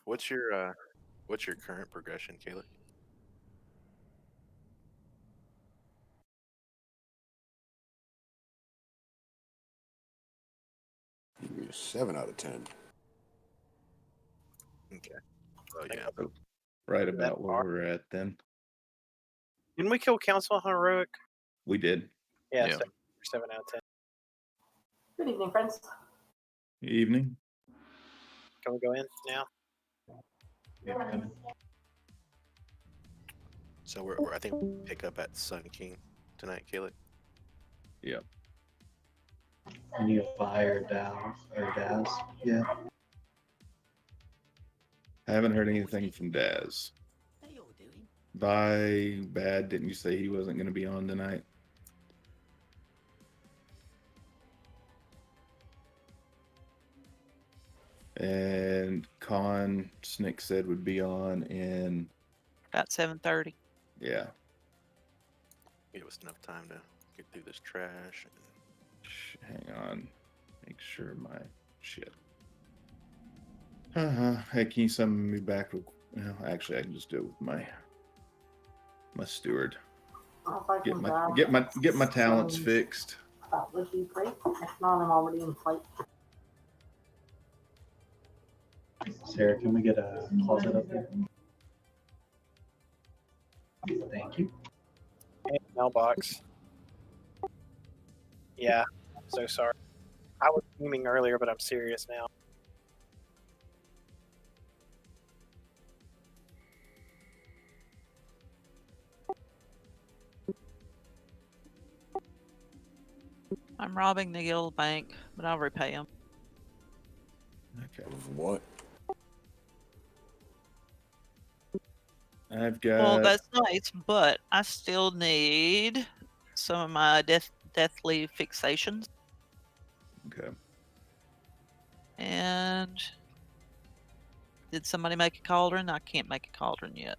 what's your current progression, Kayla? Give me a 7 out of 10. Okay. Oh yeah. Right about where we're at then. Didn't we kill Council on Heroic? We did. Yeah, Yeah. 7 out of 10. Good evening, friends. Evening. Can we go in now? So we're I think we pick up at Sun King tonight, Kayla. Yep. Any fire Daz or Daz? Yeah. I haven't heard anything from Daz. By bad, didn't you say he wasn't going to be on tonight? And Con Snick said would be on in about 7:30. Yeah. Give us enough time to get through this trash. Hang on. Make sure my shit. Hey, can you summon me back? Well, actually, I can just do it with my steward. Get my talents fixed. That would be great. If not, I'm already in flight. Sarah, can we get a closet up here? Thank you. Hey, mailbox. Yeah, so sorry. I was fuming earlier, but I'm serious now. I'm robbing the guild bank, but I'll repay him. Okay. What? I've got. Well, that's nice, but I still need some of my deathly fixations. Okay. And did somebody make a cauldron? I can't make a cauldron yet.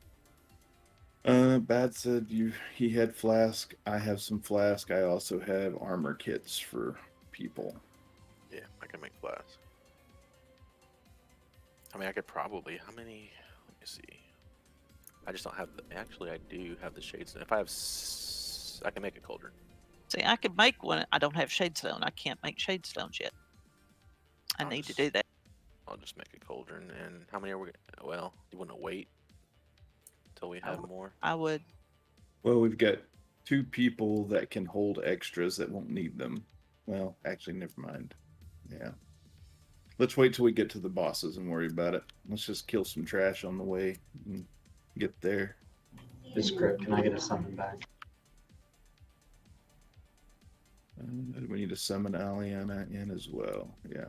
Bad said he had flask. I have some flask. I also have armor kits for people. Yeah, I can make flasks. I mean, I could probably. How many? Let me see. I just don't have the. Actually, I do have the shades. If I have, I can make a cauldron. See, I could make one. I don't have shadestone. I can't make shadestones yet. I need to do that. I'll just make a cauldron. And how many are we? Well, you want to wait till we have more? I would. Well, we've got 2 people that can hold extras that won't need them. Well, actually, never mind. Yeah. Let's wait till we get to the bosses and worry about it. Let's just kill some trash on the way and get there. This script, can I get a summon back? We need to summon Aliana in as well. Yeah.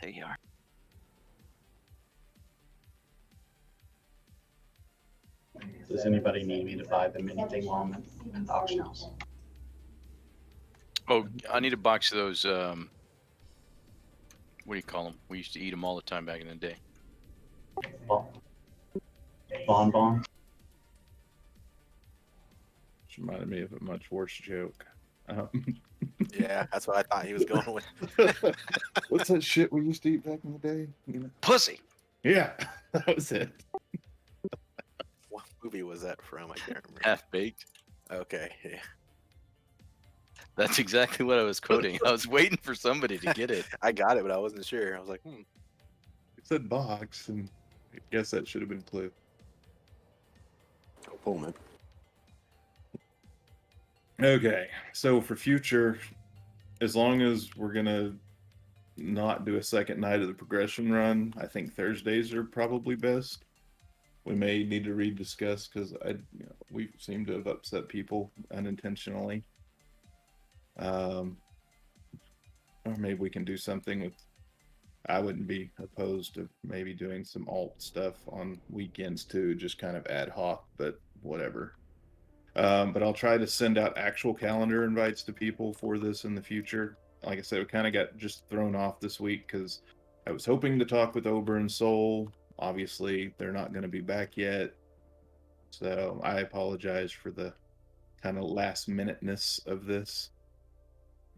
There you are. Does anybody need me to buy them anything while I'm at the auction house? Oh, I need a box of those. What do you call them? We used to eat them all the time back in the day. Bonbon. Which reminded me of a much worse joke. Yeah, that's what I thought he was going with. What's that shit we used to eat back in the day? You know? Pussy. Yeah, that was it. What movie was that from? I can't remember. Half Baked. Okay, yeah. That's exactly what I was quoting. I was waiting for somebody to get it. I got it, but I wasn't sure. I was like, It said box, and I guess that should have been clue. Go Pullman. Okay, so for future, as long as we're gonna not do a second night of the progression run, I think Thursdays are probably best. We may need to rediscuss because we seem to have upset people unintentionally. Or maybe we can do something with. I wouldn't be opposed to maybe doing some alt stuff on weekends too, just kind of ad hoc, but whatever. But I'll try to send out actual calendar invites to people for this in the future. Like I said, we kind of got just thrown off this week because I was hoping to talk with Ober and Soul. Obviously, they're not going to be back yet. So I apologize for the kind of last minuteness of this.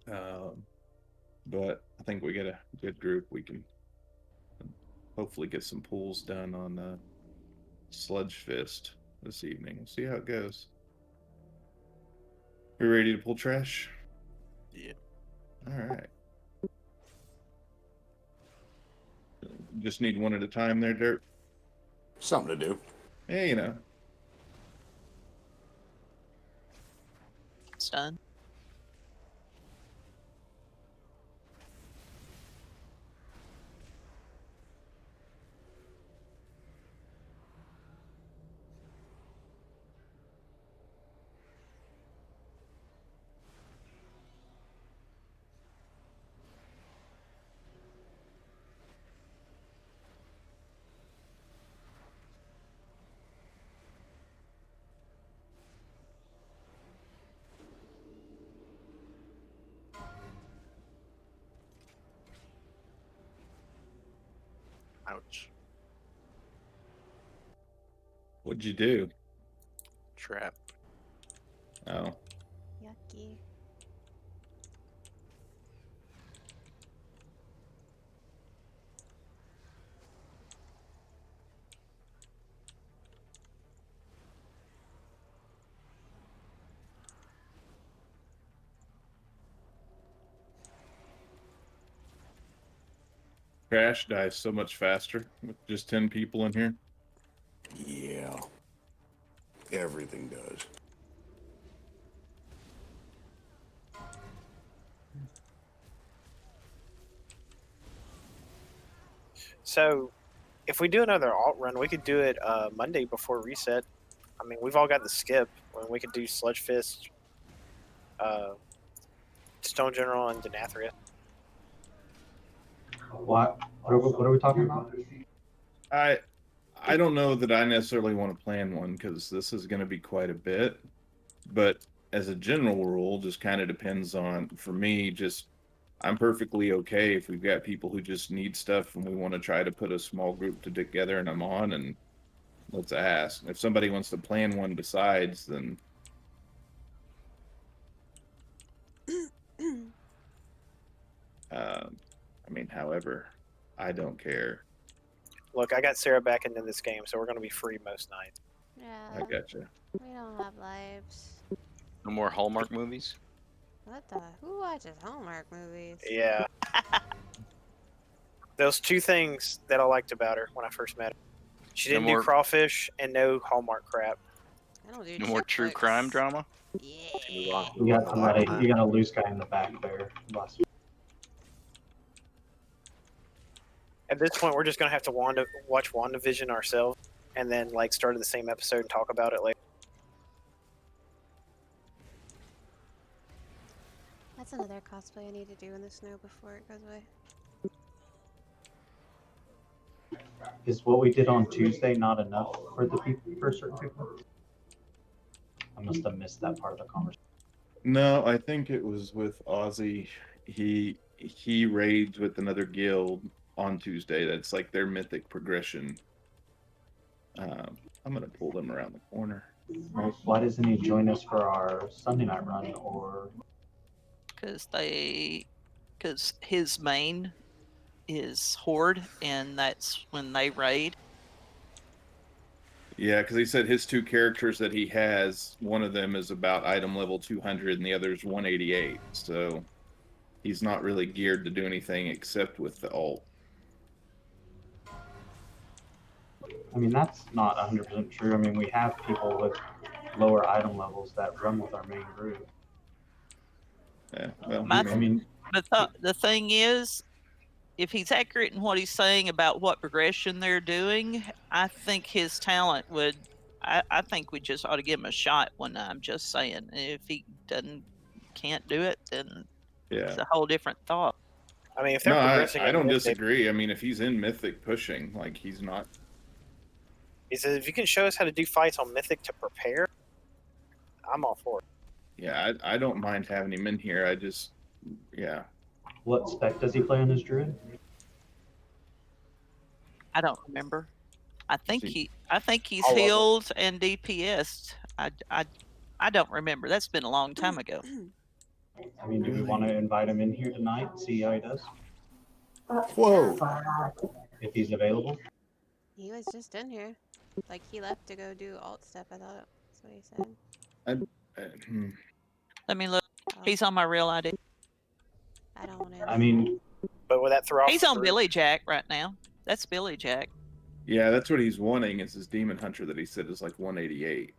But I think we get a good group. We can hopefully get some pulls done on Sludge Fist this evening. We'll see how it goes. We ready to pull trash? Yeah. All right. Just need one at a time there, Dirt. Something to do. Yeah, you know. It's done. Ouch. What'd you do? Trap. Oh. Yucky. Crash dies so much faster with just 10 people in here. Yeah. Everything does. So, if we do another alt run, we could do it Monday before reset. I mean, we've all got the skip. We could do Sludge Fist, Stone General, and Denathria. What are we talking about? I don't know that I necessarily want to plan one because this is going to be quite a bit. But as a general rule, just kind of depends on, for me, just I'm perfectly okay if we've got people who just need stuff and we want to try to put a small group together and I'm on and let's ask. If somebody wants to plan one besides, then I mean, however, I don't care. Look, I got Sarah back into this game, so we're going to be free most nights. I Yeah. gotcha. We don't have lives. No more Hallmark movies? What the? Who watches Hallmark movies? Yeah. Those two things that I liked about her when I first met her. She No didn't do more- crawfish and no Hallmark crap. I don't do No more chick true flicks. crime drama? Yeah. You got somebody. You got a loose guy in the back there. Boss. At this point, we're just going to have to watch WandaVision ourselves and then like start at the same episode and talk about it later. That's another cosplay I need to do in the snow before it goes away. Is what we did on Tuesday not enough for the people, for certain people? I must have missed that part of the conversation. No, I think it was with Ozzy. He raids with another guild on Tuesday. That's like their mythic progression. I'm gonna pull them around the corner. Well, why doesn't he join us for our Sunday night run? Or Because his main is Horde, and that's when they raid. Yeah, because he said his two characters that he has, one of them is about item level 200 and the other is 188. So he's not really geared to do anything except with the ult. I mean, that's not 100% true. I mean, we have people with lower item levels that run with our main group. Yeah, well, My- I mean, The thing is, if he's accurate in what he's saying about what progression they're doing, I think his talent would. I think we just ought to give him a shot one time. I'm just saying. If he can't do it, then yeah. it's a whole different thought. I mean, if they're No, progressing, I in don't Mythic, disagree. I mean, if he's in Mythic pushing, like he's not. he says if you can show us how to do fights on Mythic to prepare, I'm all for it. Yeah, I don't mind having him in here. I just, yeah. what spec does he play on his druid? I don't remember. I think See- he's All of them. healed and DPS'd. I don't remember. That's been a long time ago. I mean, do we want to invite him in here tonight and see how he does? Whoa. if he's available. He was just in here. Like, he left to go do alt stuff, I thought. That's what he said. Let me look. Oh, He's on my real ID. I don't want to. I mean, But would that throw off? He's the on group? Billy Jack right now. That's Billy Jack. Yeah, that's what he's wanting. Is his demon hunter that he said is like 188.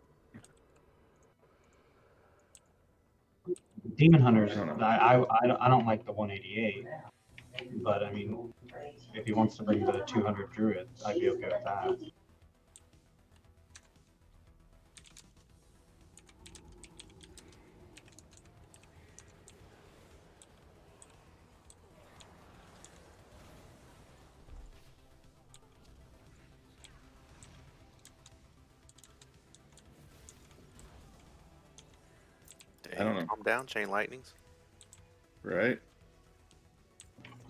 Demon Hunters, I don't know. I don't like the 188, but I mean, if he wants to bring the 200 Druid, I'd be okay with that. I don't know. Calm down, chain lightnings. Right?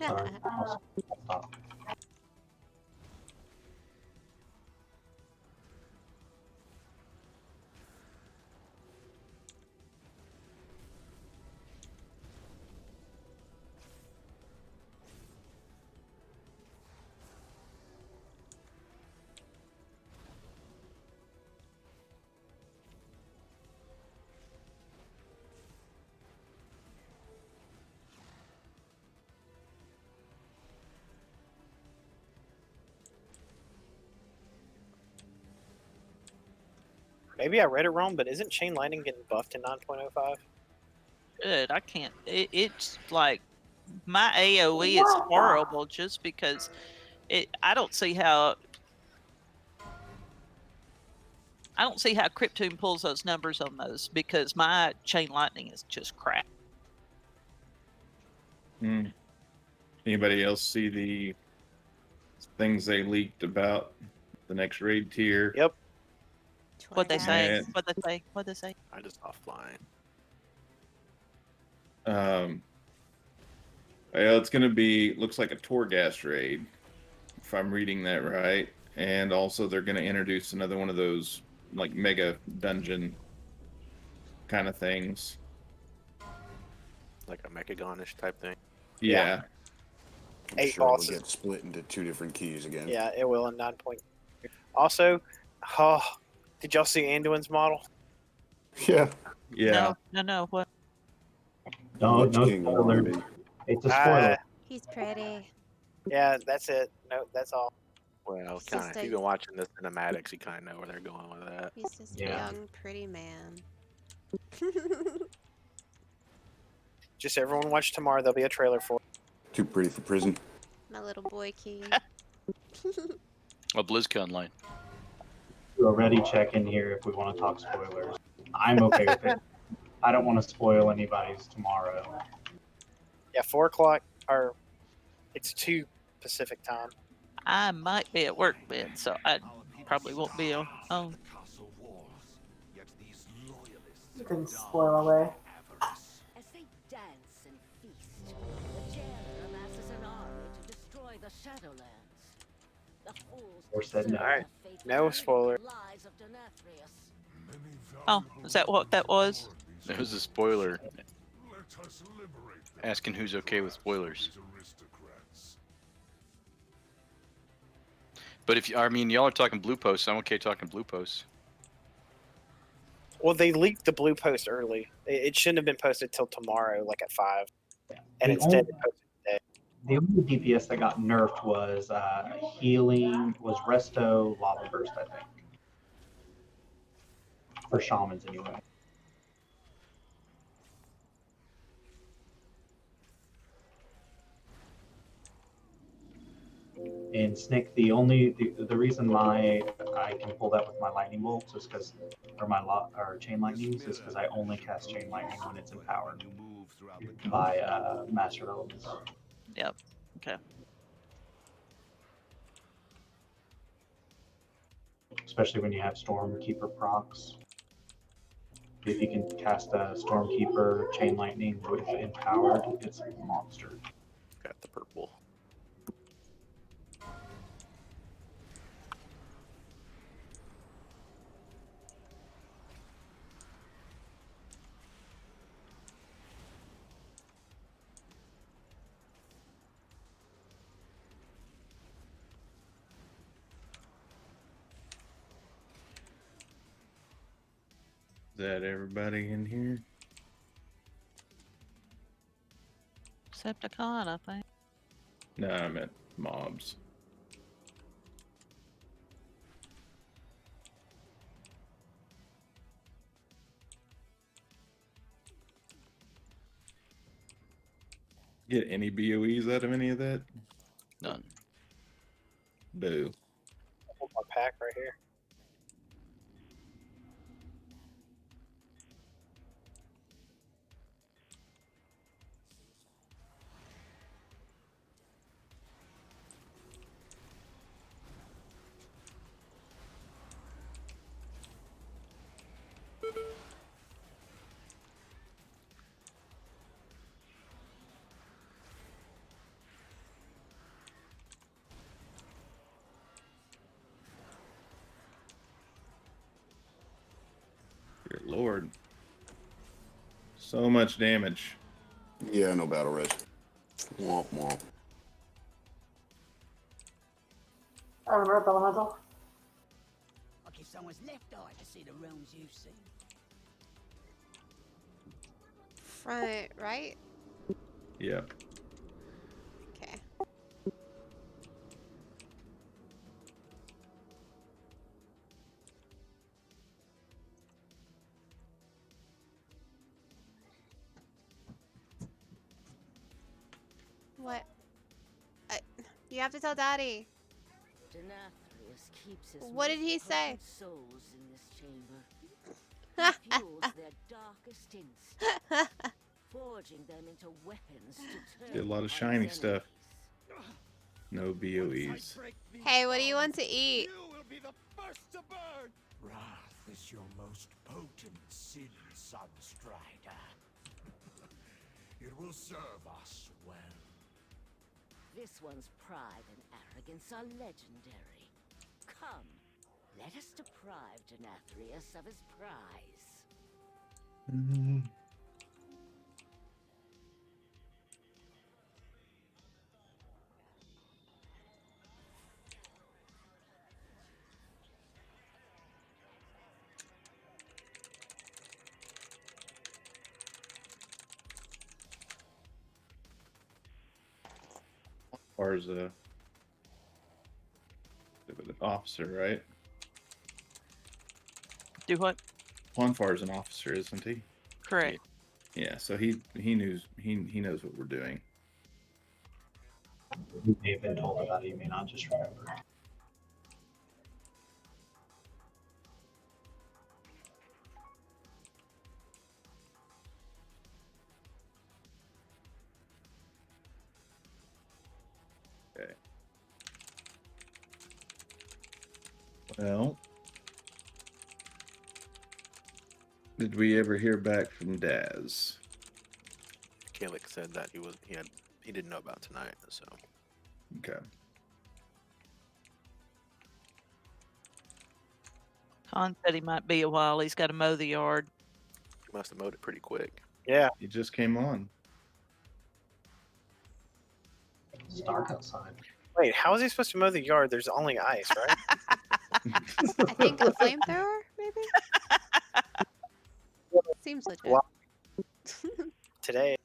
Sorry, I'll stop. Maybe I read it wrong, but isn't Chain Lightning getting buffed in 9.05? Good. I can't. It's like my AOE is horrible just because I don't see how. I don't see how Cryptoon pulls those numbers on those because my chain lightning is just crap. Anybody else see the things they leaked about the next raid tier? Yep. What they say? Yeah. What they say? What they say? I just offline. Well, it's gonna be looks like a Torghast raid, if I'm reading that right. And also they're gonna introduce another one of those like mega dungeon kind of things. Like a Mechagonish type thing. Yeah. I'm 8 sure it'll bosses. get split into 2 different keys again. Yeah, it will in 9. Also, oh, did y'all see Anduin's model? Yeah. Yeah. No. What? No Lich King spoiler. wanted. It's a spoiler. He's pretty. Yeah, that's it. No, that's all. Well, It's kind just of. If a- you've been watching the cinematics, you kind of know where they're going with that. He's just Yeah. a young, pretty man. Just everyone watch tomorrow. There'll be a trailer for it. Too pretty for prison. My little boy king. Oh, BlizzCon line. Do a ready check in here if we want to talk spoilers. I'm okay with it. I don't want to spoil anybody's tomorrow. Yeah, 4 o'clock, or it's 2 Pacific time. I might be at work then, so I probably won't be on. You can spoil away. As they dance and feast, the jailer amasses an army to destroy the Shadowlands. The fools Or said no. All right, no spoiler. lies of Denathrius. Oh, is that what that was? That was a spoiler. Asking who's okay with spoilers. But if I mean, y'all are talking blue posts, I'm okay talking blue posts. Well, they leaked the blue post early. It shouldn't have been posted till tomorrow, like at 5. And The instead, only- it posted today. The only DPS that got nerfed was healing, was Resto, Lava Burst, I think. For shamans, anyway. And Snick, the reason I can pull that with my lightning bolts is because, or my chain lightnings is because I only cast chain lightning when it's empowered by master elements. Yep. Okay. Especially when you have Stormkeeper procs. If you can cast a Stormkeeper chain lightning with empowered, it's a monster. Got the purple. that everybody in here? Decepticon, I think. No, I meant mobs. Get any BOEs out of any of that? None. Boo. My pack right here. Dear Lord. So much damage. Yeah, no battle res. Womp womp. I remember Earth Elemental. I'll give someone's left eye to see the realms you've seen. Front, right? Yep. Okay. What? You have to tell Daddy. Denathrius keeps his What did he most say? potent souls in this chamber. He fuels their darkest instincts, forging them into weapons to turn Get a lot of on shiny his stuff. enemies. No BOEs. Hey, what do you want to eat? Wrath is your most potent sin, Sunstrider. It will serve us well. This one's pride and arrogance are legendary. Come, let us deprive Denathrius of his prize. Or as a an officer, right? Do what? Juanfar's an officer, isn't he? Correct. Yeah, so he knows what we're doing. You may have been told about it, you may not just remember. Okay. Well, did we ever hear back from Daz? Kalik said that he didn't know about tonight, so Okay. Con said he might be a while. He's got to mow the yard. he must have mowed it pretty quick. Yeah. He just came on. It's dark outside. Wait, how is he supposed to mow the yard? There's only ice, right? I think a flamethrower, maybe? Seems legit. Wow. Today.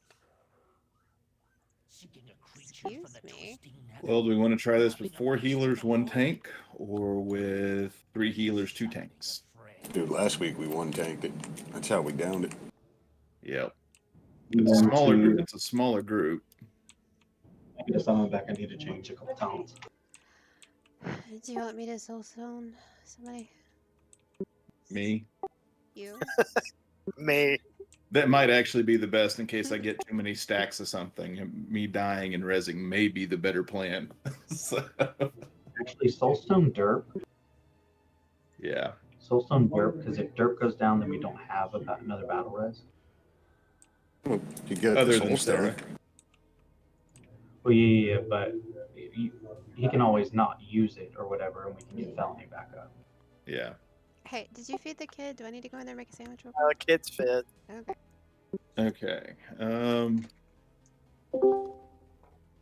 Excuse me. Well, do we want to try this with 4 healers, 1 tank, or with 3 healers, 2 tanks? Dude, last week we one tanked it. That's how we downed it. Yep. It's a smaller group. It's a smaller group. I guess I'm back. I need to change a couple talents. Do you want me to soulstone somebody? Me. You? Me. That might actually be the best in case I get too many stacks of something. And me dying and rezzing may be the better plan. So, Actually, Soulstone Derp. yeah. Soulstone Derp, because if Derp goes down, then we don't have another battle res. Well, you get Other the than soul stone. Sarah. Well, yeah, but he can always not use it or whatever, and we can get felony back up. Yeah. Hey, did you feed the kid? Do I need to go in there and make a sandwich real The kid's fed. quick? Okay.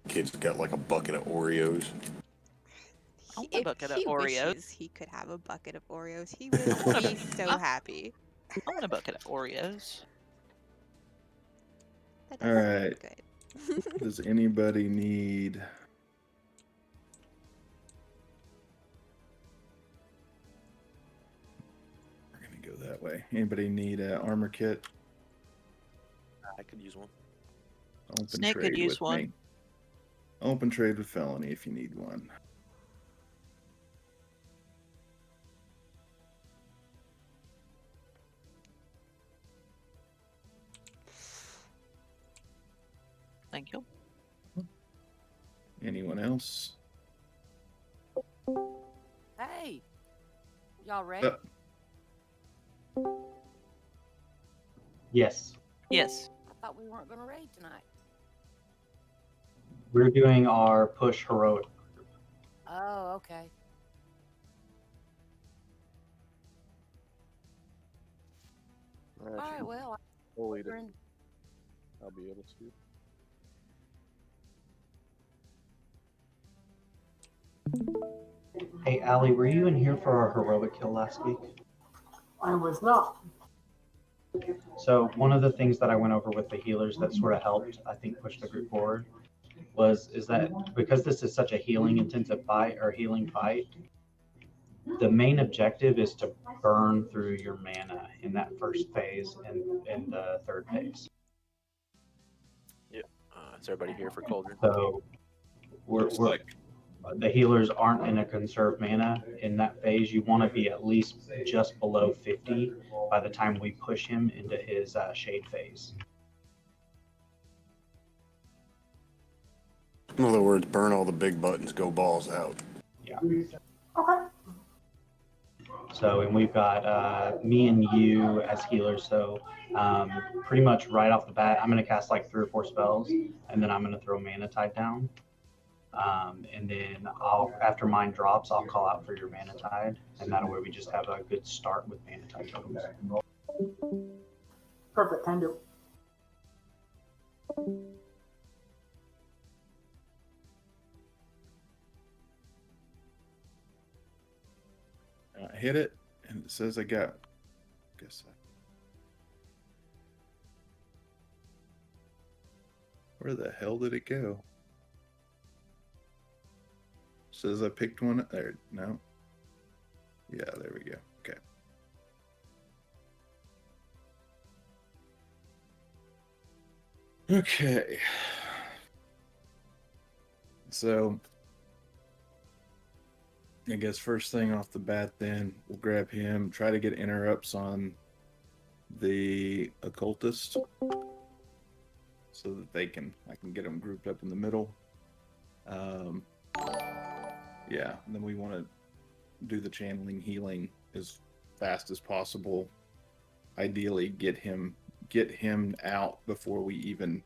Kid's got like a bucket of Oreos. I want a If bucket of he Oreos. wishes he could have a bucket of Oreos, he would be so happy. I want a bucket of Oreos. That All does sound right. good. Does anybody need? We're gonna go that way. Anybody need an armor kit? I could use one. Open Snake could trade use with one. me. Open trade with felony if you need one. Thank you. Anyone else? Hey, y'all ready? Yes, Yes. I thought we weren't gonna raid tonight. we're doing our push heroic. Oh, okay. All right, well, We'll eat it. we're in. I'll be able to. Hey, Allie, were you in here for our heroic kill last week? I was not. So one of the things that I went over with the healers that sort of helped, I think, push the group forward is that because this is such a healing intensive fight or healing fight, the main objective is to burn through your mana in that first phase and in the third phase. Is everybody here for Cauldron? So Looks like the healers aren't in a conserved mana in that phase. You want to be at least just below 50 by the time we push him into his shade phase. In other words, burn all the big buttons, go balls out. Yeah. Okay. So, and we've got me and you as healers. So, pretty much right off the bat, I'm going to cast like 3 or 4 spells, and then I'm going to throw Mana Tide down. And then after mine drops, I'll call out for your Mana Tide, and that way we just have a good start with Mana Tide totals. Perfect. Can do. I hit it, and it says I got. Where the hell did it go? Says I picked one. There, no. Yeah, there we go. Okay. Okay. So, I guess first thing off the bat, then we'll grab him. Try to get interrupts on the occultist, so that I can get them grouped up in the middle. Yeah, and then we want to do the channeling healing as fast as possible. Ideally, get him out before we even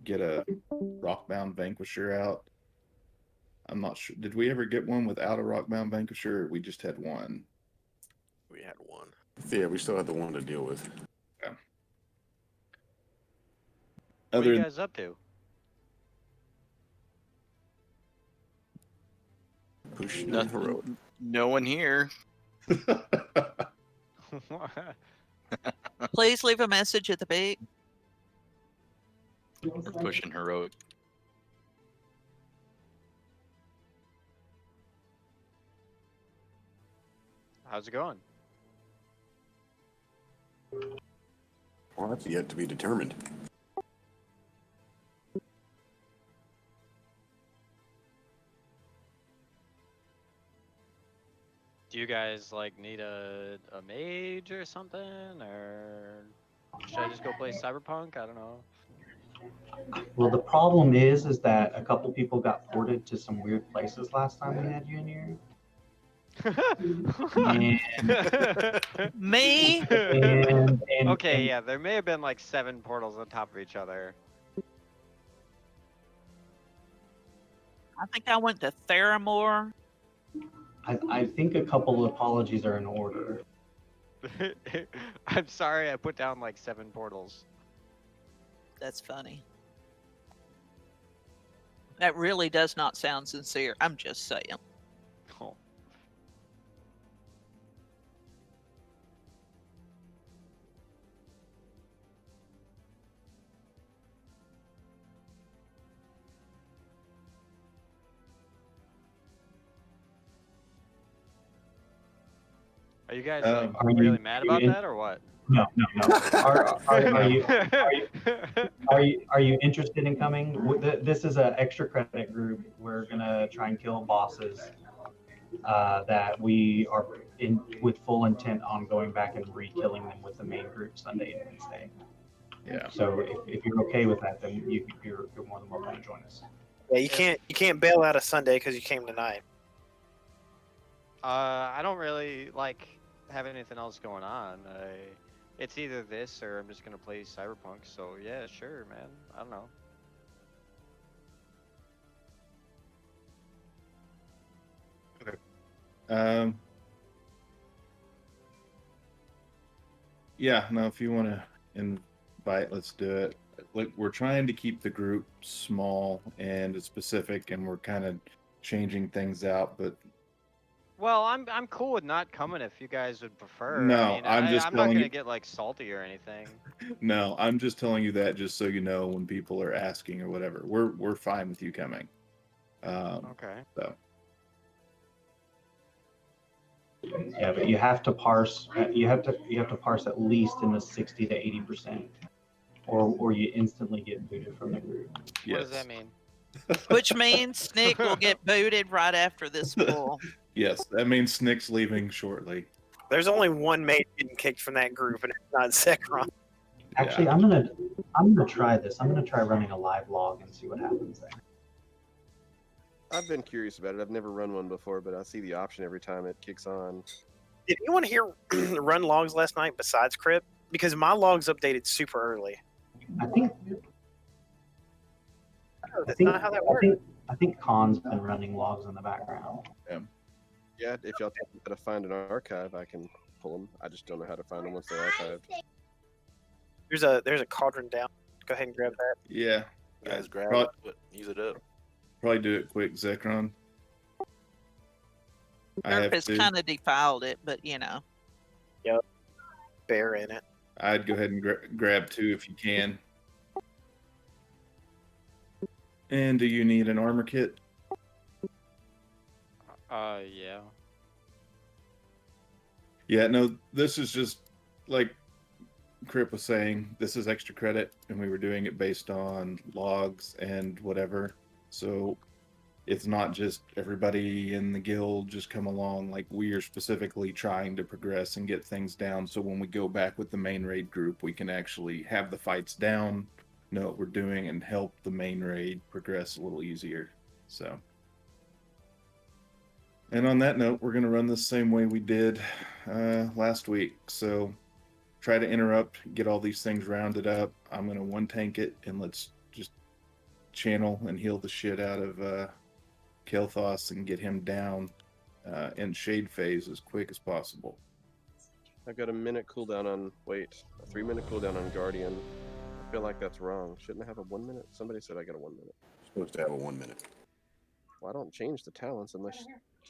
get a Rockbound Vanquisher out. I'm not sure. Did we ever get one without a Rockbound Vanquisher? Or we just had one. We had one. Yeah, we still had the one to deal with. Yeah. What are you guys up to? Push Nothing. heroic. No one here. Please leave a message at the beep. We're pushing heroic. How's it going? Well, that's yet to be determined. Do you guys like need a mage or something, or should I just go play Cyberpunk? I don't know. Well, the problem is that a couple people got ported to some weird places last time we had you in here. Me? Okay, yeah, there may have been like 7 portals on top of each other. I think I went to Theramore. I think a couple of apologies are in order. I'm sorry, I put down like 7 portals. That's funny. That really does not sound sincere. I'm just saying. Oh. Are you guys Um, like Are you- really mad are you about in- that or what? No, no, no. Are you interested in coming? This is an extra credit group. We're gonna try and kill bosses that we are in with full intent on going back and re-killing them with the main group Sunday and Wednesday. Yeah. So if you're okay with that, then you're more than welcome to join us. Yeah, you can't bail out a Sunday because you came tonight. I don't really like have anything else going on. It's either this or I'm just gonna play Cyberpunk. So yeah, sure, man. I don't know. Yeah, no, if you want to invite, let's do it. Like, we're trying to keep the group small and specific, and we're kind of changing things out. But Well, I'm cool with not coming if you guys would prefer. No, I mean, I'm just I'm not telling gonna you- get like salty or anything. no, I'm just telling you that just so you know when people are asking or whatever. We're fine with you coming. Okay. So Yeah, but you have to parse. You have to parse at least in the 60 to 80%, or you instantly get booted from the group. What does that mean? Which means Snick will get booted right after this pool. Yes, that means Snick's leaving shortly. There's only one mate getting kicked from that group, and it's not Zekrom. Actually, Yeah. I'm gonna try this. I'm gonna try running a live log and see what happens there. I've been curious about it. I've never run one before, but I see the option every time it kicks on. Did anyone here run logs last night besides Crypt? Because my logs updated super early. I think No, that's not how that works. I think Khan's been running logs in the background. Yeah, if y'all tell me how to find an archive, I can pull them. I just don't know how to find them once they're archived. There's a cauldron down. Go ahead and grab that. Yeah, You guys grab Pro- it, but use it up. probably do it quick, Zekron. I have Purpose to. kind of defiled it, but you know. Bear in it. I'd go ahead and grab 2 if you can. And do you need an armor kit? Yeah. Yeah, no, this is just like Crip was saying, this is extra credit, and we were doing it based on logs and whatever. So it's not just everybody in the guild just come along. Like, we are specifically trying to progress and get things down. So when we go back with the main raid group, we can actually have the fights down, know what we're doing, and help the main raid progress a little easier. So. And on that note, we're going to run the same way we did last week. So try to interrupt, get all these things rounded up. I'm going to one tank it, and let's just channel and heal the shit out of Kael'thas and get him down in shade phase as quick as possible. I've got a 3-minute cooldown on Guardian. I feel like that's wrong. Shouldn't I have a 1 minute? Somebody said I got a 1 minute. Supposed to have a 1 minute. Well, I don't change the talents unless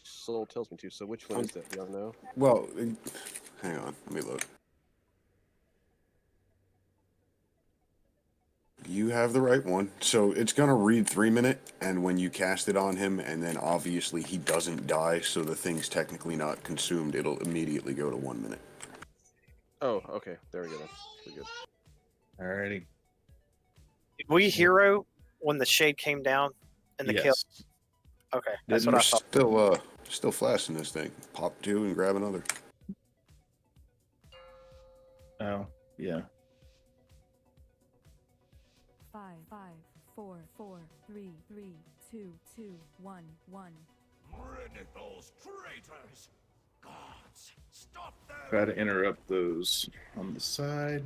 Soul tells me to. So which one is that? Do y'all know? Well, hang on. Let me look. You have the right one. So it's going to read 3 minute, and when you cast it on him, and then obviously he doesn't die, so the thing's technically not consumed, it'll immediately go to 1 minute. Oh, okay. There we go. Then. We're good. Alrighty. Did we hero when the shade came down and the kill? Yes. Okay, that's Didn't what I thought. Still flashing this thing. Pop 2 and grab another. Oh, yeah. 5, 4, 4, 3, 3, 2, 2, 1, 1. Rid those traitors! Gods, stop them! Try to interrupt those on the side.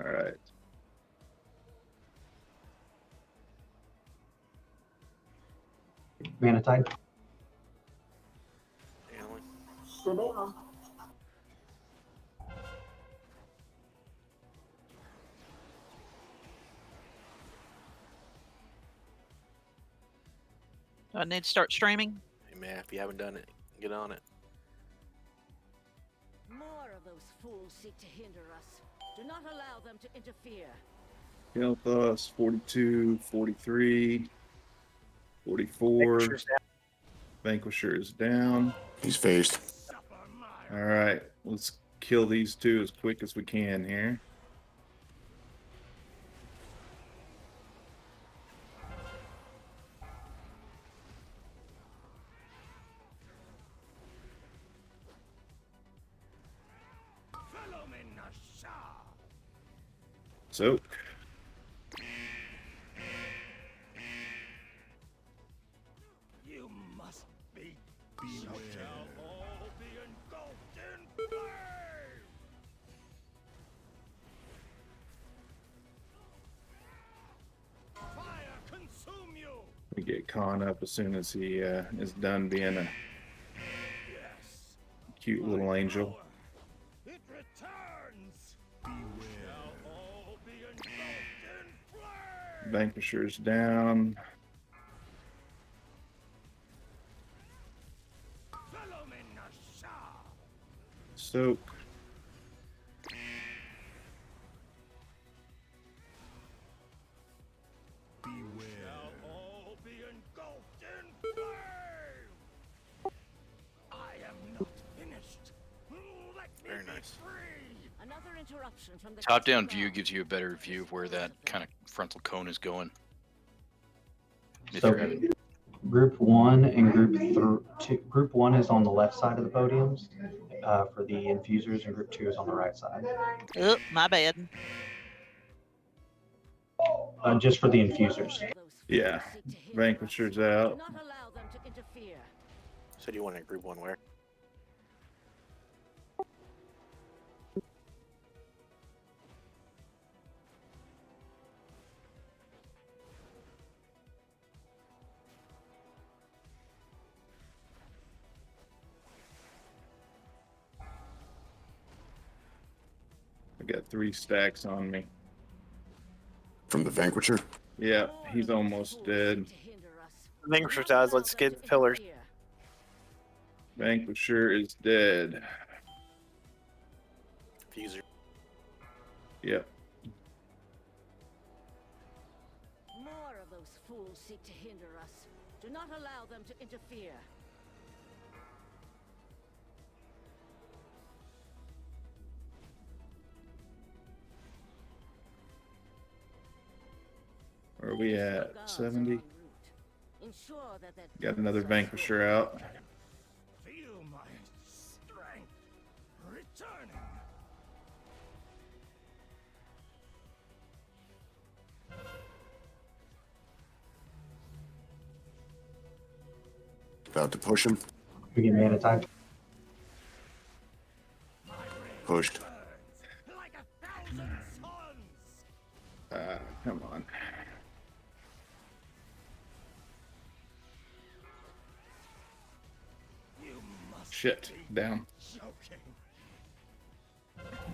All right. Manatide. Sit down. Do I need to start streaming? Hey man, if you haven't done it, Get on it. More of those fools seek to hinder us. Do not allow them to interfere. Kel'Thas, 42, 43, 44. Vanquisher is down. He's phased. All right, let's kill these two as quick as we can here. So, You must be beware. Shall all be engulfed in flame. Fire consume you. we get Khan up as soon as he is done being a cute little angel. It returns. Beware. Shall all be engulfed in flame. Vanquisher's down. Soak. Beware. Shall all be engulfed in flame. I am not finished. Let me Very be nice. free. Another interruption from the Top-down view gives you a better view of where that kind of frontal cone is going. If So you're having, group one and two. Group one is on the left side of the podiums for the infusers, and group two is on the right side. Oh, my bad. Just for the infusers. Yeah, Vanquisher's out. Do not allow them to interfere. So do you want to group one where? I got 3 stacks on me. From the Vanquisher? Yeah, he's almost dead. Vanquisher dies. Let's get pillars. Vanquisher is dead. Fuser. Yep. More of those fools seek to hinder us. Do not allow them to interfere. Where are we at? 70. Ensure that Got another Vanquisher out. Feel my strength returning. About to push him. We get mana time. Pushed. Like 1,000 suns. Come on. Shit, down. Joking.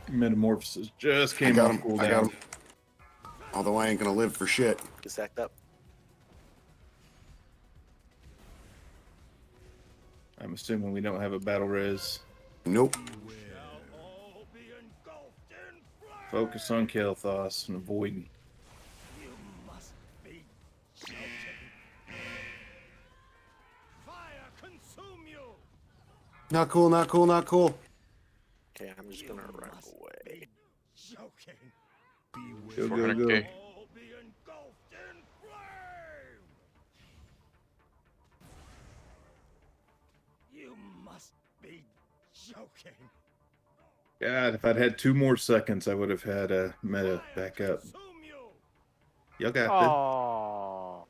Metamorphosis just came got on him. cooldown. I got him. Although I ain't gonna live for shit. Get stacked up. I'm assuming we don't have a battle res. Nope. Focus on Kel'Thas and avoid. You must be joking. Fire consume you. Not cool, not cool, not cool. Okay, I'm just gonna run away. Joking. Go, go, 400K. go. All be engulfed in flame. You must be joking. God, if I'd had 2 more seconds, I would have had a meta back up. Y'all got Oh,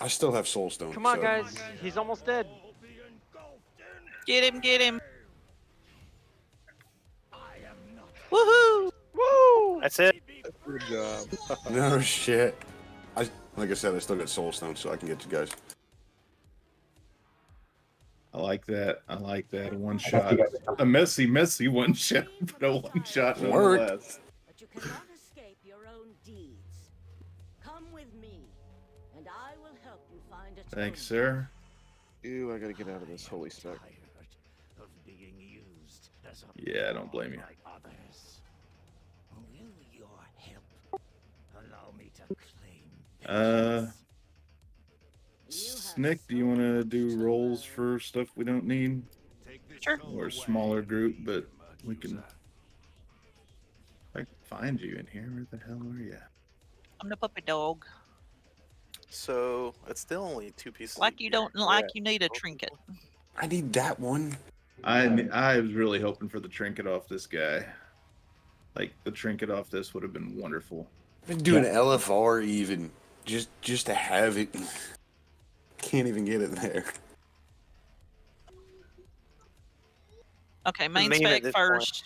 I still have Soulstone. come on, so- guys. He's almost dead. Get him, get him. Woohoo! Woo! That's it. Good job. No shit. Like I said, I still got Soulstone, so I can get you guys. I like that. I like that. A one I got shot. you guys. A messy one shot, but a one shot Worked. nonetheless. But you cannot escape your own deeds. Come with me, and I will help you find a Thanks, sir. Ew, I gotta get out of this holy spec. Yeah, I don't blame you. Snick, do you want to do rolls for stuff we don't need? Sure. Or a smaller group, but we can. I can find you in here. Where the hell are you? I'm the puppy dog. So it's still only 2 pieces. Like of you gear. don't like you need a trinket. I need that one. I was really hoping for the trinket off this guy. Like the trinket off this would have been wonderful. I've been doing LFR even just to have it. Can't even get it there. Okay, main Main at spec this first.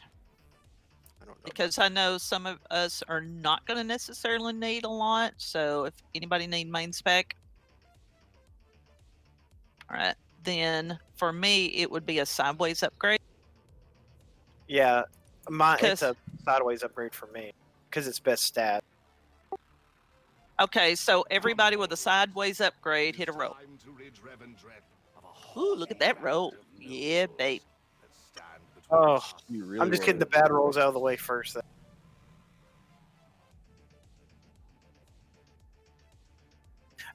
I don't know. Because I know some of us are not going to necessarily need a lot. So if anybody need main spec. All right. Then for me, it would be a sideways upgrade. Yeah, it's a sideways upgrade for me because it's best stat. Okay, so everybody with a sideways upgrade hit a roll. Ooh, look at that roll. Yeah, babe. Oh, You really I'm just getting the bad rolls out of the way first. Then.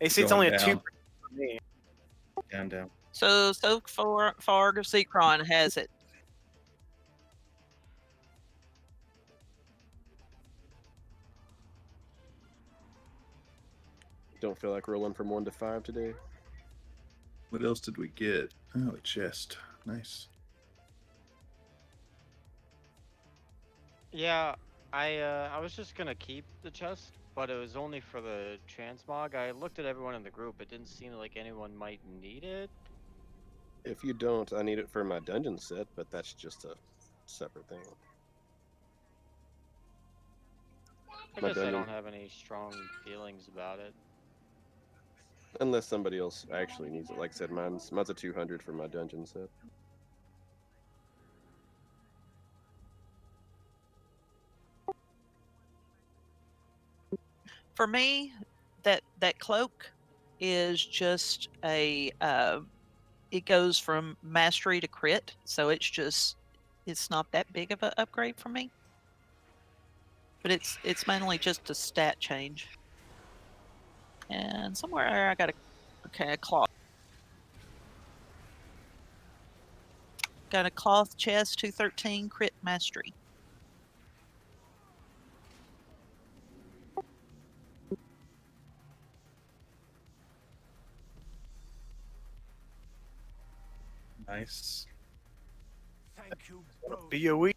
You see, it's Going only a 2 down. for me. Down. So far, Zekron has it. Don't feel like rolling from 1 to 5 today. What else did we get? Oh, a chest. Nice. Yeah, I was just gonna keep the chest, but it was only for the transmog. I looked at everyone in the group. It didn't seem like anyone might need it. If you don't, I need it for my dungeon set, but that's just a separate thing. I My guess I dungeon- don't have any strong feelings about it. Unless somebody else actually needs it. Like I said, mine's a 200 for my dungeon set. For me, that cloak is just a it goes from mastery to crit, so it's not that big of an upgrade for me. But it's mainly just a stat change. And somewhere I got a cloth. Got a cloth chest, 213 crit mastery. Nice. Thank you both BOE.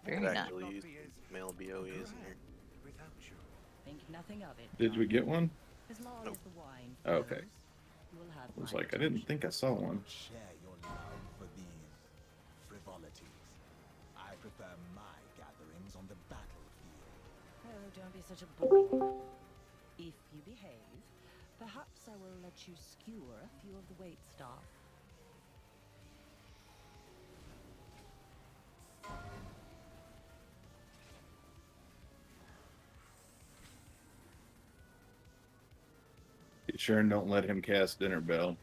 Very Could nice. actually use male BOEs in here. without you. Think nothing of it. Did we get one? As long Nope. as the wine Oh, okay. flows, you'll have I was my like, I didn't think I saw one. Share your love for these frivolities. I prefer my gatherings on the battlefield. Oh, don't be such a boy. If you behave, perhaps I will let you skewer a few of the wait staff. Be sure and don't let him cast dinner bell.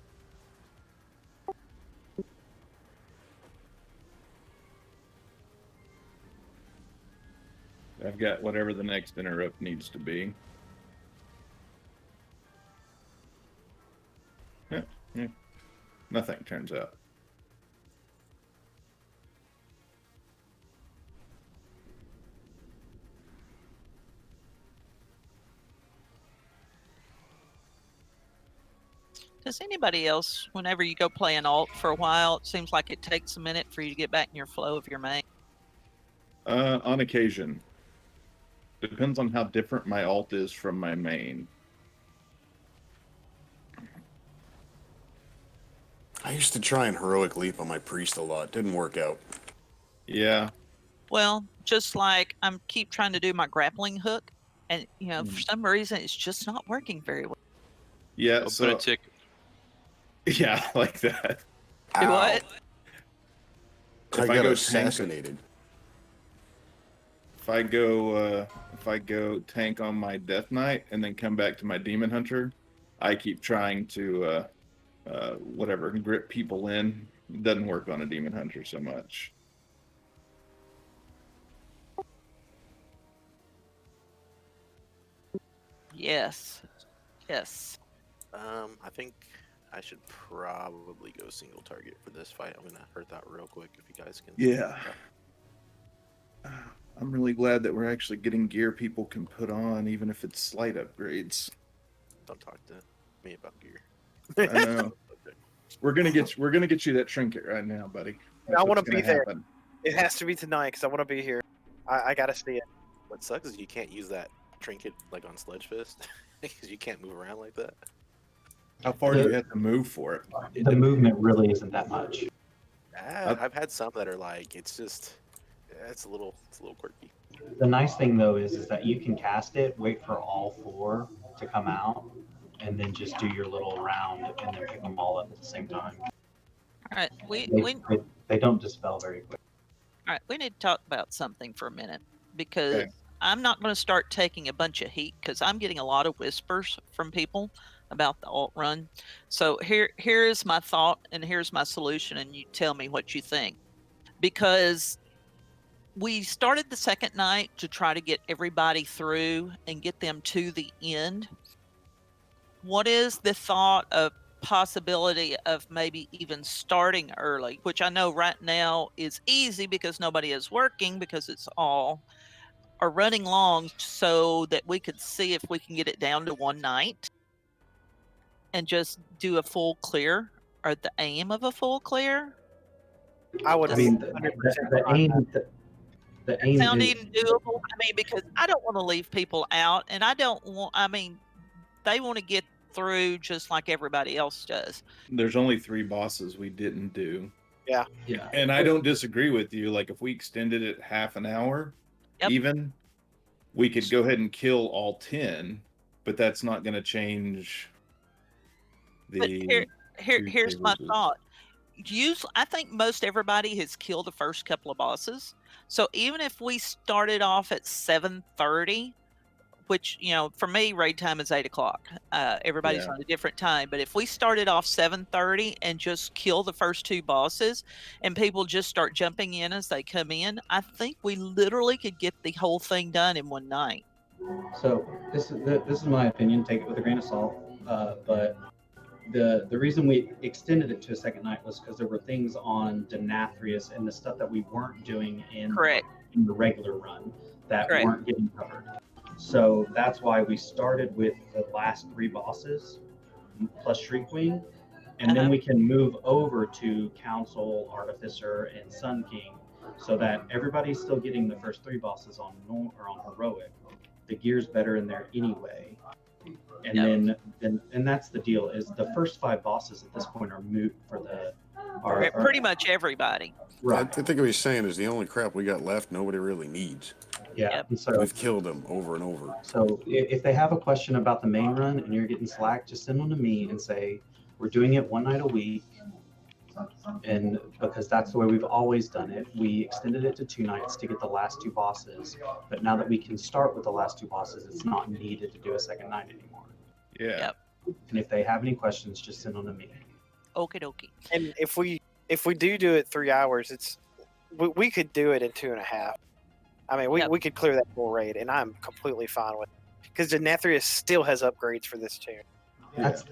I've got whatever the next interrupt needs to be. Yeah. Nothing turns out. Does anybody else, whenever you go play an alt for a while, it seems like it takes a minute for you to get back in your flow of your main? On occasion. Depends on how different my alt is from my main. I used to try and heroic leap on my priest a lot. Didn't work out. Yeah. Well, just like I'm keep trying to do my grappling hook, and for some reason it's just not working very well. Yeah. Open So a ticket. yeah, like that. Do Ow. what? I got tank- assassinated. if I go tank on my Death Knight and then come back to my Demon Hunter, I keep trying to whatever, grip people in. It doesn't work on a demon hunter so much. Yes. Yes. I think I should probably go single target for this fight. I'm gonna hurt that real quick if you guys can. Yeah. I'm really glad that we're actually getting gear people can put on, even if it's slight upgrades. Don't talk to me about gear. I know. We're gonna get you that trinket right now, buddy. That's I want what's to be gonna there. happen. It has to be tonight because I want to be here. I gotta see it. What sucks is you can't use that trinket like on Sledge Fist because you can't move around like that. How far do you have to move for it? The movement really isn't that much. I've had some that are like it's a little quirky. The nice thing though is that you can cast it, wait for all 4 to come out, and then just do your little round and then pick them all up at the same time. All right. They don't dispel very quick. All right. We need to talk about something for a minute because Okay. I'm not going to start taking a bunch of heat because I'm getting a lot of whispers from people about the alt run. So here is my thought and here's my solution, and you tell me what you think. Because we started the second night to try to get everybody through and get them to the end. What is the thought of possibility of maybe even starting early, which I know right now is easy because nobody is working because it's all are running long, so that we could see if we can get it down to one night and just do a full clear or the aim of a full clear. I would. I mean, 100% the aim. The aim Sound is even doable? I mean, because I don't want to leave people out, and I don't want. I mean, they want to get through just like everybody else does. There's only 3 bosses we didn't do. Yeah. Yeah. And I don't disagree with you. Like if we extended it half an hour, Yep. even, we could go ahead and kill all 10, but that's not going to change the. But here's my favorites. thought. I think most everybody has killed the first couple of bosses. So even if we started off at 7:30, which, for me, raid time is 8 o'clock. Everybody's Yeah. on a different time. But if we started off 7:30 and just kill the first 2 bosses and people just start jumping in as they come in, I think we literally could get the whole thing done in one night. So this is my opinion. Take it with a grain of salt. But the reason we extended it to a second night was because there were things on Denathrius and the stuff that we weren't doing in the regular run that weren't getting covered. So that's why we started with the last 3 bosses plus Shriekwing, and then we can move over to Council, Artificer, and Sun King, so that everybody's still getting the first 3 bosses on heroic. The gear's better in there anyway, and then that's the deal. Is the first 5 bosses at this point are moot for pretty much everybody. Right. I think what he's saying is the only crap we got left, nobody really needs. Yeah, and so we've killed them over and over. So if they have a question about the main run and you're getting slack, just send them to me and say, we're doing it one night a week. And because that's the way we've always done it, we extended it to 2 nights to get the last 2 bosses. But now that we can start with the last 2 bosses, it's not needed to do a second night anymore. Yeah. Yep. And if they have any questions, just send them to me. Okie dokie. And if we do it 3 hours, we could do it in 2.5. I mean, we could clear that full raid, and I'm completely fine with it. Because Denathrius still has upgrades for this too. That's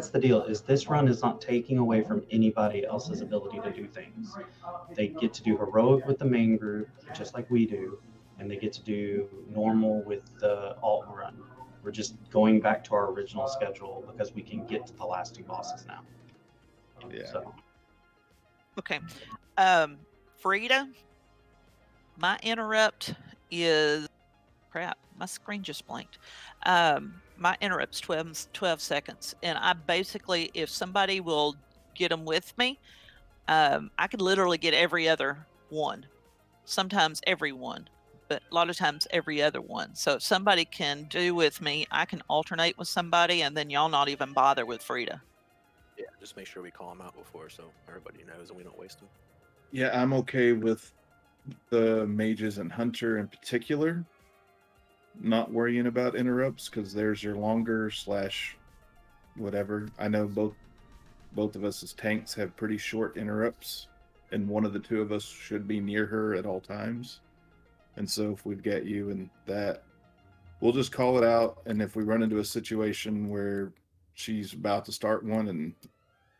the deal. Is this run is not taking away from anybody else's ability to do things. They get to do heroic with the main group, just like we do, and they get to do normal with the alt run. We're just going back to our original schedule because we can get to the last 2 bosses now. Yeah. So. Okay. Frida, my interrupt is crap. My screen just blanked. My interrupt's 12 seconds. And I basically, if somebody will get them with me, I could literally get every other one. Sometimes every one, but a lot of times every other one. So if somebody can do with me, I can alternate with somebody and then y'all not even bother with Frida. Yeah, just make sure we call them out before so everybody knows and we don't waste them. Yeah, I'm okay with the mages and hunter in particular not worrying about interrupts because there's your longer / whatever. I know both of us as tanks have pretty short interrupts, and one of the two of us should be near her at all times. And so if we get you and that, we'll just call it out. And if we run into a situation where she's about to start one and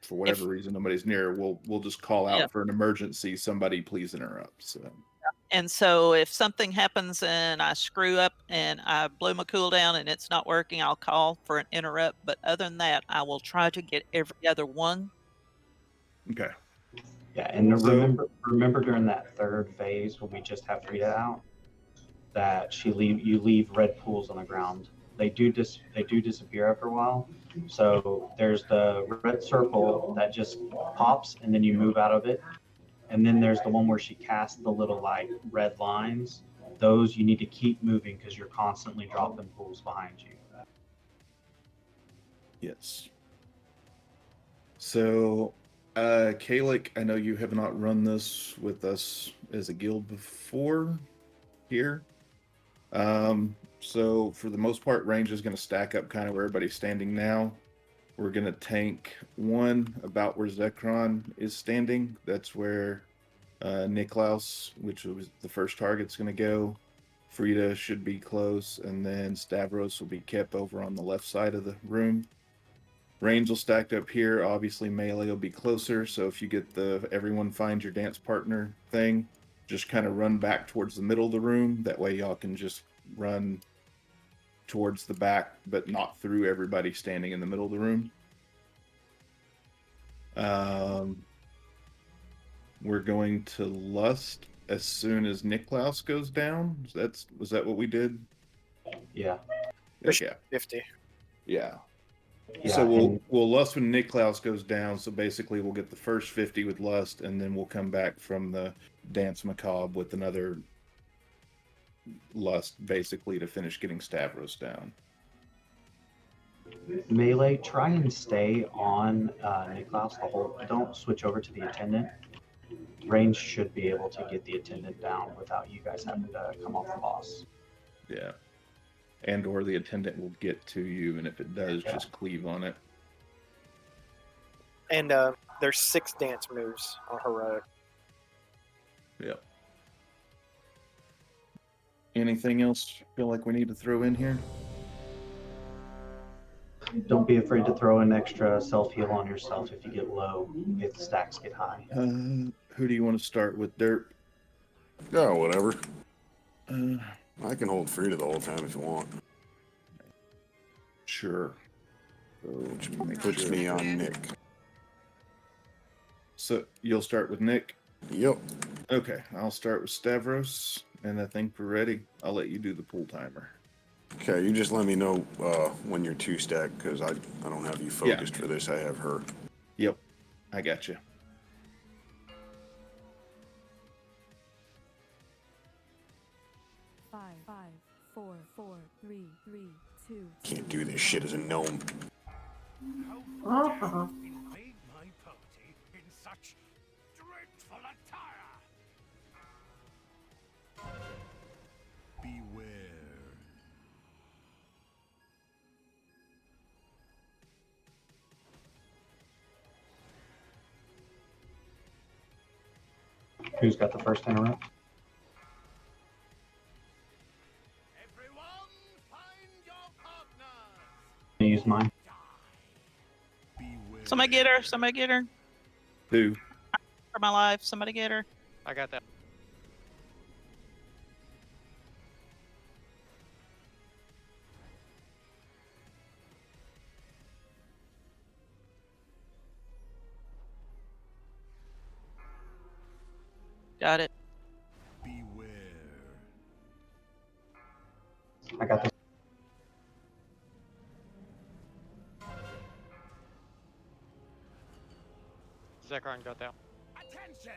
for whatever reason nobody's near her, we'll just call out for an emergency, somebody please interrupt. So. And so if something happens and I screw up and I blow my cooldown and it's not working, I'll call for an interrupt. But other than that, I will try to get every other one. Okay. Yeah, and remember during that third phase when we just have Frida out, that you leave red pools on the ground. They do disappear after a while. So there's the red circle that just pops and then you move out of it. And then there's the one where she casts the little like red lines. Those you need to keep moving because you're constantly dropping pools behind you. Yes. So, Kalik, I know you have not run this with us as a guild before here. So for the most part, range is going to stack up kind of where everybody's standing now. We're going to tank one about where Zekron is standing. That's where Niklaus, which was the first target, is going to go. Frida should be close, and then Stavros will be kept over on the left side of the room. Range will stack up here. Obviously, melee will be closer. So if you get the everyone find your dance partner thing, just kind of run back towards the middle of the room. That way, y'all can just run towards the back, but not through everybody standing in the middle of the room. We're going to Lust as soon as Niklaus goes down. Was that what we did? Yeah. Okay. 50. Yeah. Yeah, So we'll Lust when Niklaus goes down. So basically, we'll get the first 50 with Lust, and then we'll come back from the Dance Macabre with another Lust, basically to finish getting Stavros down. Melee, try and stay on Niklaus the whole. Don't switch over to the attendant. Range should be able to get the attendant down without you guys having to come off the boss. Yeah. And or the attendant will get to you, and if it does, just cleave on it. And there's 6 dance moves on heroic. Yep. Anything else you feel like we need to throw in here? Don't be afraid to throw an extra self-heal on yourself if you get low, if the stacks get high. Who do you want to start with, Dirt? Oh, whatever. I can hold Frida the whole time if you want. Sure. Which puts me on Nick. So you'll start with Nick? Yep. Okay, I'll start with Stavros, and I think we're ready. I'll let you do the pool timer. Okay, you just let me know when you're 2 stacked, because I don't have you focused for this. I have her. Yep, I got you. Five, 4, 3, 2. Can't do this shit as a gnome. Invade my party in such dreadful attire. Beware. Who's got the first interrupt? Can you use mine? Somebody get her. Somebody get her. Who? For my life. Somebody get her. I got that. Got it. Beware. I got this. Zekron got that. Attention!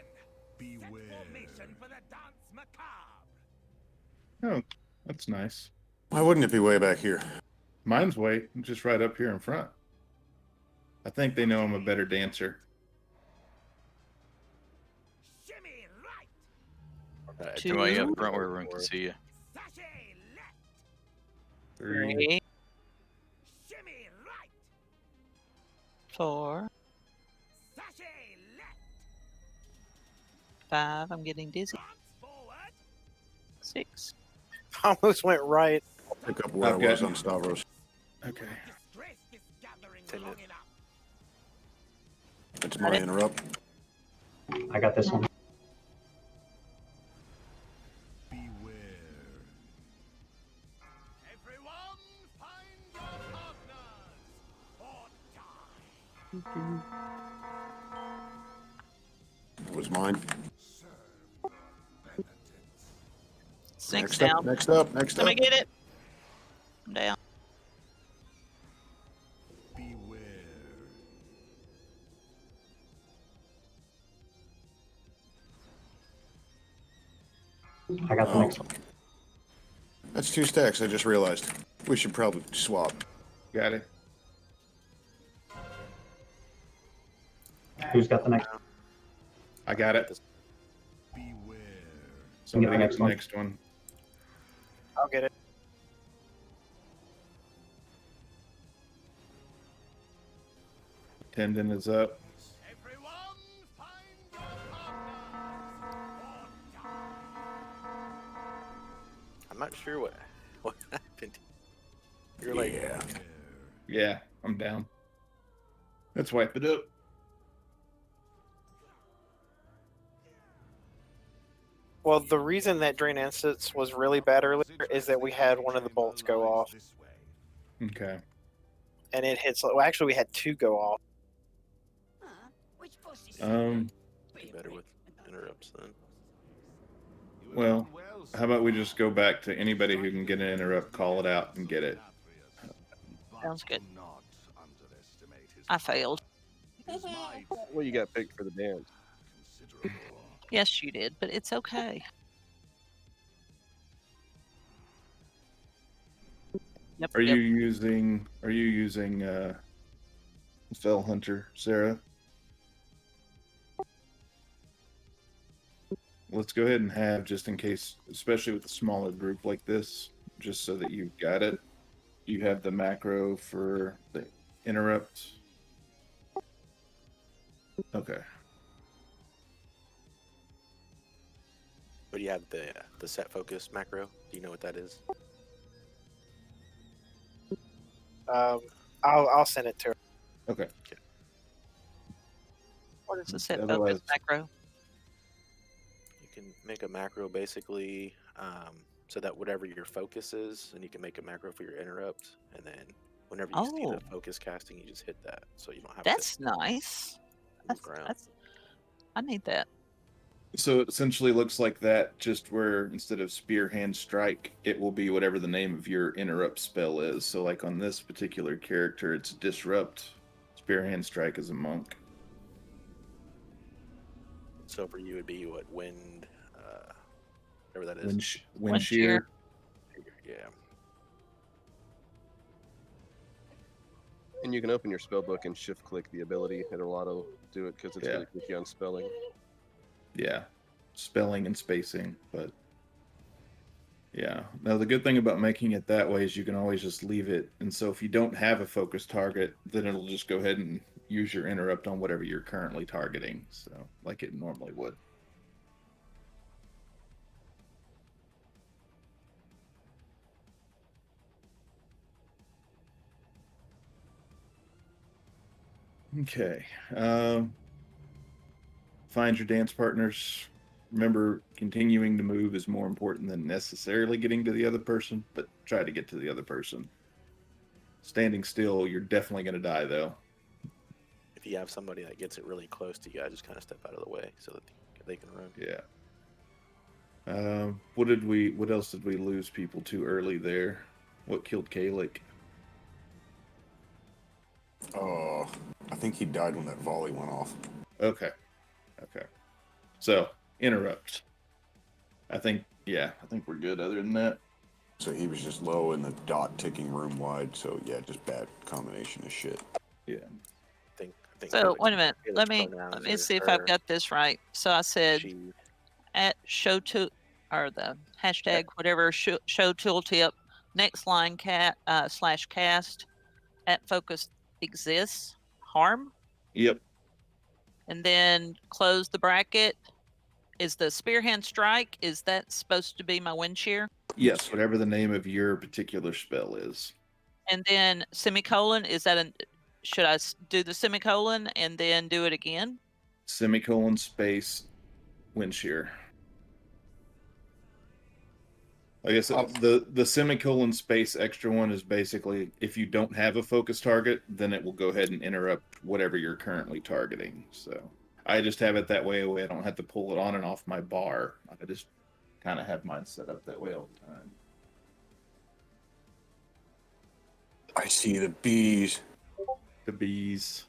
Beware. Formation for the dance macabre. Oh, that's nice. Why wouldn't it be way back here? Mine's just right up here in front. I think they know I'm a better dancer. Shimmy right. Come on, up front where everyone can see you. Sashay left. 3. Shimmy right. 4. 5. I'm getting dizzy. 6. Almost went right. Pick up where I was on Stavros. Okay. 10 minutes. It's my interrupt. I got this one. Was mine. 6 Next down. up, next up, next Let up. me get it. I'm down. I got the next one. That's 2 stacks, I just realized. We should probably swap. Got it. Who's got the next? I got it. Get Somebody the gets next the one. next one. I'll get it. Tendon is up. I'm not sure what happened. You're like, Yeah. Yeah, I'm down. Let's wipe it up. Well, the reason that Drain Instance was really bad earlier is that we had one of the bolts go off, Okay. and it hits. Well, actually, we had 2 go off. be better with interrupts then. Well, how about we just go back to anybody who can get an interrupt, call it out, and get it. Sounds good. I failed. Well, you got picked for the dance. Yes, you did, but it's okay. Yep, Are yep. you using Fell Hunter, Sarah? Let's go ahead and have, just in case, especially with a smaller group like this, just so that you've got it. You have the macro for the interrupt. Okay. But you have the set focus macro. Do you know what that is? I'll send it to her. Okay. What is the set Otherwise- focus macro? You can make a macro basically so that whatever your focus is, and you can make a macro for your interrupt, and then whenever you see the Oh. focus casting, you just hit that, so you don't have That's to nice. move around. I need that. So it essentially looks like that, just where instead of spear, hand, strike, it will be whatever the name of your interrupt spell is. So like on this particular character, it's disrupt. Spear, hand, strike is a monk. So for you, it'd be what wind, whatever that is. Wind shear. Yeah. And you can open your spell book and shift click the ability. It'll auto do it because it's Yeah. really quick on spelling. Yeah, spelling and spacing, but yeah. Now the good thing about making it that way is you can always just leave it, and so if you don't have a focus target, then it'll just go ahead and use your interrupt on whatever you're currently targeting, so like it normally would. Okay. Find your dance partners. Remember, continuing to move is more important than necessarily getting to the other person, but try to get to the other person. Standing still, you're definitely going to die, though. If you have somebody that gets it really close to you, I just kind of step out of the way so that they can run. Yeah. What else did we lose people to early there? What killed Kalik? Oh, I think he died when that volley went off. Okay. So, interrupt. I think we're good other than that. So he was just low in the dot ticking room wide, so yeah, just bad combination of shit. Yeah. I think So wait a minute. Let me pronouns see are if I've her, got this right. So I said she. at show to or the hashtag whatever show tooltip next line slash cast at focus exists harm. Yep. And then close the bracket is the spearhand strike, is that supposed to be my wind shear? Yes, whatever the name of your particular spell is. And then semicolon, is that a, should I do the semicolon and then do it again? Semicolon space wind shear. I guess the semicolon space extra one is basically if you don't have a focus target, then it will go ahead and interrupt whatever you're currently targeting. So I just have it that way I don't have to pull it on and off my bar. I just kind of have mine set up that way all the time. I see the bees. The bees.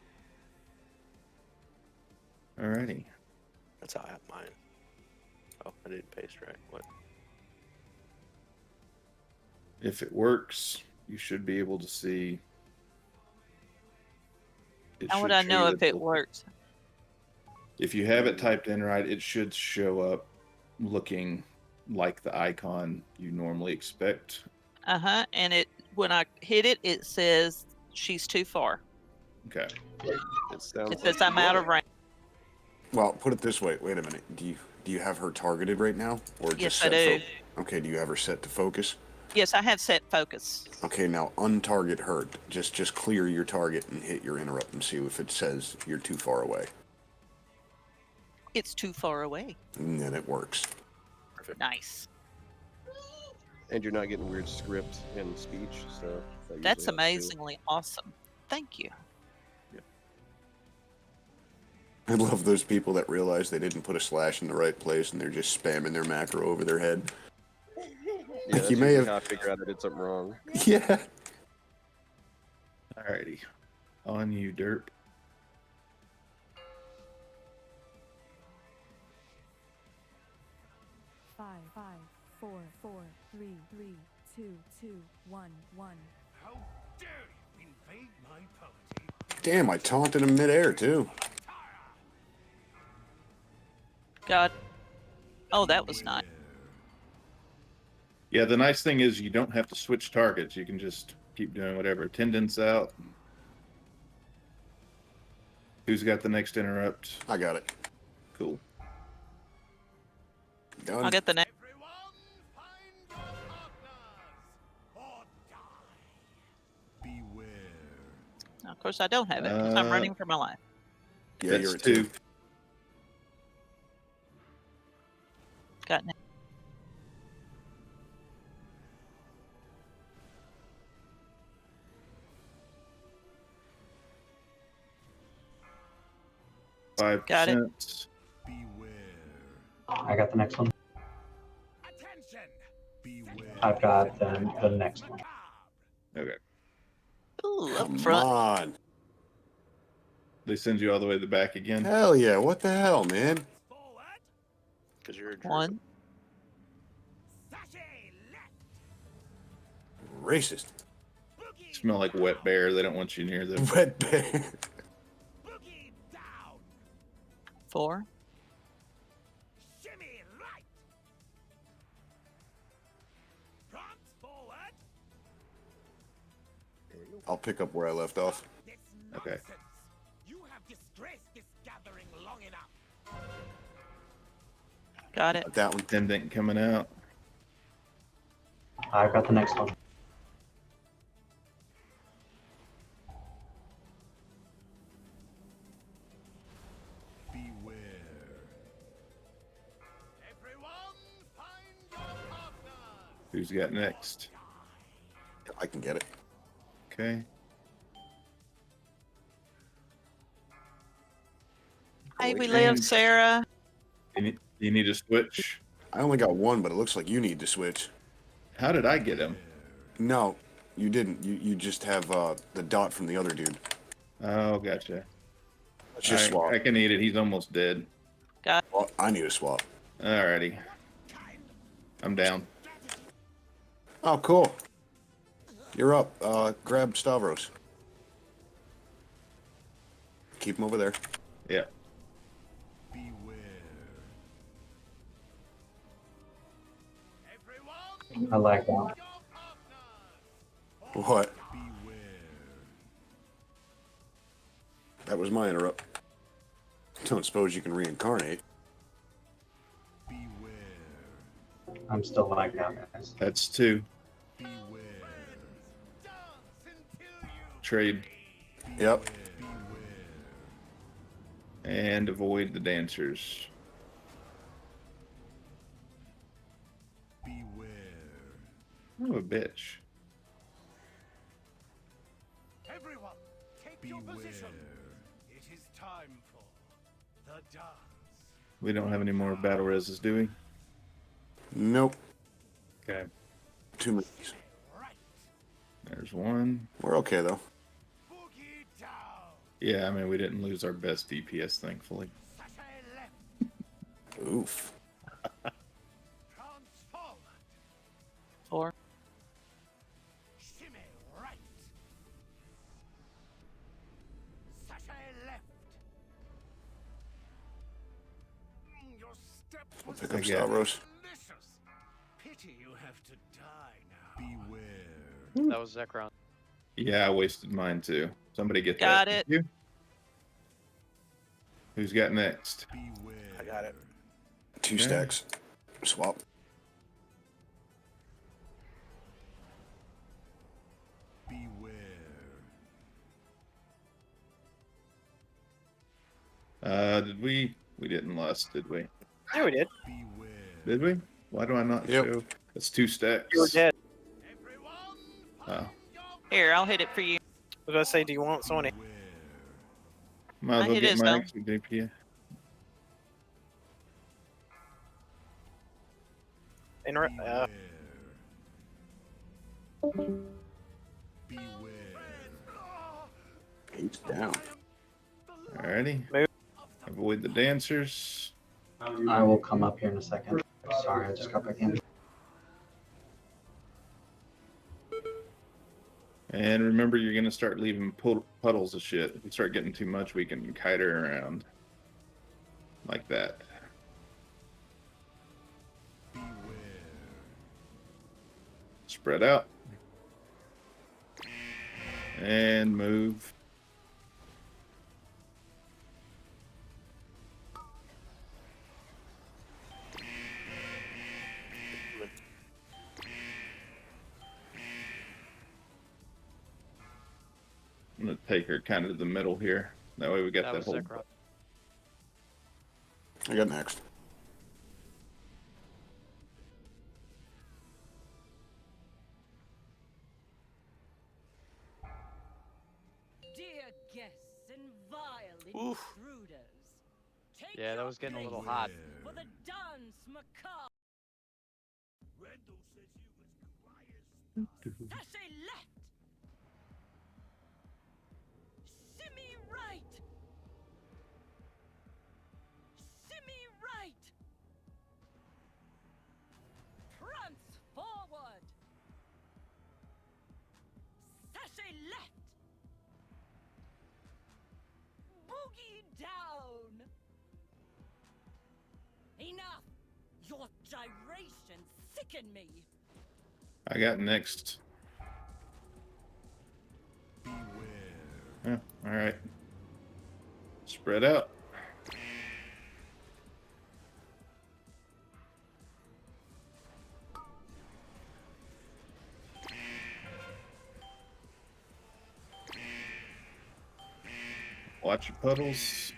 Alrighty. That's how I have mine. Oh, I didn't paste right. What? If it works, you should be able to see. How would I know if it works? If you have it typed in right, it should show up looking like the icon you normally expect. And it when I hit it, it says she's too far. Okay. It sounds It says I'm out of range. Well, put it this way. Wait a minute. Do you have her targeted right now, or just Yes, set I do. Okay. Do you have her set to focus? Yes, I have set focus. Okay. Now untarget her. Just clear your target and hit your interrupt and see if it says you're too far away. It's too far away. And then it works. Perfect. Nice. And you're not getting weird script and speech, so that That's usually helps too. amazingly awesome. Thank you. I love those people that realize they didn't put a slash in the right place and they're just spamming their macro over their head. Yeah, that's you may usually have. how I figure out I did something wrong. Yeah. Alrighty. On you, Derp. Five, 4, 4, 3, 3, 2, 2, 1, 1. How dare you invade my property? Damn, I taunted him midair too. God. Oh, that was nice. Yeah, the nice thing is you don't have to switch targets. You can just keep doing whatever. Attendance out. Who's got the next interrupt? I got it. Cool. Done. I'll get the next. Of course, I don't have it because I'm running for my life. Yeah, That's you're at 2. Got it. Got it. 5%. I got the next one. I've got the next one. Okay. Ooh, up Come front. on. They send you all the way to the back again? Hell yeah. What the hell, man? Because you're a druid. One. Racist. Smell like wet bear. They don't want you near them. Wet bear. 4. I'll pick up where I left off. Okay. You have disgraced this gathering long enough. Got it. That one. Attendant coming out. I've got the next one. Who's got next? I can get it. Okay. Hey, we live, Sarah. You need to switch? I only got one, but it looks like you need to switch. How did I get him? No, you didn't. You just have the dot from the other dude. Oh, gotcha. Let's just swap. I can eat it. He's almost dead. Got it. Well, I need a swap. Alrighty. I'm down. Oh, cool. You're up. Grab Stavros. Keep him over there. Yeah. I like that. What? That was my interrupt. Don't suppose you can reincarnate. I'm still lagged out, guys. That's 2. Trade. Yep. And avoid the dancers. Oh, a bitch. Everyone, take your position. It is time for the dance. We don't have any more battle reses, do we? Nope. Okay. 2 minutes. There's 1. We're okay though. Yeah, I mean, we didn't lose our best DPS, thankfully. Oof. 4. Shimmy right. Sashay left. Your step We'll was pick up I get it. Stavros. delicious. Pity you have to die now. That was Zekrom. Yeah, I wasted mine too. Somebody get Got that. it. Thank you. Who's got next? I got it. 2 Okay. stacks. Swap. Did we? We didn't lust, did we? Yeah, we did. Did we? Why do I not Yep. show? That's 2 stacks. You were dead. Oh. Here, I'll hit it for you. I was gonna say, do you want someone? Might as I well hit get his, my though. extra DPS. He's down. Alrighty. Avoid the dancers. I will come up here in a second. Sorry, I just got back in. And remember, you're going to start leaving puddles of shit. If we start getting too much, we can kite her around. Like that. Spread out. And move. I'm going to take her kind of to the middle here. That way we got That that was whole... Zekrom. I got next. Dear guests and vile intruders, take Yeah, that your was getting a little places hot. for the dance macabre. Sashay left. Shimmy right. Shimmy right. Prance forward. Sashay left. Boogie down. Enough. Your gyrations sicken me. I got next. Yeah, all right. Spread out. Watch your puddles.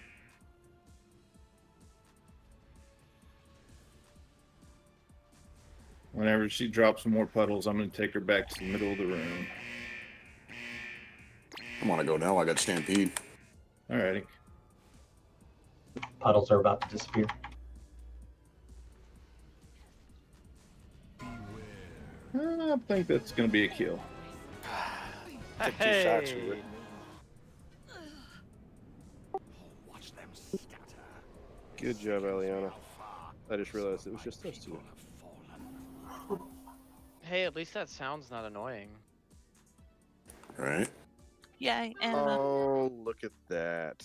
Whenever she drops some more puddles, I'm going to take her back to the middle of the room. I want to go now. I got Stampede. Alrighty. Puddles are about to disappear. I think that's going to be a kill. Took 2 shots. You were... Good job, Eliana. I just realized it was just us 2. Hey, at least that sound's not annoying. Right? Yay, Anna. Oh, look at that.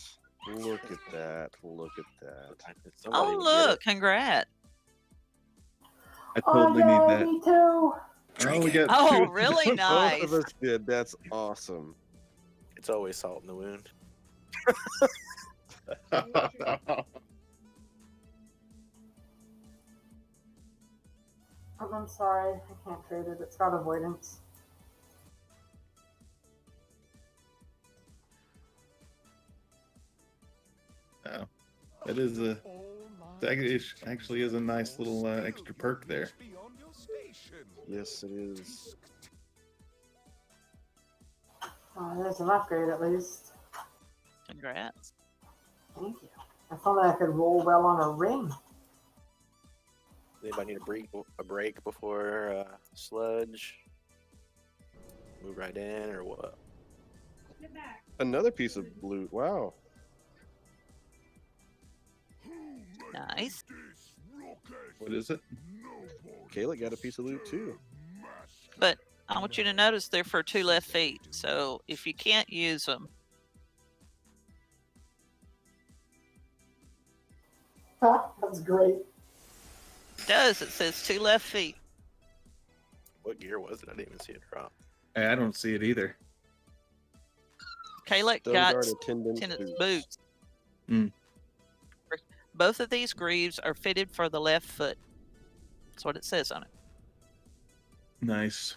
Look at that. Look at that. Oh, look, congrats. I totally need that. Me too. Oh, we got Oh, two. really Both nice. of us did. That's awesome. It's always salt in the wound. I'm sorry. I can't trade it. It's got avoidance. Oh, that is a that actually is a nice little extra perk there. Yes, it is. There's an upgrade at least. Congrats. Thank you. If only I could roll well on a ring. Anybody need a break before sludge? Move right in or what? Another piece of loot. Wow. Nice. What is it? Kayla got a piece of loot too. But I want you to notice they're for 2 left feet. So if you can't use them, That's great. it does. It says 2 left feet. What gear was it? I didn't even see it drop. I don't see it either. Kalec Stone got Guard attendant tenant's boots. boots. Both of these greaves are fitted for the left foot. That's what it says on it. Nice.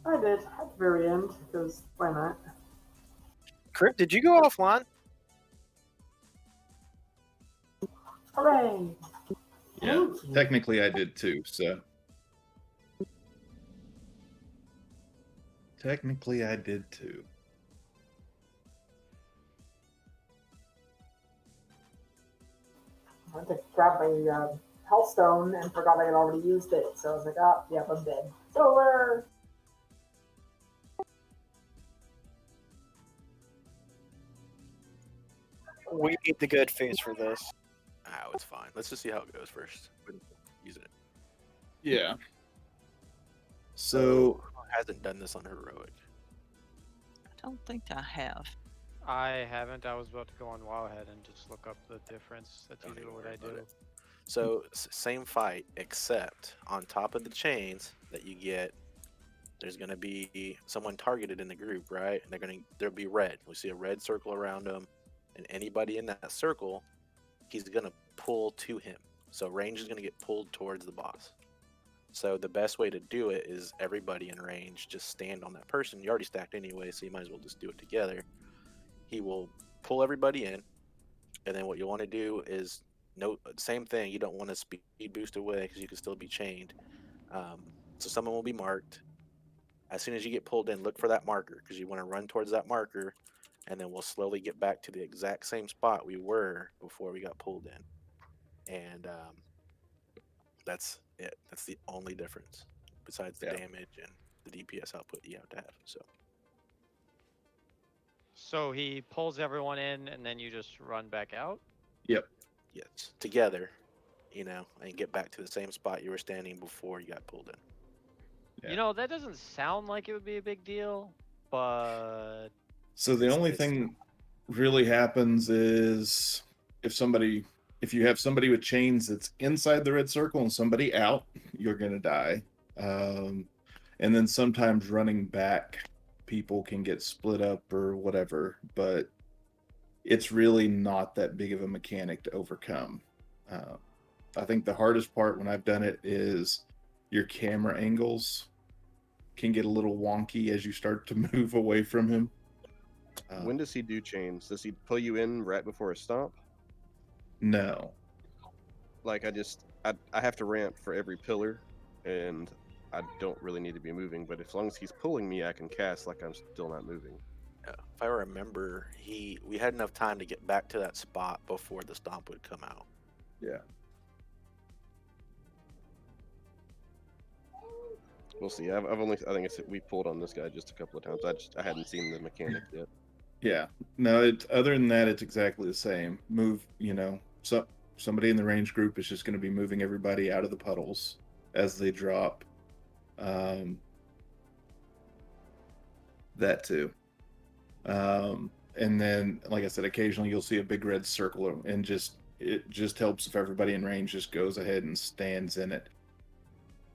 I did at the very end because why not? Crypt, did you go offline? Hooray! Yeah, technically I did too, so. Technically I did too. I went to grab my Hellstone and forgot I had already used it. So I was like, oh, yep, I'm dead. It's over! We need the good face for this. Oh, it's fine. Let's just see how it goes first. Using it. Yeah. So who hasn't done this on heroic? I don't think I have. I haven't. I was about to go on Wowhead and just look up the difference. That's Don't usually even what worry I about do. it. So same fight, except on top of the chains that you get, there's gonna be someone targeted in the group, right? And there'll be red. We see a red circle around them, and anybody in that circle, he's gonna pull to him. So range is gonna get pulled towards the boss. So the best way to do it is everybody in range just stand on that person. You already stacked anyway, so you might as well just do it together. He will pull everybody in, and then what you want to do is same thing. You don't want to speed boost away because you can still be chained. So someone will be marked. As soon as you get pulled in, look for that marker because you want to run towards that marker, and then we'll slowly get back to the exact same spot we were before we got pulled in. And that's it. That's the only difference besides the damage and the DPS output you have to have. So he pulls everyone in, and then you just run back out? Yep. Yes, together, and get back to the same spot you were standing before you got pulled in. Yeah. You know, that doesn't sound like it would be a big deal, but... So the only thing really happens is if you have somebody with chains that's inside the red circle and somebody out, you're gonna die. And then sometimes running back, people can get split up or whatever, but it's really not that big of a mechanic to overcome. I think the hardest part when I've done it is your camera angles can get a little wonky as you start to move away from him. When does he do chains? Does he pull you in right before a stomp? No. Like I have to ramp for every pillar, and I don't really need to be moving, but as long as he's pulling me, I can cast like I'm still not moving. If I remember, we had enough time to get back to that spot before the stomp would come out. Yeah. We'll see. I think we pulled on this guy just a couple of times. I hadn't seen the mechanic yet. Yeah. No, other than that, it's exactly the same. Move, so somebody in the range group is just going to be moving everybody out of the puddles as they drop. That too. And then, like I said, occasionally you'll see a big red circle, and it just helps if everybody in range just goes ahead and stands in it.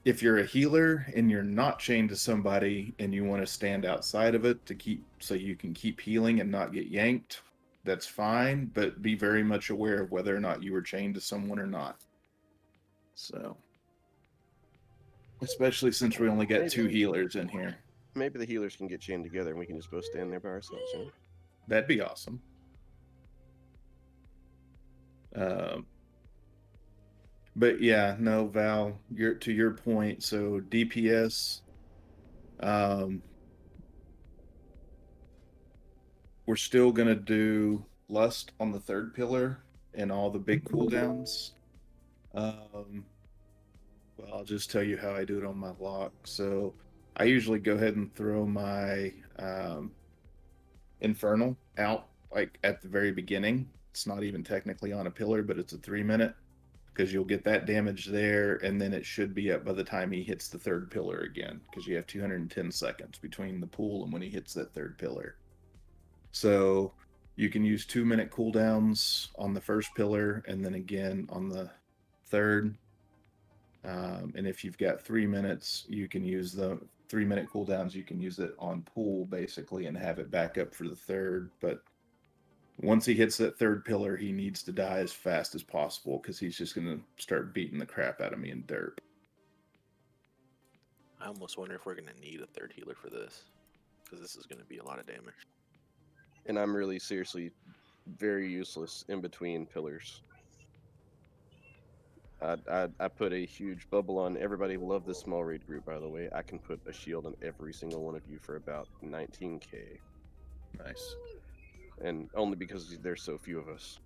If you're a healer and you're not chained to somebody and you want to stand outside of it so you can keep healing and not get yanked, that's fine, but be very much aware of whether or not you were chained to someone or not. So, especially since we only got 2 healers in here. Maybe the healers can get chained together and we can just both stand there by ourselves, you know? That'd be awesome. But yeah, no, Val, to your point. So DPS, we're still gonna do Lust on the 3rd pillar and all the big cooldowns. Well, I'll just tell you how I do it on my lock. So I usually go ahead and throw my Infernal out like at the very beginning. It's not even technically on a pillar, but it's a 3-minute, because you'll get that damage there, and then it should be up by the time he hits the 3rd pillar again, because you have 210 seconds between the pool and when he hits that 3rd pillar. So you can use 2-minute cooldowns on the 1st pillar and then again on the 3rd. And if you've got 3 minutes, you can use the 3-minute cooldowns. You can use it on pool basically and have it back up for the 3rd. But once he hits that 3rd pillar, he needs to die as fast as possible, because he's just going to start beating the crap out of me in derp. I almost wonder if we're going to need a 3rd healer for this, because this is going to be a lot of damage. And I'm really seriously very useless in between pillars. I put a huge bubble on everybody. Love this small raid group, by the way. I can put a shield on every single one of you for about 19k. Nice. And only because there's so few of us.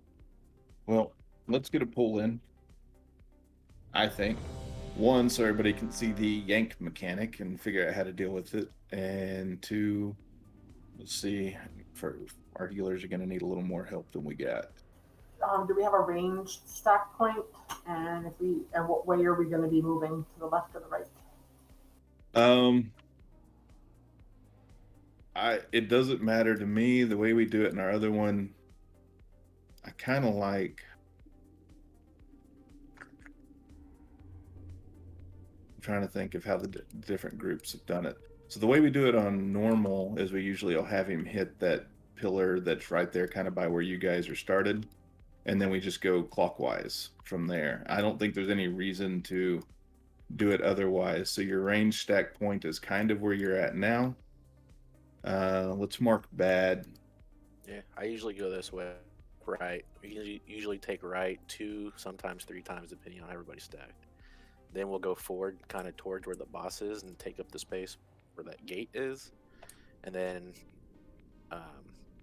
Well, let's get a pull in. I think 1, so everybody can see the yank mechanic and figure out how to deal with it, and 2, let's see, for our healers are going to need a little more help than we got. Do we have a ranged stack point? And what way are we going to be moving, to the left or the right? It doesn't matter to me. The way we do it in our other one, I kind of like. I'm trying to think of how the different groups have done it. So the way we do it on normal is we usually will have him hit that pillar that's right there, kind of by where you guys are started, and then we just go clockwise from there. I don't think there's any reason to do it otherwise. So your range stack point is kind of where you're at now. Let's mark bad. Yeah, I usually go this way. Right. We usually take right 2, sometimes 3 times, depending on how everybody's stacked. Then we'll go forward, kind of towards where the boss is, and take up the space where that gate is. And then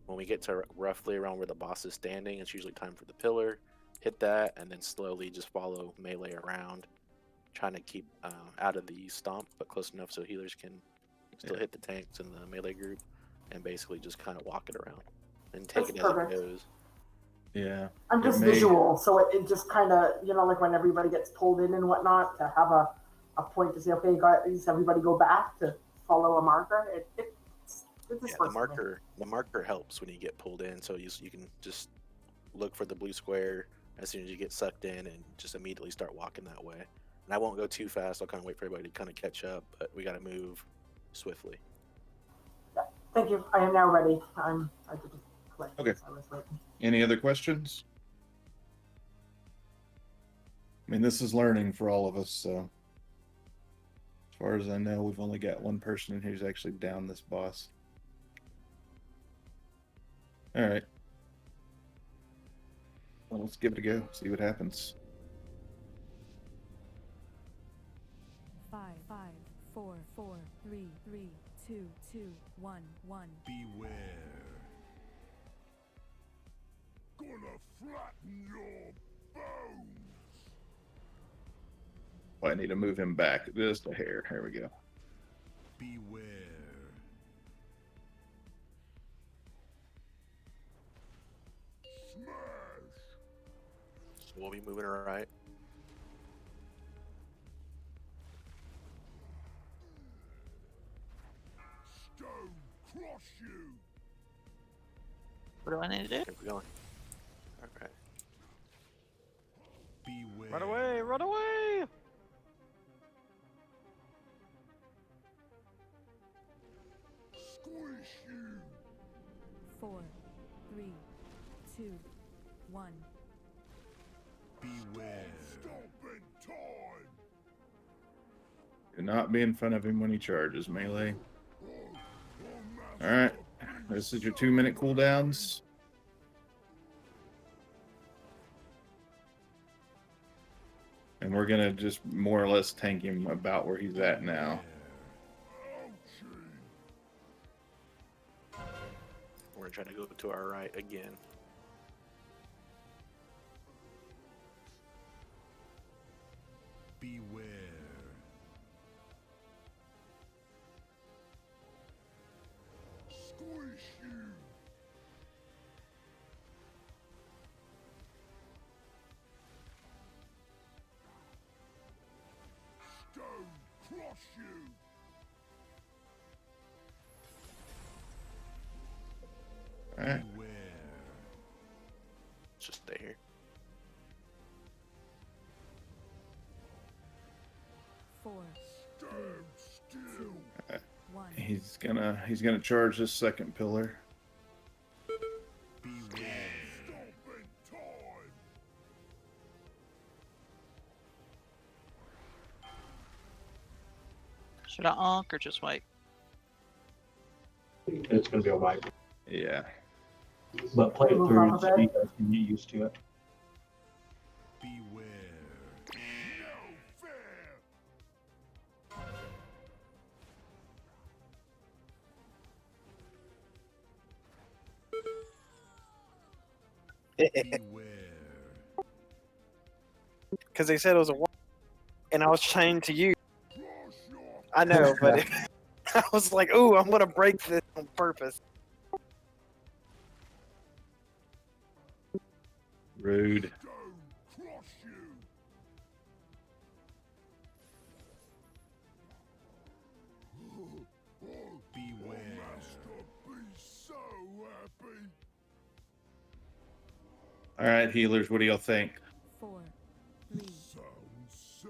when we get to roughly around where the boss is standing, it's usually time for the pillar. Hit that, and then slowly just follow melee around, trying to keep out of the stomp, but close enough so healers can still hit the tanks in the melee group, and basically just kind of walk it around and take it as it goes. Yeah. I'm just visual, so it just kind of, like when everybody gets pulled in and whatnot, to have a point to say, okay, guys, everybody go back to follow a marker. The marker helps when you get pulled in, so you can just look for the blue square as soon as you get sucked in and just immediately start walking that way. And I won't go too fast. I'll kind of wait for everybody to kind of catch up, but we got to move swiftly. Yeah. Thank you. I am now ready. I did just click. Okay. I was waiting. Any other questions? I mean, this is learning for all of us, so as far as I know, we've only got 1 person in here who's actually down this boss. All right. Well, let's give it a go. See what happens. 5, 4, 4, 3, 3, 2, 2, 1, 1. Beware. Gonna flatten your bones. Well, I need to move him back just a hair. Here we go. Beware. Smash. So we'll be moving right. Stone crush you. What do I need to do? Keep going. All right. Beware. Run away! Run away! Squish you. 4, 3, 2, 1. Beware. Stomping time. Do not be in front of him when he charges, melee. Alright. This is your 2-minute cooldowns. And we're gonna just more or less tank him about where he's at now. We're trying to go to our right again. Beware. Squish you. Stone crush you. Alright. Beware. Let's just stay here. 4, 3, 2, 1. He's gonna charge this second pillar. Beware. Stomping time. Should I onk or just wait? It's going to be a wipe. Yeah. But play it Move through off so of it. you guys can get used to it. Beware. No fear. Beware. Because they said it was a one, and I was trying to use. Crush your I know, but I was like, "Ooh, I'm gonna break this on purpose." Rude. stone crush you. Beware. Master be so happy. Alright, healers, what do y'all think? 4, 3, Sounds so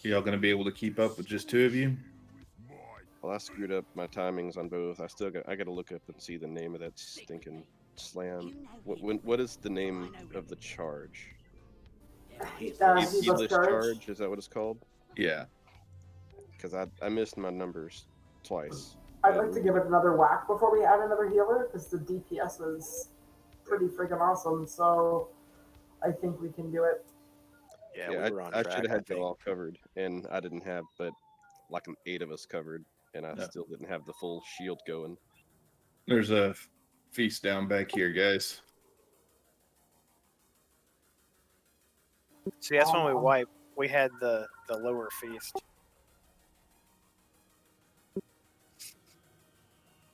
Y'all gonna be able to keep up with just 2 of you? with my Well, I screwed up my timings on both. I got to look up and see the name of that stinking slam. What is the name of the charge? Heedless Heedless charge. charge? Is that what it's called? Yeah. Because I missed my numbers twice. I'd like to give it another whack before we add another healer because the DPS is pretty freaking awesome. So I think we can do it. Yeah, Yeah, we were on I track. should have I had think. y'all all covered, and I didn't have, but like 8 of us covered, and I No. still didn't have the full shield going. There's a feast down back here, guys. See, that's when we wiped. We had the lower feast.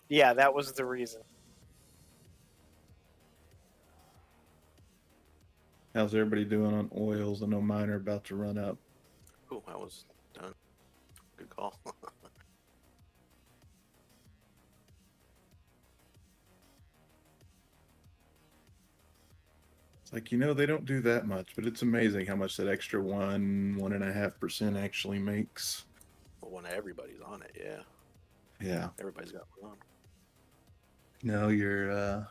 Yeah, that was the reason. How's everybody doing on oils? I know mine are about to run up. Cool, that was done. Good call. It's like, they don't do that much, but it's amazing how much that extra 1.5% actually makes. Well, when everybody's on it, yeah. Yeah. Everybody's got one on. No, you're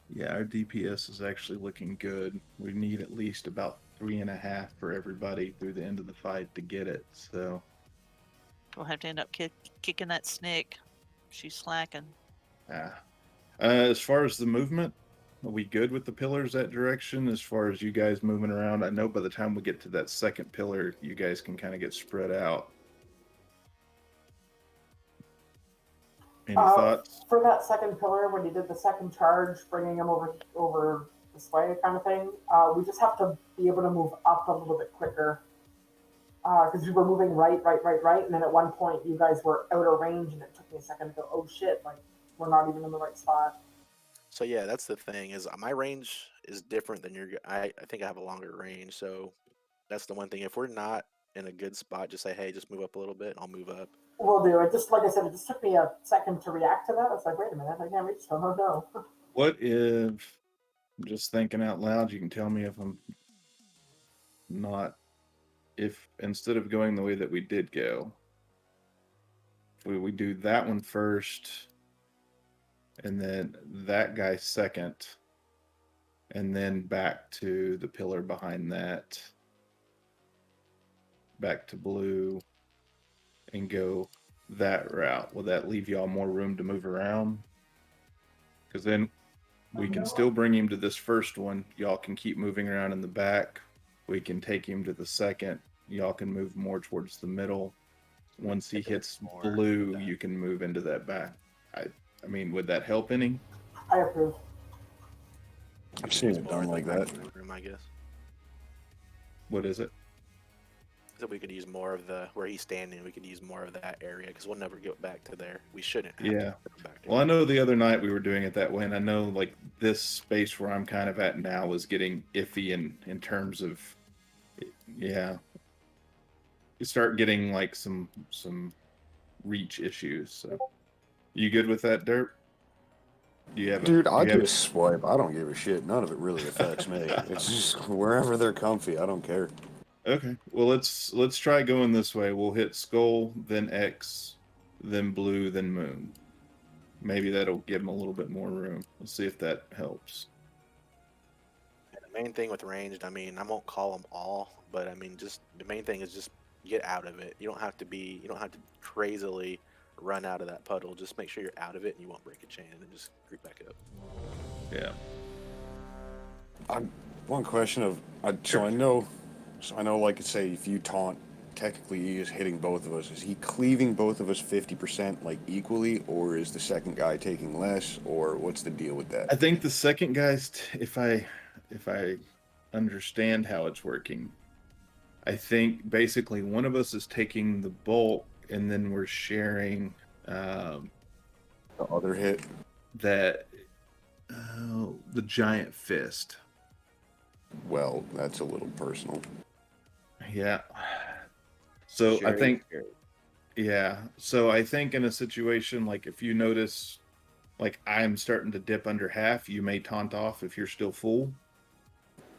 yeah, our DPS is actually looking good. We need at least about 3.5 for everybody through the end of the fight to get it. So We'll have to end up kicking that snick. She's slacking. as far as the movement, are we good with the pillars that direction? As far as you guys moving around, I know by the time we get to that second pillar, you guys can kind of get spread out. Any thoughts? For that second pillar, when you did the second charge, bringing him over this way kind of thing, we just have to be able to move up a little bit quicker. Because we were moving right, and then at one point you guys were out of range, and it took me a second to go, oh shit, like we're not even in the right spot. So yeah, that's the thing is my range is different than your. I think I have a longer range, so that's the one thing. If we're not in a good spot, just say, hey, just move up a little bit. I'll move up. We'll do it. Just like I said, it just took me a second to react to that. I was like, wait a minute, I can't reach them. Oh no. What if, I'm just thinking out loud, you can tell me if I'm not, if instead of going the way that we did go, we do that one first, and then that guy second, and then back to the pillar behind that, back to blue, and go that route. Will that leave y'all more room to move around? Because then we can still bring him to this first one. Y'all can keep moving around in the back. We can take him to the second. Y'all can move more towards the middle. Once he hits blue, you can move into that back. I mean, would that help any? I approve. I've seen it done like that. Room, I guess. What is it? So we could use more of the where he's standing. We could use more of that area because we'll never get back to there. We shouldn't. Have Yeah. to go back to Well, I know the other night we were doing it that way, and I know like this space where I'm kind of at now is getting iffy in terms of, yeah. You start getting like some reach issues. So, you good with that, Dirt? Do you have Dude, I just swipe. I don't give a shit. None of it really affects me. It's just wherever they're comfy. I don't care. Okay. Well, let's try going this way. We'll hit skull, then X, then blue, then moon. Maybe that'll give them a little bit more room. We'll see if that helps. And the main thing with ranged, I mean, I won't call them all, but I mean, just the main thing is just get out of it. You don't have to crazily run out of that puddle. Just make sure you're out of it and you won't break a chain, and then just creep back up. Yeah. One question of so I know, like, say if you taunt, technically he is hitting both of us. Is he cleaving both of us 50% like equally, or is the second guy taking less, or what's the deal with that? I think the second guy's, if I understand how it's working, I think basically one of us is taking the bulk, and then we're sharing the other hit. That the giant fist. Well, that's a little personal. Yeah. So I Sharing think, is sharing. yeah. So I think in a situation like if you notice, like I'm starting to dip under half, you may taunt off if you're still full.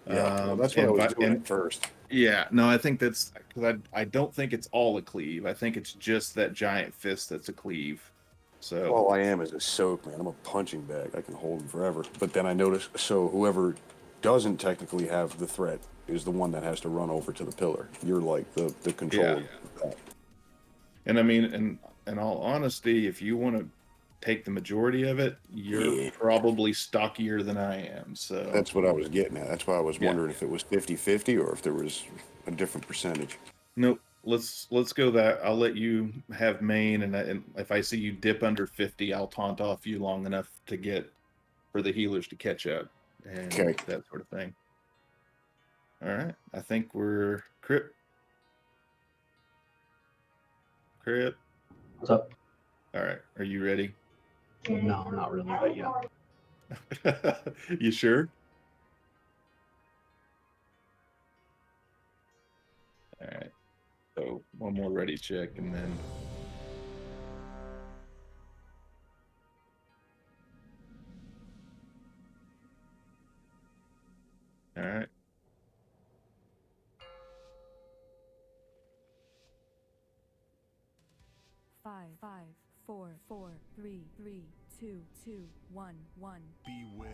Yeah, well, that's what I was doing at first. Yeah, no, I think that's because I don't think it's all a cleave. I think it's just that giant fist that's a cleave. So All I am is a soak, man. I'm a punching bag. I can hold him forever. But then I notice, so whoever doesn't technically have the threat is the one that has to run over to the pillar. You're like the control of that. And I mean, in all honesty, if you want to take the majority of it, you're probably stockier than I am. So That's what I was getting at. That's why I was wondering if it was 50-50 or if there was a different percentage. Nope. Let's go that. I'll let you have main, and if I see you dip under 50, I'll taunt off you long enough to get for the healers to catch up and that sort of thing. All right. I think we're Crip. What's up? All right. Are you ready? No, not really, but yeah. You sure? All right. So one more ready check, and then all right. Five, 4, 4, 3, 3, 2, 2, 1, 1. Beware.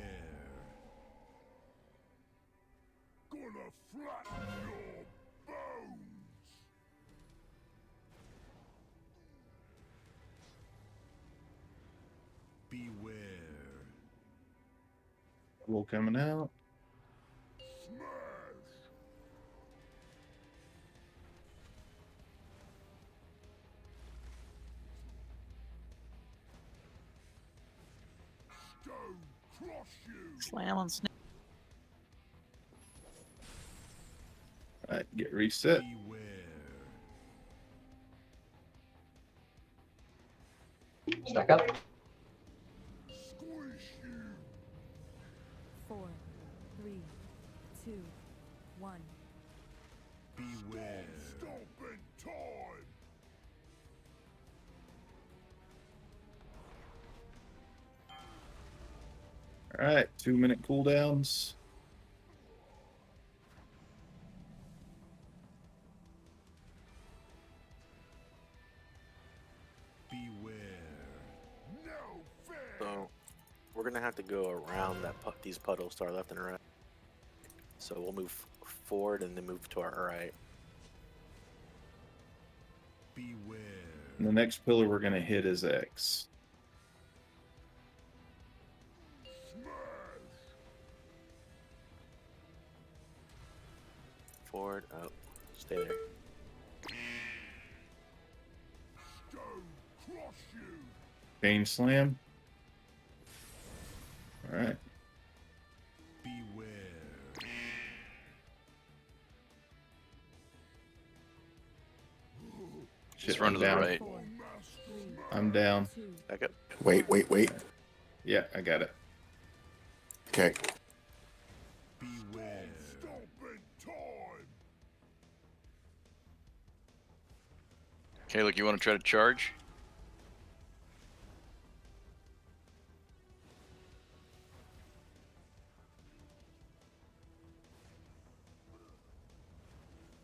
Gonna flatten your bones. Beware. Roll coming out. Slam on snake. All right, get reset. Stack up. 4, 3, 2, 1. Beware. Stomping time. All right, 2-minute cooldowns. we're gonna have to go around these puddles to our left and right. So we'll move forward and then move to our right. Beware. And the next pillar we're gonna hit is X. Forward. Oh, stay there. Chain slam. All right. Beware. Just Shit, run I'm to the down. right. I'm down. Back up. Wait. Yeah, I got it. Okay. Beware. Stomping time. Okay, look, you want to try to charge?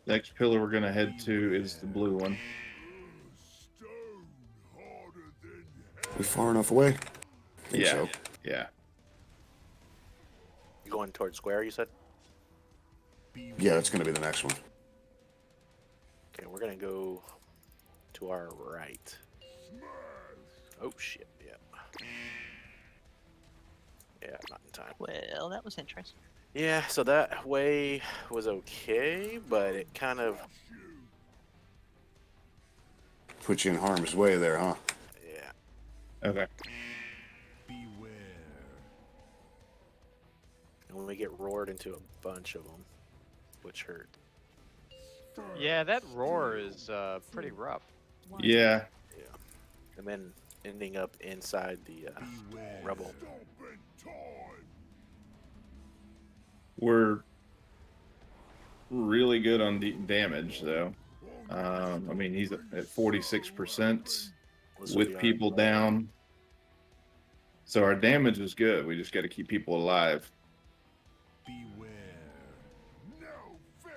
Next pillar we're gonna head to is the blue one. We far enough away? Think Yeah. so. Yeah. You going towards square? You said. Yeah, that's gonna be the next one. Okay, we're gonna go to our right. Oh shit! Yeah. Yeah, not in time. Well, that was interesting. Yeah, so that way was okay, but it kind of. Put you in harm's way there, huh? Yeah. Okay. Beware. And when we get roared into a bunch of them, which hurt. Yeah, that roar is pretty rough. Yeah. Yeah. And then ending up inside the rubble. Stomping time. We're really good on damage, though. I mean, he's at 46% with people down. So our damage is good. We just got to keep people alive. Beware. No fear.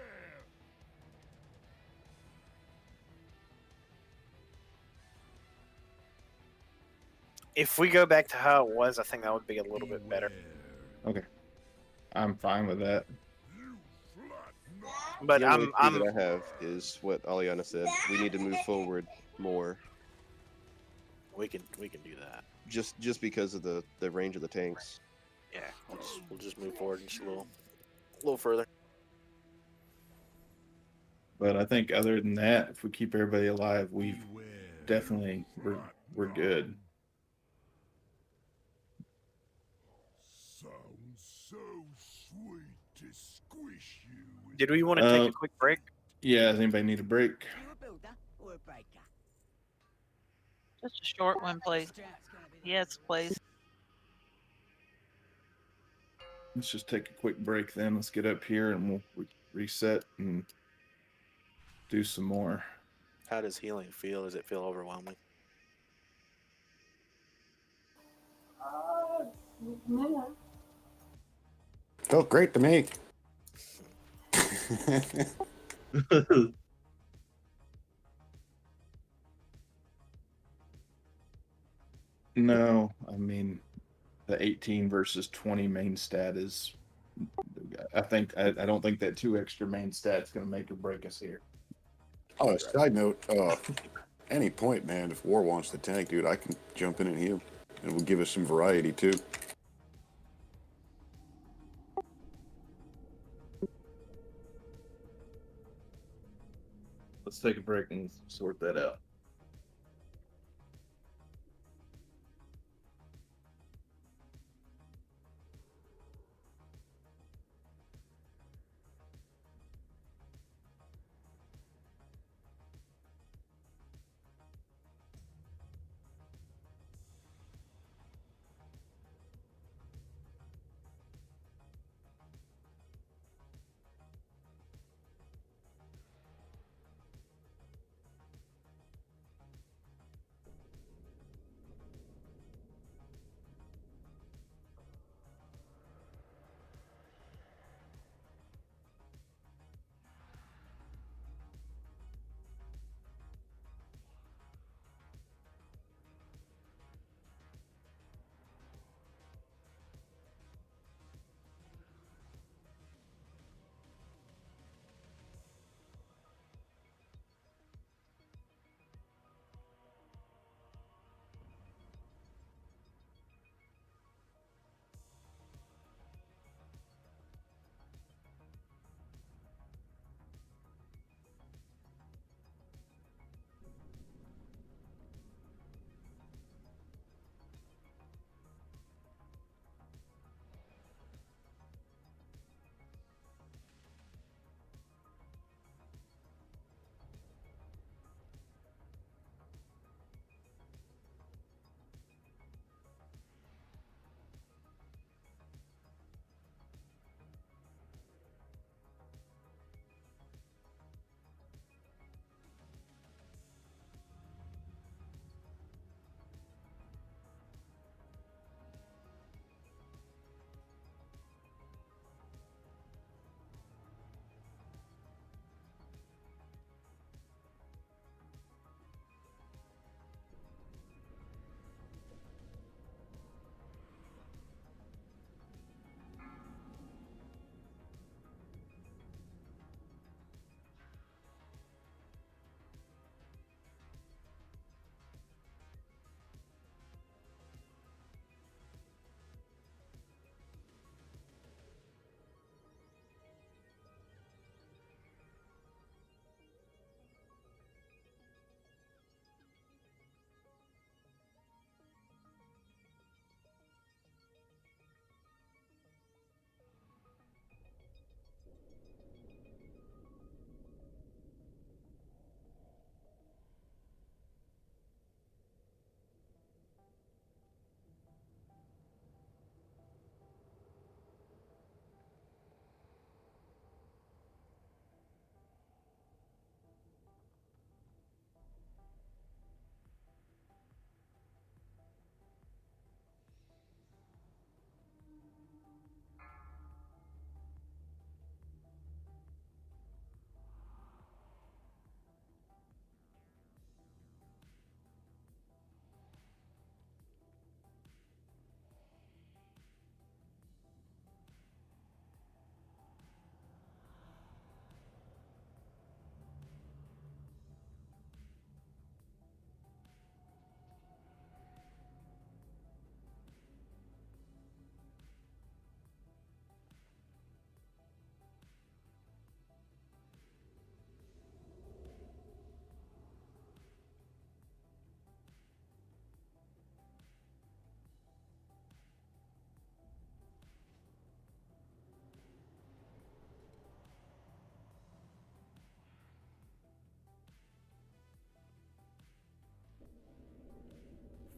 If we go back to how it was, I think that would be a little bit better. Okay. I'm fine with that. But The only I'm issue that I have is what Aliana said. We need to move forward more, We can do that. just because of the range of the tanks. Yeah, we'll just move forward just a little further. But I think other than that, if we keep everybody alive, we're good. Sounds so sweet to squish you. Did we want to take a quick break? Yeah, does anybody need a break? You a builder or a breaker? Just a short one, please. Yes, please. Let's just take a quick break then. Let's get up here and we'll reset and do some more. How does healing feel? Does it feel overwhelming? Yeah. Felt great to me. No, I mean, the 18 versus 20 main stat is, I don't think that 2 extra main stat's going to make or break us here. Oh, side note, any point, man, if War wants the tank, dude, I can jump in and heal. It will give us some variety, too. Let's take a break and sort that out.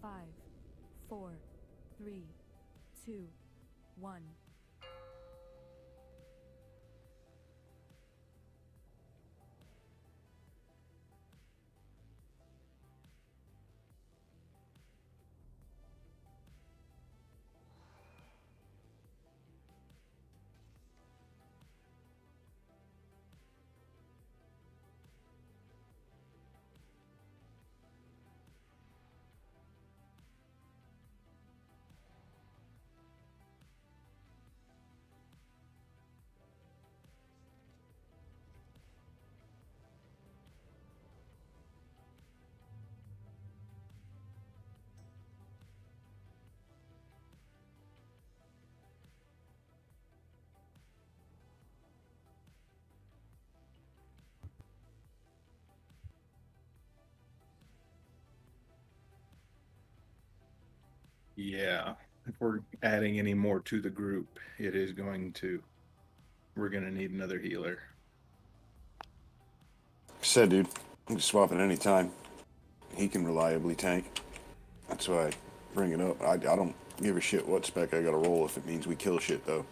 5, 4, 3, 2, 1. Yeah, if we're adding any more to the group, we're gonna need another healer. Said, dude, you can swap at any time. He can reliably tank. That's why I bring it up. I don't give a shit what spec I gotta roll if it means we kill shit, though.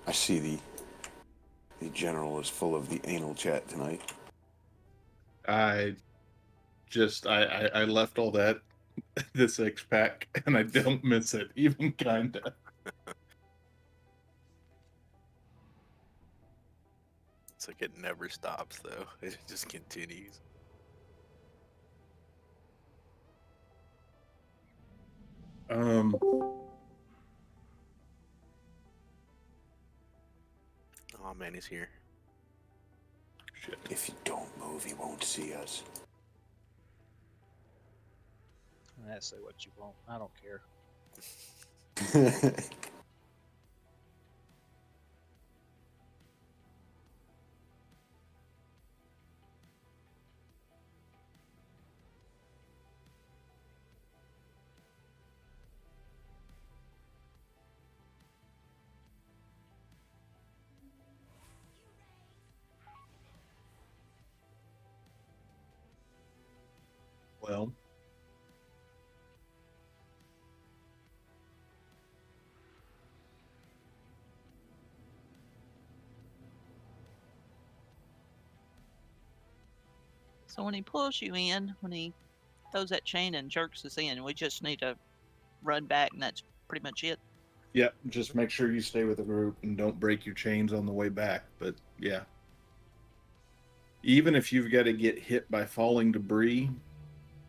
I see the general is full of the anal chat tonight. I left all that this X-Pack and I don't miss it, even kinda. It's like it never stops, though. It just continues. Oh man, he's here. Shit. If you don't move, he won't see us. Say what you want. I don't care. Well, So when he pulls you in, when he throws that chain and jerks us in, we just need to run back, and that's pretty much it. yeah, just make sure you stay with the group and don't break your chains on the way back. But yeah, even if you've got to get hit by falling debris,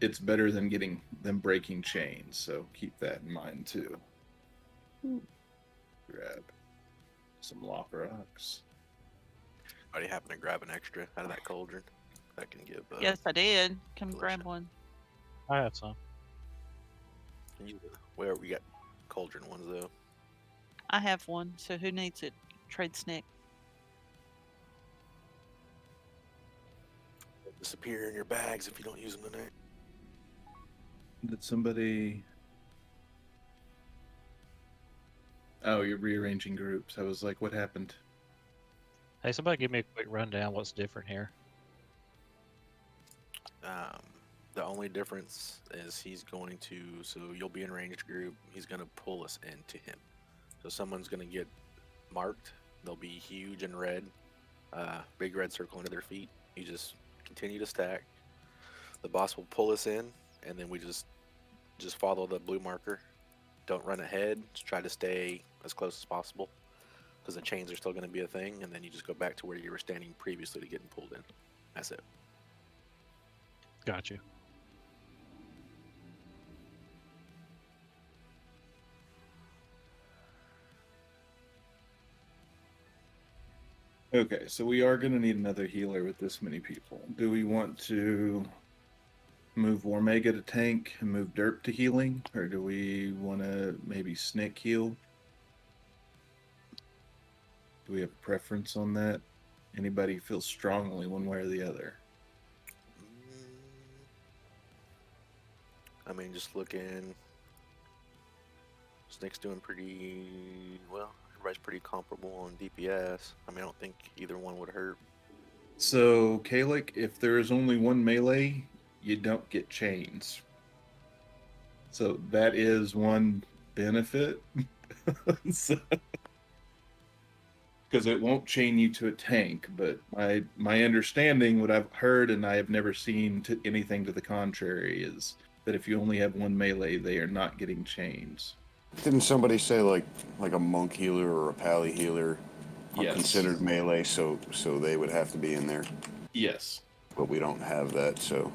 it's better than getting them breaking chains. So keep that in mind too. Grab some lock rocks. Anybody happen to grab an extra out of that cauldron? That can give. Yes, I did. Come delicious. grab one. I have some. Where we got cauldron ones though. I have one. So who needs it? Trade snack. They'll disappear in your bags if you don't use them tonight. Did somebody? Oh, you're rearranging groups. I was like, what happened? Hey, somebody give me a quick rundown. What's different here? The only difference is he's going to, so you'll be in ranged group, he's going to pull us into him. So someone's going to get marked, they'll be huge and red, big red circle under their feet. You just continue to stack. The boss will pull us in, and then we just follow the blue marker. Don't run ahead, just try to stay as close as possible, because the chains are still going to be a thing, and then you just go back to where you were standing previously to getting pulled in. That's it. Got you. Okay, so we are going to need another healer with this many people. Do we want to move 𝘊𝘴𝘵 to tank and move Derp to healing? Or do we want to maybe Snick heal? Do we have a preference on that? Anybody feel strongly one way or the other? I mean, just looking. Snake's doing pretty well. Everybody's pretty comparable on DPS. I mean, I don't think either one would hurt. So, Kalik, if there is only one melee, you don't get chains. So that is one benefit. Because it won't chain you to a tank, but my understanding, what I've heard, and I have never seen anything to the contrary, is that if you only have one melee, they are not getting chains. Didn't somebody say like a monk healer or a pally healer are Yes. considered melee, so they would have to be in there? Yes. But we don't have that, so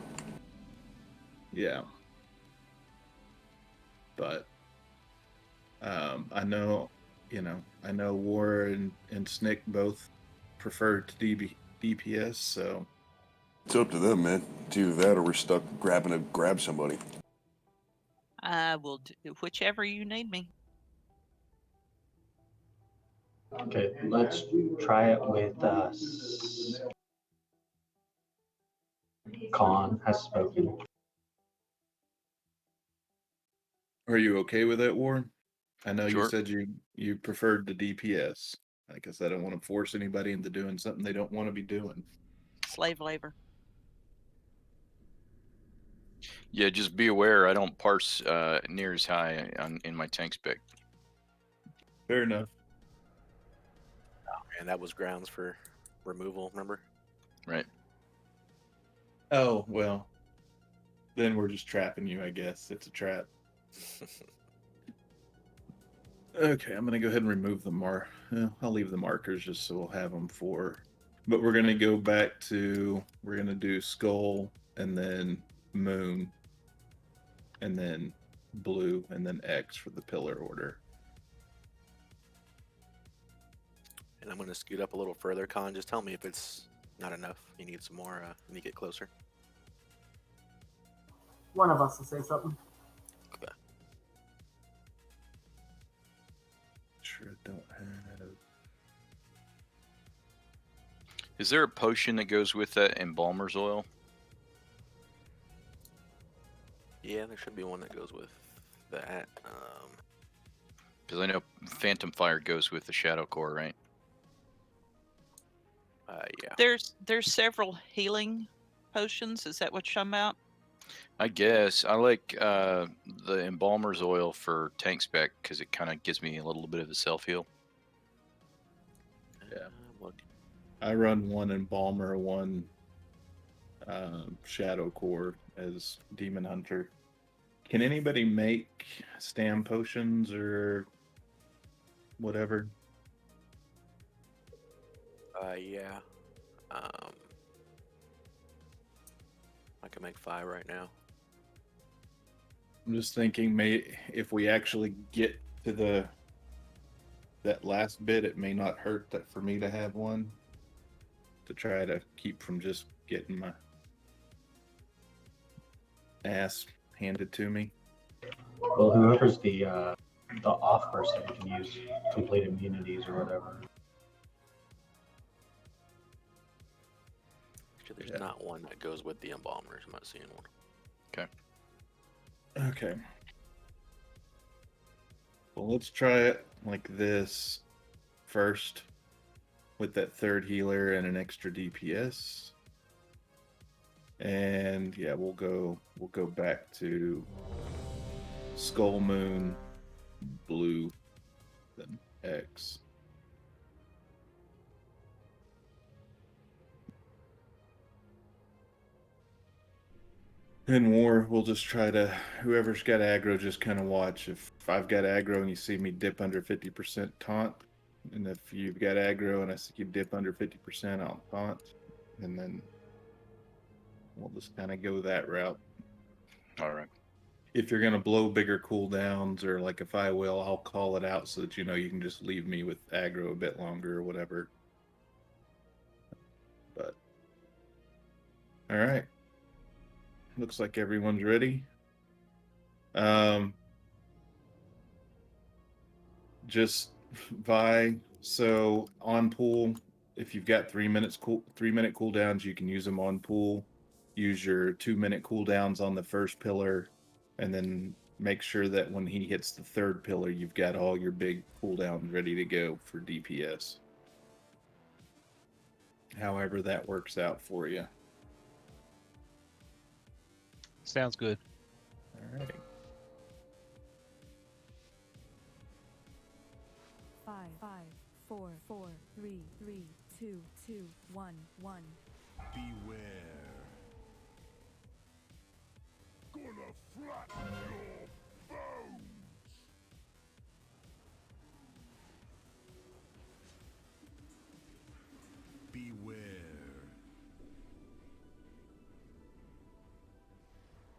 Yeah. But I know, I know War and Snick both prefer to DPS, so it's up to them, man. It's either that or we're stuck grab somebody. I will do whichever you need me. Okay, let's try it with Khan has spoken. are you okay with that, War? I know you Sure. said you preferred the DPS. Like I said, I don't want to force anybody into doing something they don't want to be doing. Slave labor. Yeah, just be aware I don't parse near as high in my tank spec. Fair enough. And that was grounds for removal, remember? Right. Oh, well. Then we're just trapping you, I guess. It's a trap. Okay, I'm going to go ahead and remove the I'll leave the markers just so we'll have them but we're going to go back to, we're going to do skull and then moon and then blue and then X for the pillar order. And I'm going to scoot up a little further, Con. Just tell me if it's not enough. You need some more. You need to get closer. One of us will say something. Okay. Sure, don't have. Is there a potion that goes with that embalmer's oil? Yeah, there should be one that goes with that. Because I know Phantom Fire goes with the Shadow Core, right? Yeah. There's several healing potions. Is that what you're talking about? I guess I like the embalmer's oil for tank spec because it kind of gives me a little bit of a self heal. Yeah. I run one embalmer, one Shadow Core as Demon Hunter. Can anybody make stam potions or whatever? Yeah. I can make 5 right now. I'm just thinking, if we actually get to that last bit, it may not hurt that for me to have one to try to keep from just getting my ass handed to me. Well, whoever's the off person can use complete immunities or whatever. Actually, there's not one that goes with the embalmers. I'm not seeing one. Okay. Well, let's try it like this first with that third healer and an extra DPS. And yeah, we'll go back to Skull Moon, blue, then X. In War, we'll just try to, whoever's got aggro, just kind of watch. If I've got aggro and you see me dip under 50% taunt, and if you've got aggro and I see you dip under 50%, I'll taunt, and then we'll just kind of go that route. All right. If you're going to blow bigger cooldowns, or like if I will, I'll call it out so that you can just leave me with aggro a bit longer or whatever. But, all right. Looks like everyone's ready. Just Vi. So on pool, if you've got 3 minute cooldowns, you can use them on pool. Use your 2 minute cooldowns on the first pillar, and then make sure that when he hits the third pillar, you've got all your big cooldowns ready to go for DPS. However that works out for you. Sounds good. All right. 5, 5, 4, 4, 3, 3, 2, 2, 1, 1. Beware. Gonna flatten your bones. Beware.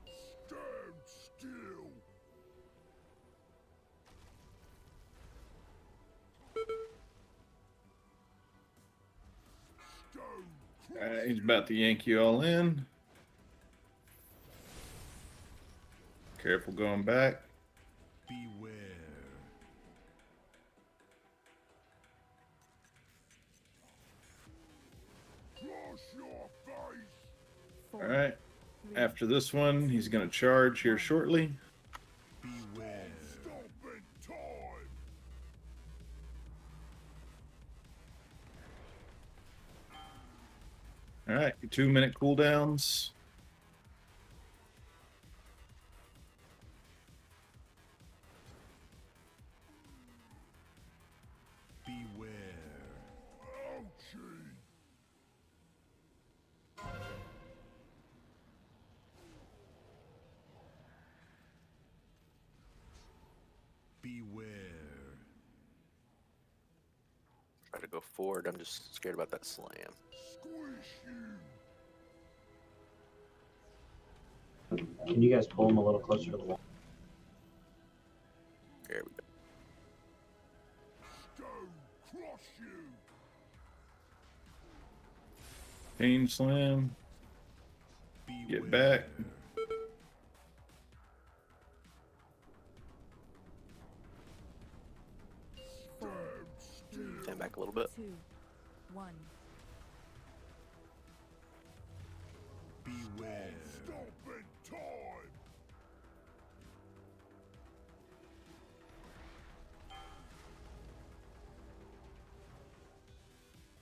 Stand still. All right, he's about to yank you all in. Careful going back. Beware. Cross your face. All right. After this one, he's going to charge here shortly. Beware. Stopping time. All right, your 2-minute cooldowns. Beware. Ouchie. Beware. Try to go forward. I'm just scared about that slam. Squish you. Can you guys pull him a little closer to the wall? There we go. Stone cross you. Chain slam. Get back. Stand back a little bit. 2, 1. Beware. Stopping time.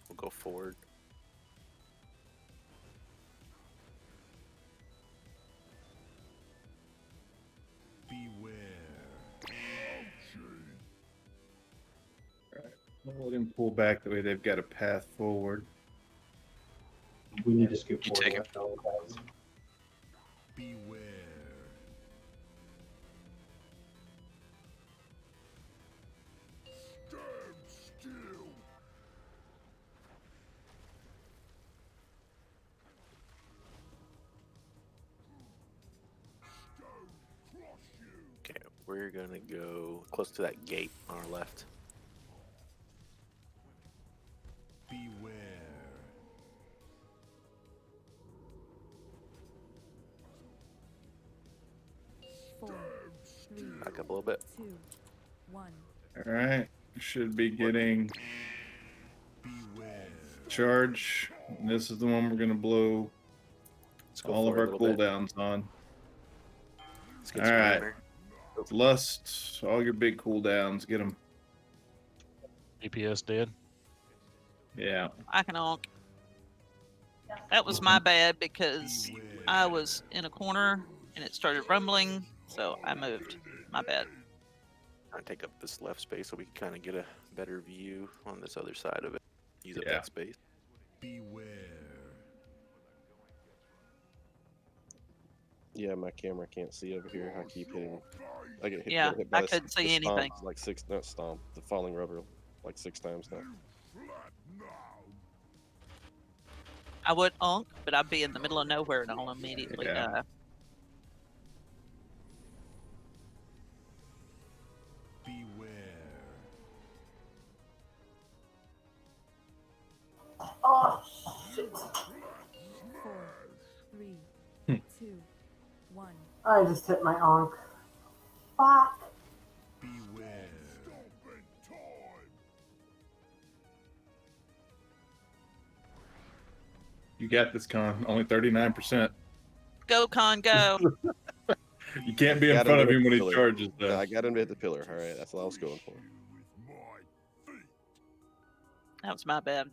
We'll go forward. Beware. Ouchie. We'll let him pull back. That way they've got a path forward. We need to scoop You forward. take it. Guys. Beware. Stand still. Stone cross you. Okay, we're gonna go close to that gate on our left. Beware. Four, three, Back up a little bit. 2, 1. All right. Should be getting Beware. charge. And this is the one we're going to blow Let's go all of our forward a little bit. cooldowns on. Let's get All some right. armor. Lust, all your big cooldowns. Get them. DPS dead. Yeah. I can honk. That was my bad because I was in a corner and it started rumbling, so I moved. My bad. Try to take up this left space so we can kind of get a better view on this other side of it. Use up Yeah. that space. Beware. Yeah, my camera can't see over here. I keep hitting. I get hit, Yeah, get hit by I the- couldn't see the stomp anything. Like six, not stomp, the falling rubber, like 6 times now. Flat now. I would honk, but I'd be in the middle of nowhere and I'll immediately Yeah. die. Beware. Oh, shit. 4, 3, 2, 1. I just hit my onk. Fuck. Beware. Stopping time. You got this, Con. Only 39%. Go, Con, go. You can't be in Got front him of to him hit when the he pillar. charges, No, though. I got him to hit the pillar. All right, that's what I was going for. That was my bad.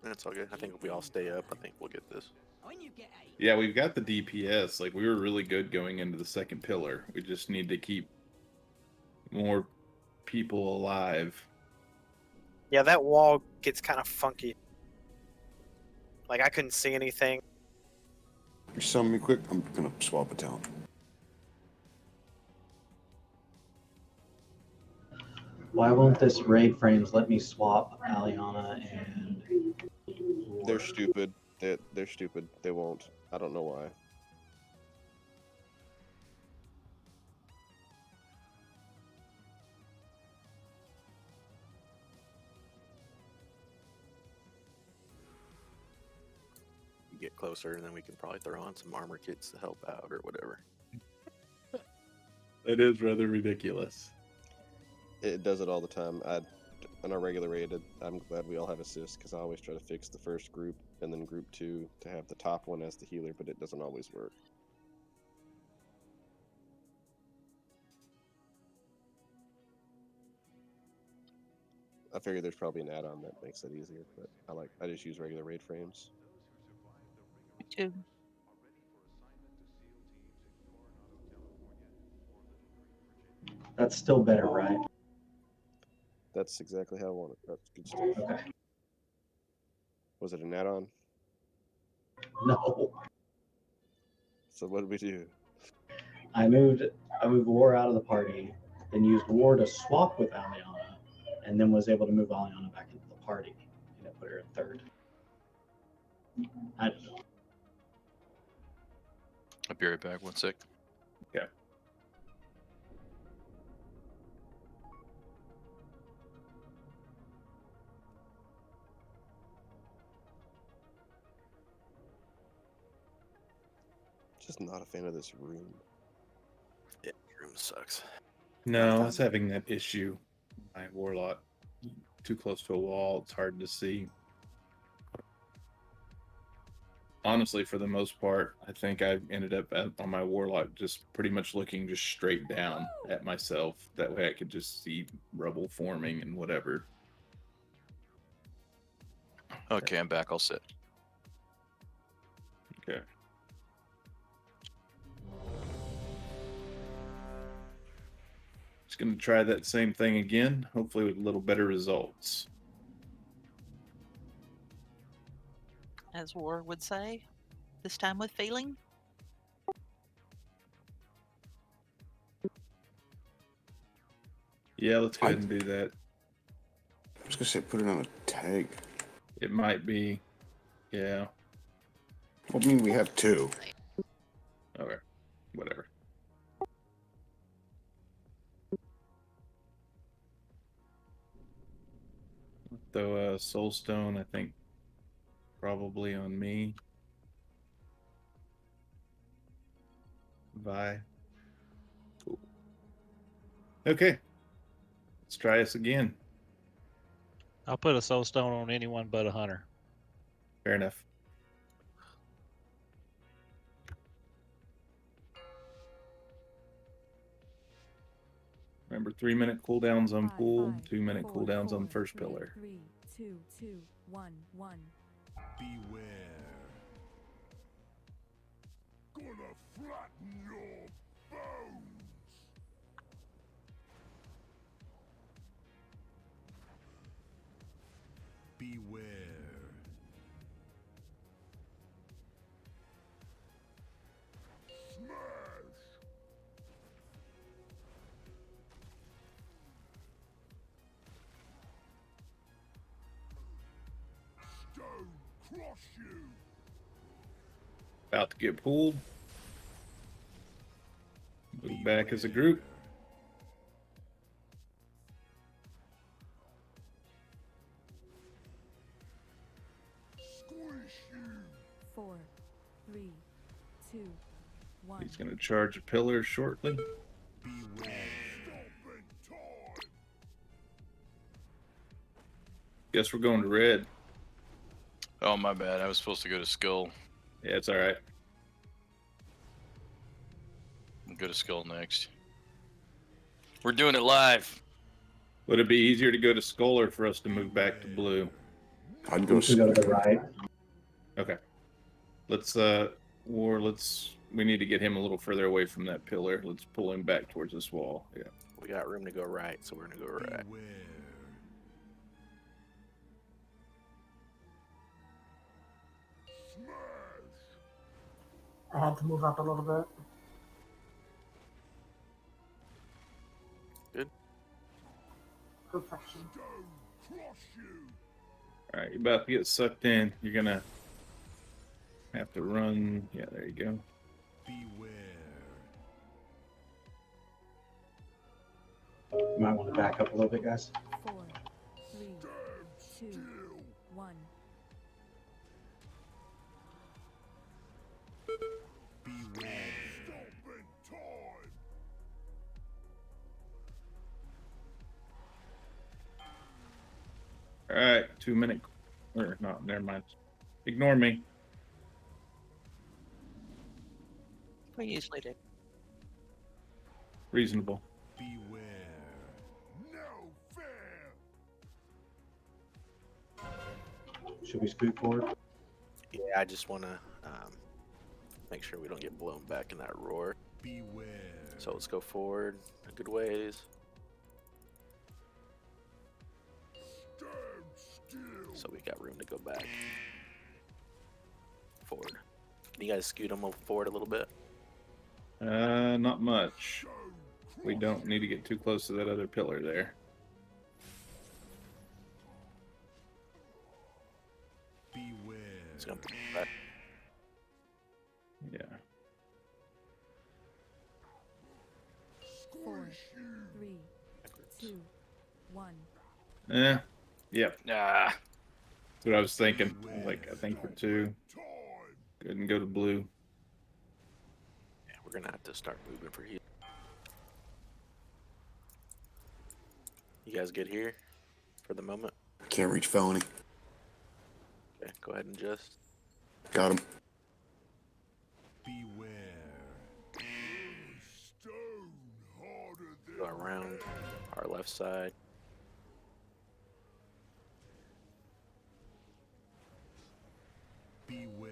That's all good. I think if we all stay up, I think we'll get this. Yeah, we've got the DPS. Like, we were really good going into the second pillar. We just need to keep more people alive. Yeah, that wall gets kind of funky. Like I couldn't see anything. You summon me quick. I'm gonna swap a talent. Why won't this raid frames let me swap Aliana and... They're stupid. They're stupid. They won't. I don't know why. Get closer, and then we can probably throw on some armor kits to help out or whatever. It is rather ridiculous. It does it all the time. On a regular raid, I'm glad we all have assists because I always try to fix the first group and then group 2 to have the top one as the healer, but it doesn't always work. I figure there's probably an add-on that makes it easier, but I just use regular raid frames. Me too. That's still better, right? That's exactly how I want it. That's good stuff. Okay. Was it an add-on? No. So what did we do? I moved War out of the party, then used War to swap with Aliana, and then was able to move Aliana back into the party, and it put her in third. I don't know. I'll be right back. 1 sec. Okay. Just not a fan of this room. Yeah, room sucks. No, I was having that issue. My warlock too close to a wall. It's hard to see. Honestly, for the most part, I think I ended up on my warlock just pretty much looking just straight down at myself. That way I could just see rubble forming and whatever. Okay, I'm back. I'll sit. Okay. Just going to try that same thing again, hopefully with a little better results. As War would say, this time with feeling. Yeah, let's go ahead and do that. I was gonna say put it on a tag. It might be. Yeah. Well, I mean, we have 2. Okay. Whatever. Throw a soul stone, I think, probably on me. Vi. Cool. Okay. Let's try this again. I'll put a soul stone on anyone but a hunter. Fair enough. Remember, 3-minute cooldowns on pool, 2-minute cooldowns on first pillar. 3, 2, 2, 1, 1. Beware. Gonna flatten your bones. Beware. Smash. Stone crush you. About to get pulled. Move back as a group. Squish you. 4, 3, 2, 1. He's going to charge a pillar shortly. Beware. Stopping time. Guess we're going to red. Oh, my bad. I was supposed to go to skull. Yeah, it's all right. We'll go to Skull next. We're doing it live. Would it be easier to go to Skull or for us to move back to blue? I'd go To go to the right. Okay. We need to get him a little further away from that pillar. Let's pull him back towards this wall. Yeah. We got room to go right, so we're gonna go right. I had to move up a little bit. Good. Perfection. All right, you're about to get sucked in. You're gonna have to run. Yeah, there you go. You might want to back up a little bit, guys. 4, 3, 2, 1. All right, 2 minute. Or no, never mind. Ignore me. We usually do. Reasonable. Should we scoot forward? Yeah, I just want to make sure we don't get blown back in that roar. So let's go forward a good ways. So we got room to go back. Forward. Can you guys scoot them forward a little bit? Not much. We don't need to get too close to that other pillar there. It's gonna be back. Yeah. 4, 3, 2, 1. Yeah. Yep. Ah. That's what I was thinking. I think for 2. Go ahead and go to blue. Yeah, we're gonna have to start moving for here. You guys good here for the moment? Can't reach felony. Okay, go ahead and just Got him. go around our left side. We'll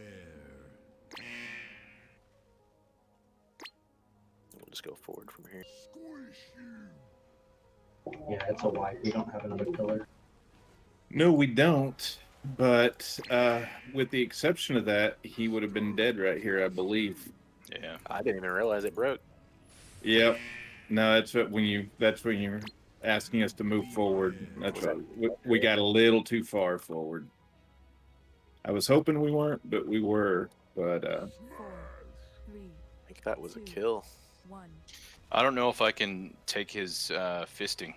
just go forward from here. Yeah, it's a wipe. We don't have another pillar. No, we don't. But with the exception of that, he would have been dead right here, I believe. Yeah. I didn't even realize it broke. Yep. No, that's when you're asking us to move forward. That's right. We got a little too far forward. I was hoping we weren't, but we were. But 4, 3, I think that was a kill. 1. I don't know if I can take his fisting.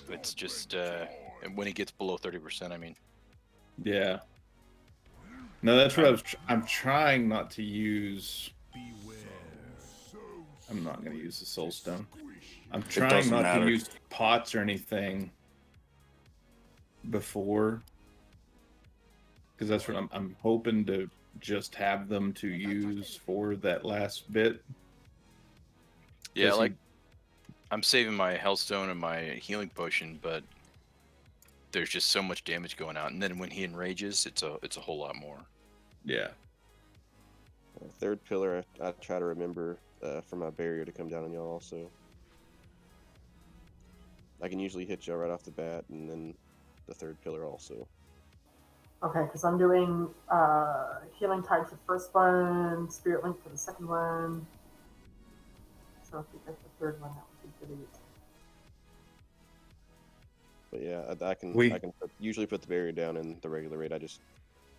It's just when he gets below 30%. I mean. yeah. No, that's what I'm trying not to use. I'm not going to use the soul stone. I'm trying doesn't not matter. to use pots or anything before, because that's what I'm hoping to just have them to use for that last bit. Yeah, Does he- like I'm saving my health stone and my healing potion, but there's just so much damage going out, and then when he enrages, it's a whole lot more. Yeah. Third pillar, I try to remember for my barrier to come down on y'all also. I can usually hit y'all right off the bat, and then the third pillar also. Okay, because I'm doing Healing Tide for the first one, Spirit Link for the second one. So if you get the third one, that would be great. But yeah, I can usually put the barrier down in the regular raid.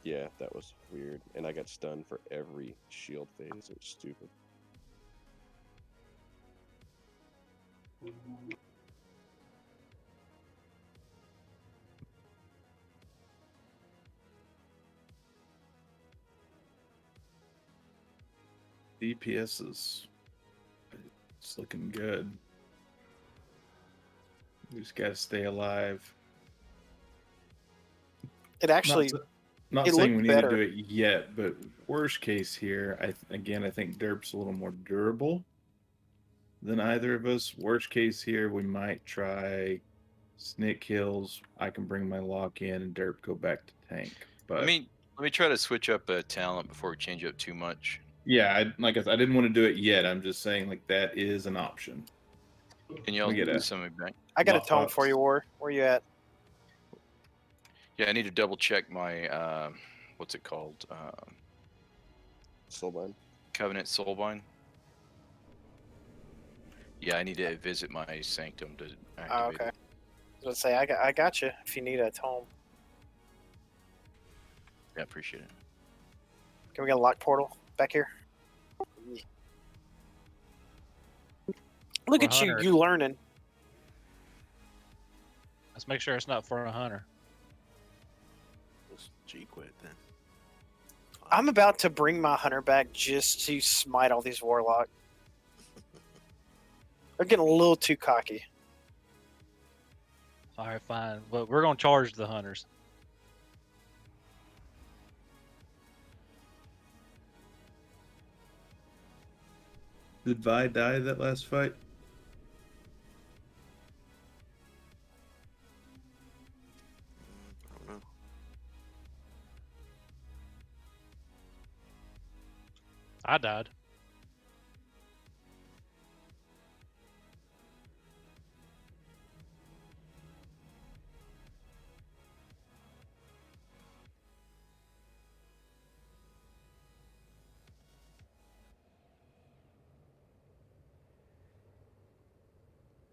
Yeah, that was weird, and I got stunned for every shield phase. It's stupid. DPS it's looking good. We just gotta stay alive. It actually, Not It saying we looked need better. to do it yet, but worst case here, I think Derp's a little more durable than either of us. Worst case here, we might try Snick Hills. I can bring my lock in and Derp go back to tank. But let me try to switch up a talent before we change up too much. yeah, I didn't want to do it yet. I'm just saying like that is an option. Can y'all get a send me back? I got a lockbox. tome for you, War. Where you at? Yeah, I need to double check my what's it called? Soulbind. Covenant Soulbind. Yeah, I need to visit my sanctum to activate Oh, okay. it. I was gonna say I got you if you need a tome. Yeah, appreciate it. Can we get a lock portal back here? Look For at you, Hunter. you learning. Let's make sure it's not for a hunter. Let's G quit then. I'm about to bring my hunter back just to smite all these warlock. They're getting a little too cocky. All right, fine. But we're gonna charge the hunters. Did Vi die that last fight? I don't know. I died.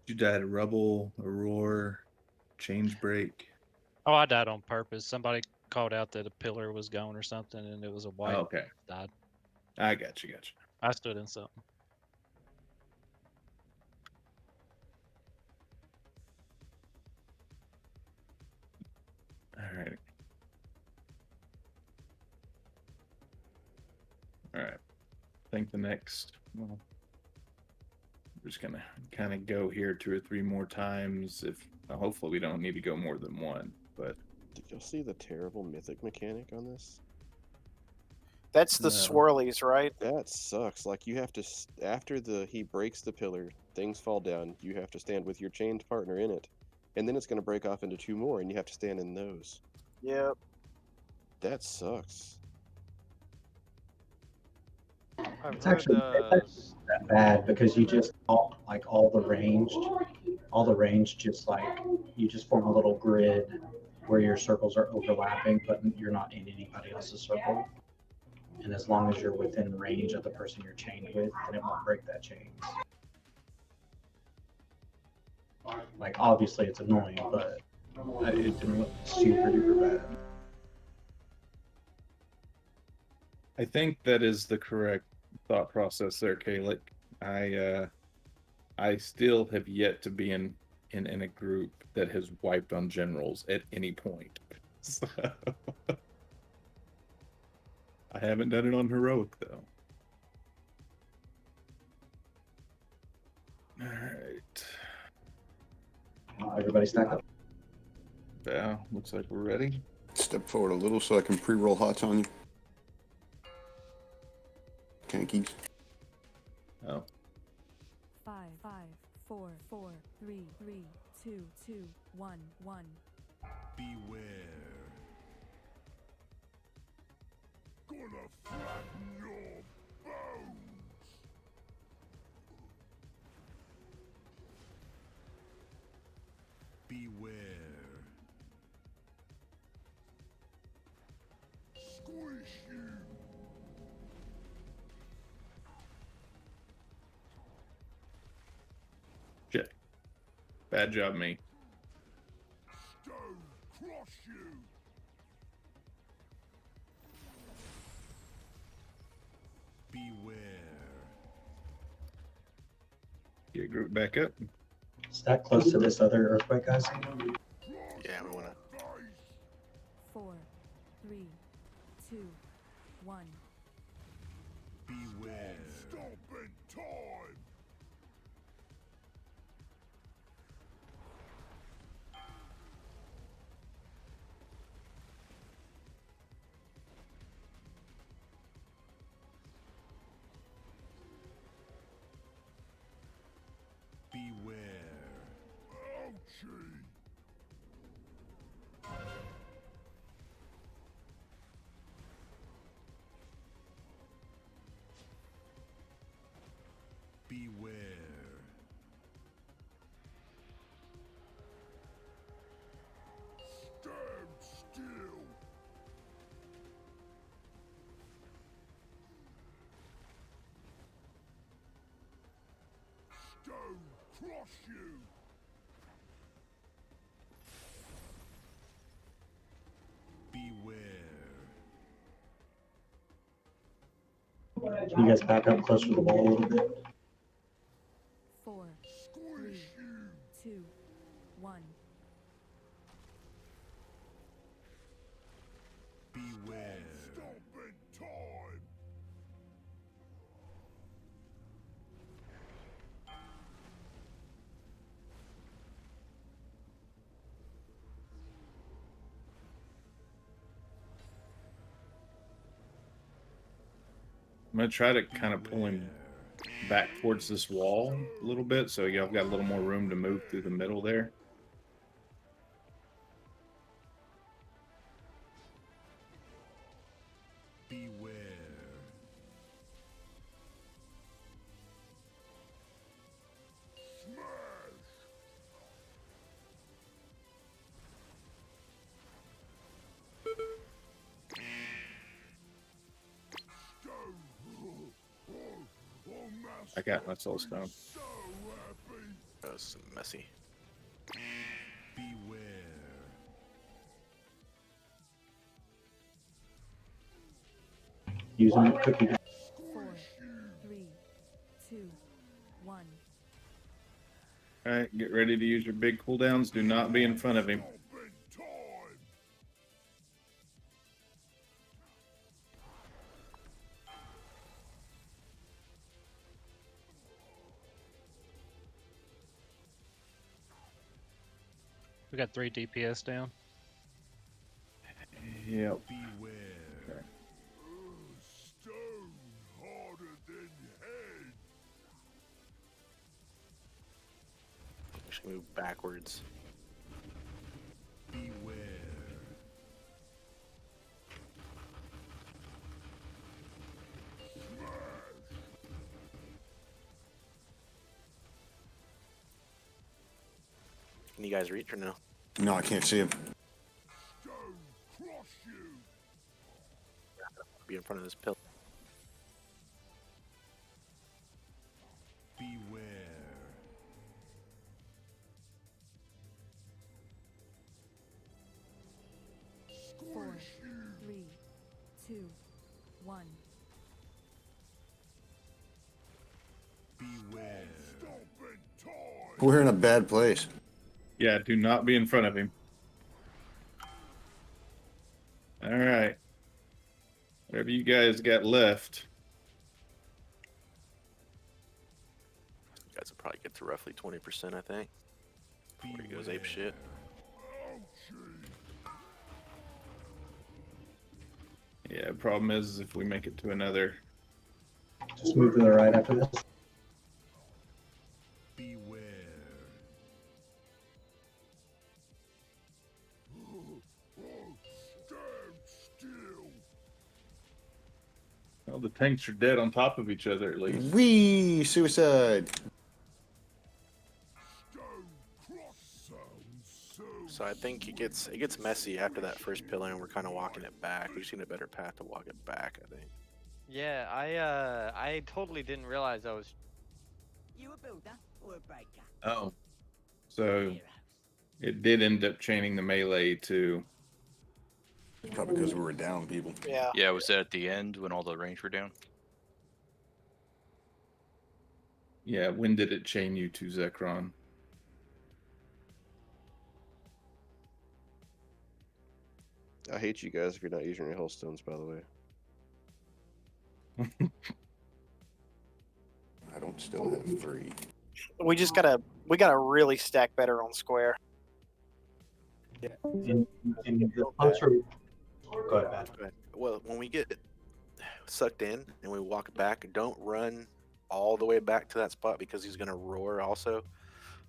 You died a rubble, a roar, change break. Oh, I died on purpose. Somebody called out that a pillar was gone or something, and it was a white. Oh, okay. Died. I got you. I stood in something. All right. All right. I think the next, well, we're just gonna kind of go here 2 or 3 more times. If hopefully we don't need to go more than one. But Did y'all see the terrible mythic mechanic on this? That's the No. swirlies, right? That sucks. Like you have to after he breaks the pillar, things fall down. You have to stand with your chained partner in it, and then it's going to break off into 2 more, and you have to stand in those. Yep. That sucks. I've It's heard actually that bad because you just all the ranged just like you just form a little grid where your circles are overlapping, but you're not in anybody else's circle. And as long as you're within range of the person you're chained with, then it won't break that chain. Like obviously it's annoying, but it didn't look super duper bad. I think that is the correct thought process there, Kalik. I still have yet to be in a group that has wiped on generals at any point. So, I haven't done it on heroic though. All right. Everybody stack up. Yeah, looks like we're ready. Step forward a little so I can pre-roll hots on you. Tankies. Oh. 5, 5, 4, 4, 3, 3, 2, 2, 1, 1. Beware. Gonna flatten your bones. Beware. Squish you. Shit. Bad job, me. Stone crush you. Beware. Get group back up. Stack close to this other earthquake, guys. Yeah, we wanna. 4, 3, 2, 1. Beware. Stop in time. Beware. Stand still. Stone crush you. Beware. Can you guys back up closer to the wall a little bit? 4, 3, 2, 1. Beware. Stop in time. I'm gonna try to kind of pull him back towards this wall a little bit, so y'all got a little more room to move through the middle there. Beware. Smash. I got my soul stone. That's messy. Beware. Using the cookie. 4, 3, 2, 1. All right, get ready to use your big cooldowns. Do not be in front of him. We got 3 DPS down. Yep. Beware. Stone harder than head. We should move backwards. Beware. Can you guys reach or no? No, I can't see him. Stone crush you. Be in front of this pillar. Beware. Four, 3, 2, 1. Beware. Stop in time. We're in a bad place. Yeah, do not be in front of him. All right. Whatever you guys got left. You guys will probably get to roughly 20%, I think. Before he goes ape shit. Yeah, problem is if we make it to another. Just move to the right after this. Beware. Stand still. Well, the tanks are dead on top of each other at least. Wee! Suicide! So I think it gets messy after that first pillar, and we're kind of walking it back. We just need a better path to walk it back, I think. Yeah, I totally didn't realize I was. You a builder or a breaker? Oh. So it did end up chaining the melee to. Probably because we were down, people. Yeah. Yeah, was that at the end when all the range were down? Yeah, when did it chain you to Zekron? I hate you guys if you're not using your hellstones, by the way. I don't still have 3. We gotta really stack better on square. Yeah. In the closer. Go ahead, Matt. Go ahead. Well, when we get sucked in and we walk back, don't run all the way back to that spot because he's gonna roar also.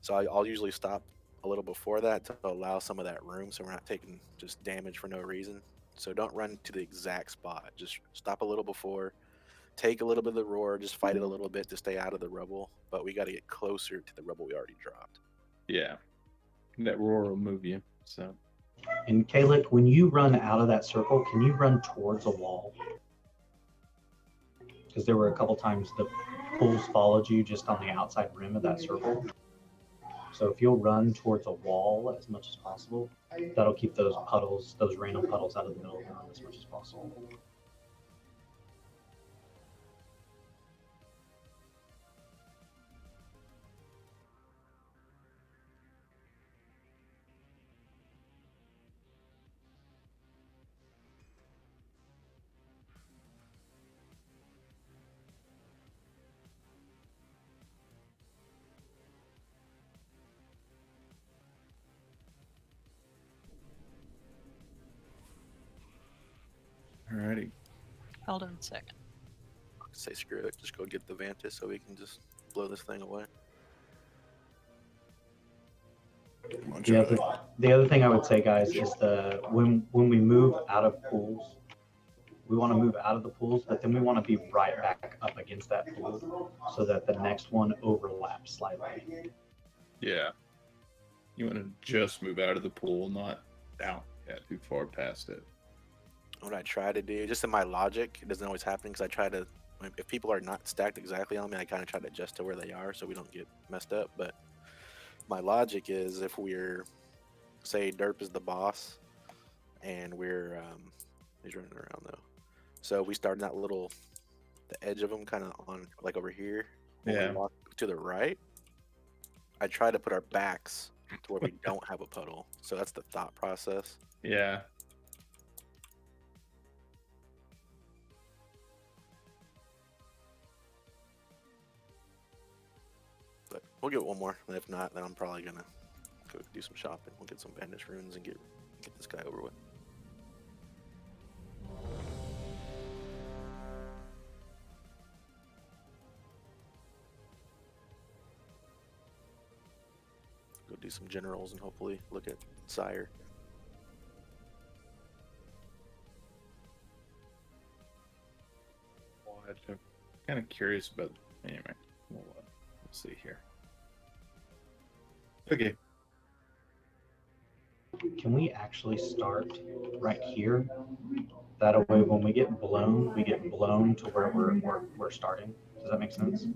So I'll usually stop a little before that to allow some of that room so we're not taking just damage for no reason. So don't run to the exact spot. Just stop a little before, take a little bit of the roar, just fight it a little bit to stay out of the rubble. But we got to get closer to the rubble we already dropped. Yeah. That roar will move you. So. And Caleb, when you run out of that circle, can you run towards a wall? Because there were a couple times the pools followed you just on the outside rim of that circle. So if you'll run towards a wall as much as possible, that'll keep those puddles, those random puddles out of the middle of the room as much as possible. Alrighty. Hold on a second. Say screw it. Just go get the Vantis so we can just blow this thing away. The other thing I would say, guys, is when we move out of pools, we want to move out of the pools, but then we want to be right back up against that pool so that the next one overlaps slightly. Yeah. You want to just move out of the pool, not down too far past it. What I try to do, just in my logic, it doesn't always happen because I try to, if people are not stacked exactly on me, I kind of try to adjust to where they are so we don't get messed up. But my logic is if we're, say Derp is the boss and we're, he's running around though. So we start in that little, the edge of them kind of on, like over here. When we walk to the right, I try to put our backs to where we don't have a puddle. So that's the thought process. Yeah. But we'll get one more. And if not, then I'm probably gonna go do some shopping. We'll get some bandage runes and get this guy over with. Go do some generals and hopefully look at Sire. I'm kind of curious about. Anyway, we'll see here. Okay. Can we actually start right here? That way, when we get blown to where we're starting. Does that make sense?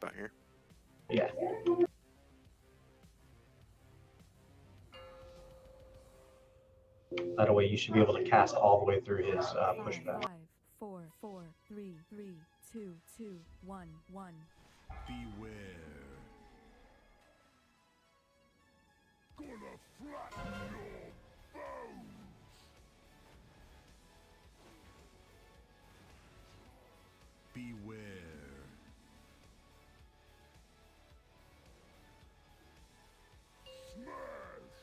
About here. Yeah. That way, you should be able to cast all the way through his pushback. 5, 4, 4, 3, 3, 2, 2, 1, 1. Beware. Gonna flatten your bones. Beware. Smash.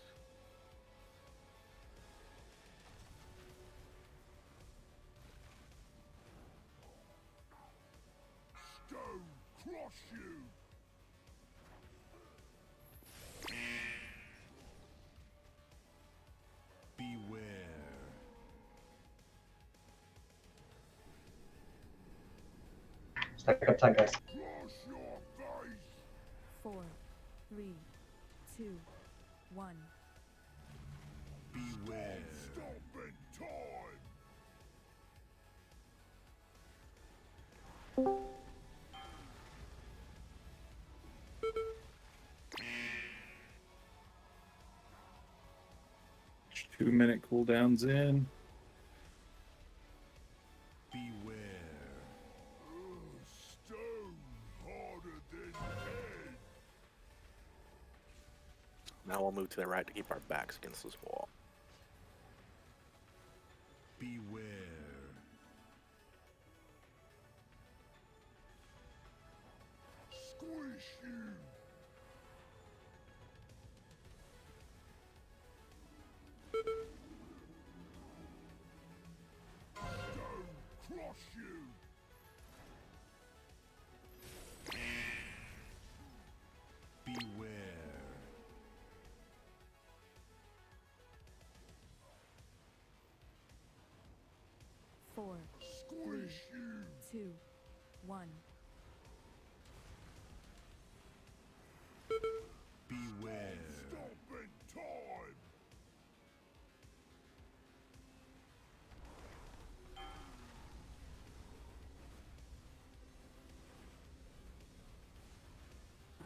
Stone crush you. Beware. Stack up tight, guys. Cross your face. 4, 3, 2, 1. Beware. Stomping time. Two-minute cooldowns in. Beware. Stone harder than lead. Now we'll move to the right to keep our backs against this wall. Beware. Squish you. Stone crush you. Beware.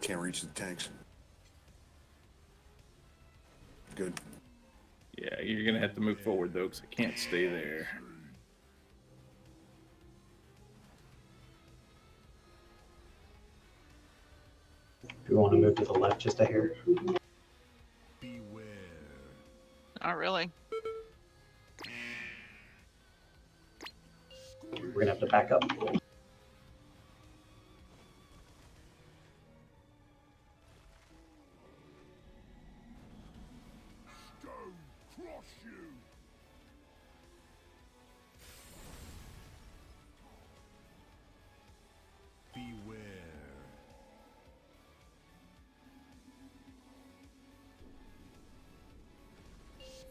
Can't reach the tanks. Good. Yeah, you're gonna have to move forward though, because I can't stay there. Do we want to move to the left just a hair? Not really. We're gonna have to back up.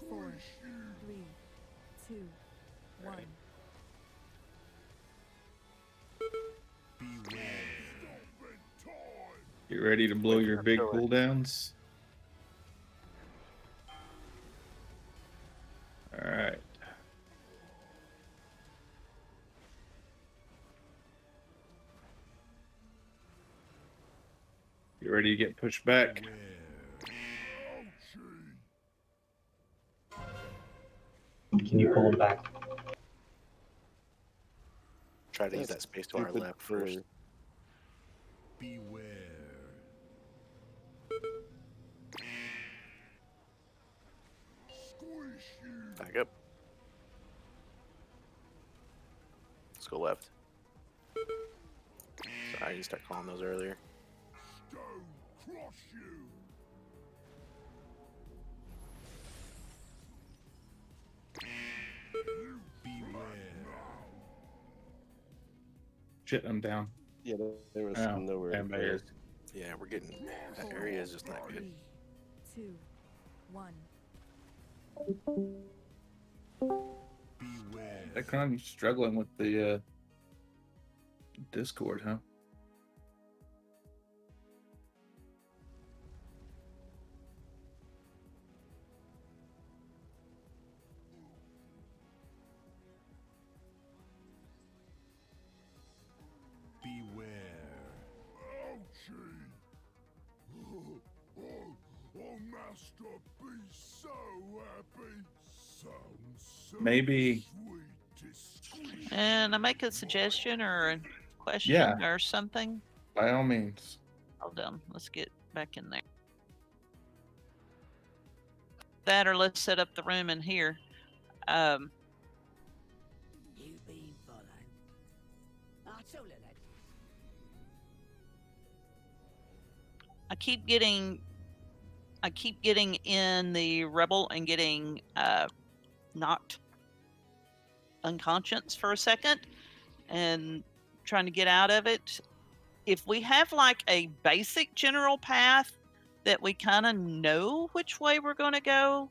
Four, three, two, one. You ready to blow your big cooldowns? All right. You ready to get pushed back? Can you pull him back? Try to use that space to our Stupid left first. Beware. Back up. Let's go left. Sorry, you start calling those earlier. Shit, I'm down. Yeah, there was Oh, nowhere. damn, there is. Yeah, we're getting that area is just not good. 3, 2, 1. Ekron, you struggling with the Discord, huh? Beware. Ouchie! Oh, Master, be so happy. Sounds so Maybe. And I make a suggestion or a question Yeah. or something. By all means. Hold on. Let's get back in there. That or let's set up the room in here. You've been followed. That's all, lad. I keep getting in the rebel and getting knocked unconscious for a second and trying to get out of it. If we have like a basic general path that we kind of know which way we're going to go,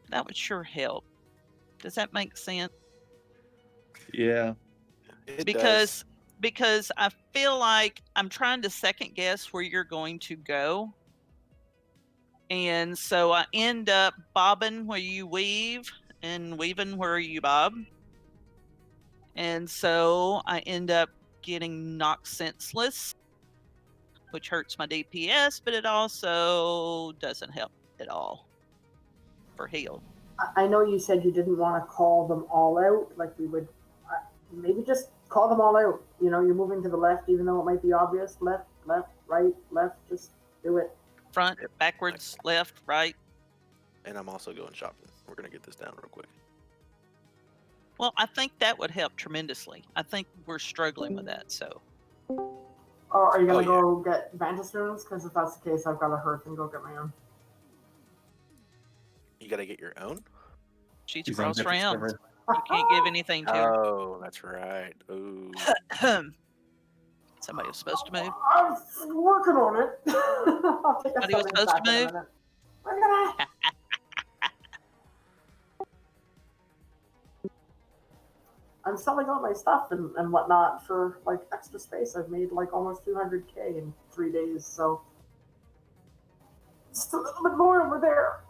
that would sure help. Does that make sense? Yeah. It Because does. I feel like I'm trying to second guess where you're going to go. And so I end up bobbing where you weave and weaving where you bob. And so I end up getting knocked senseless, which hurts my DPS, but it also doesn't help at all for heal. I know you said you didn't want to call them all out, like we would. Maybe just call them all out. You know, you're moving to the left, even though it might be obvious. Left, left, right, left. Just do it. Front, backwards, left, right. And I'm also going shopping. We're gonna get this down real quick. Well, I think that would help tremendously. I think we're struggling with that, so. Or are you gonna go get Vantage runes? Because if that's the case, I've got a hearth and go get my own. You gotta get your own? She's He's on cross different rounds. server. You can't give anything to her. Oh, that's right. Ooh. Somebody was supposed to move. I'm working on it. I'll take a Somebody was second supposed to back in a move? minute. We're gonna... I'm selling all my stuff and whatnot for like extra space. I've made like almost 200K in 3 days, so just a little bit more over there.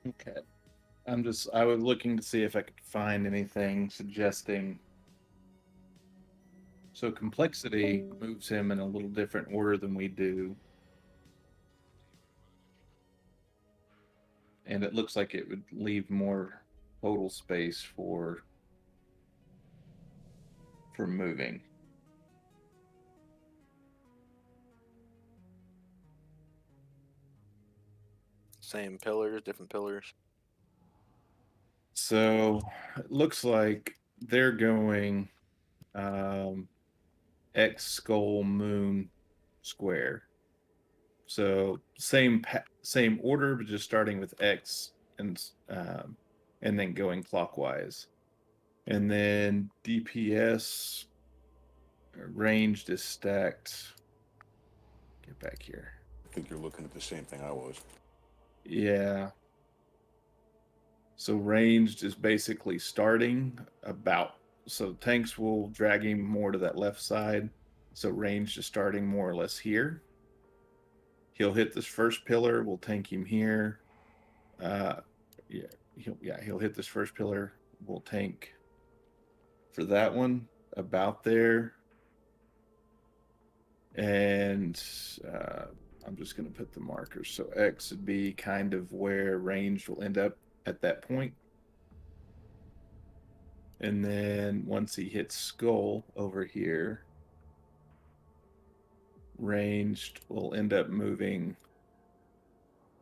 Okay. I was looking to see if I could find anything suggesting. So complexity moves him in a little different order than we do. And it looks like it would leave more total space for moving. Same pillars, different pillars. So it looks like they're going X skull moon square. So same order, but just starting with X and then going clockwise. And then DPS ranged is stacked. Get back here. I think you're looking at the same thing I was. Yeah. So ranged is basically starting about. So tanks will drag him more to that left side. So ranged is starting more or less here. He'll hit this first pillar. We'll tank him here. He'll hit this first pillar. We'll tank for that one about there. And I'm just going to put the markers. So X would be kind of where range will end up at that point. And then once he hits skull over here, ranged will end up moving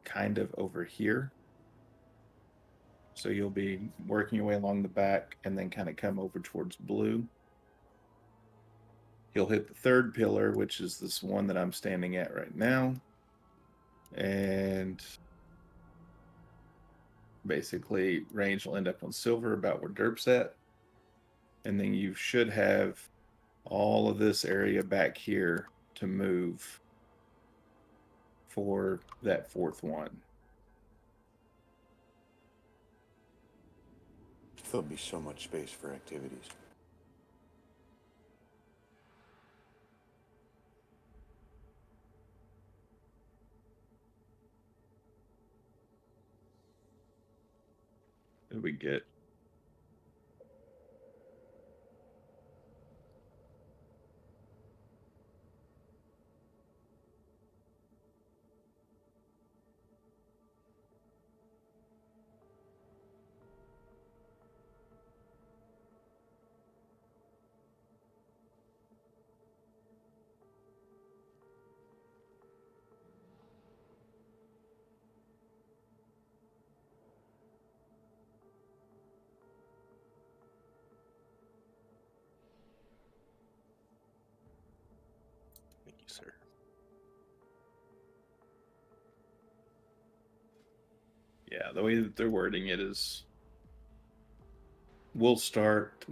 kind of over here. So you'll be working your way along the back and then kind of come over towards blue. He'll hit the third pillar, which is this one that I'm standing at right now. And basically range will end up on silver about where derp's at. And then you should have all of this area back here to move for that fourth one. There'll be so much space for activities. Did we get? Thank you, sir. Yeah, the way that they're wording it is we'll start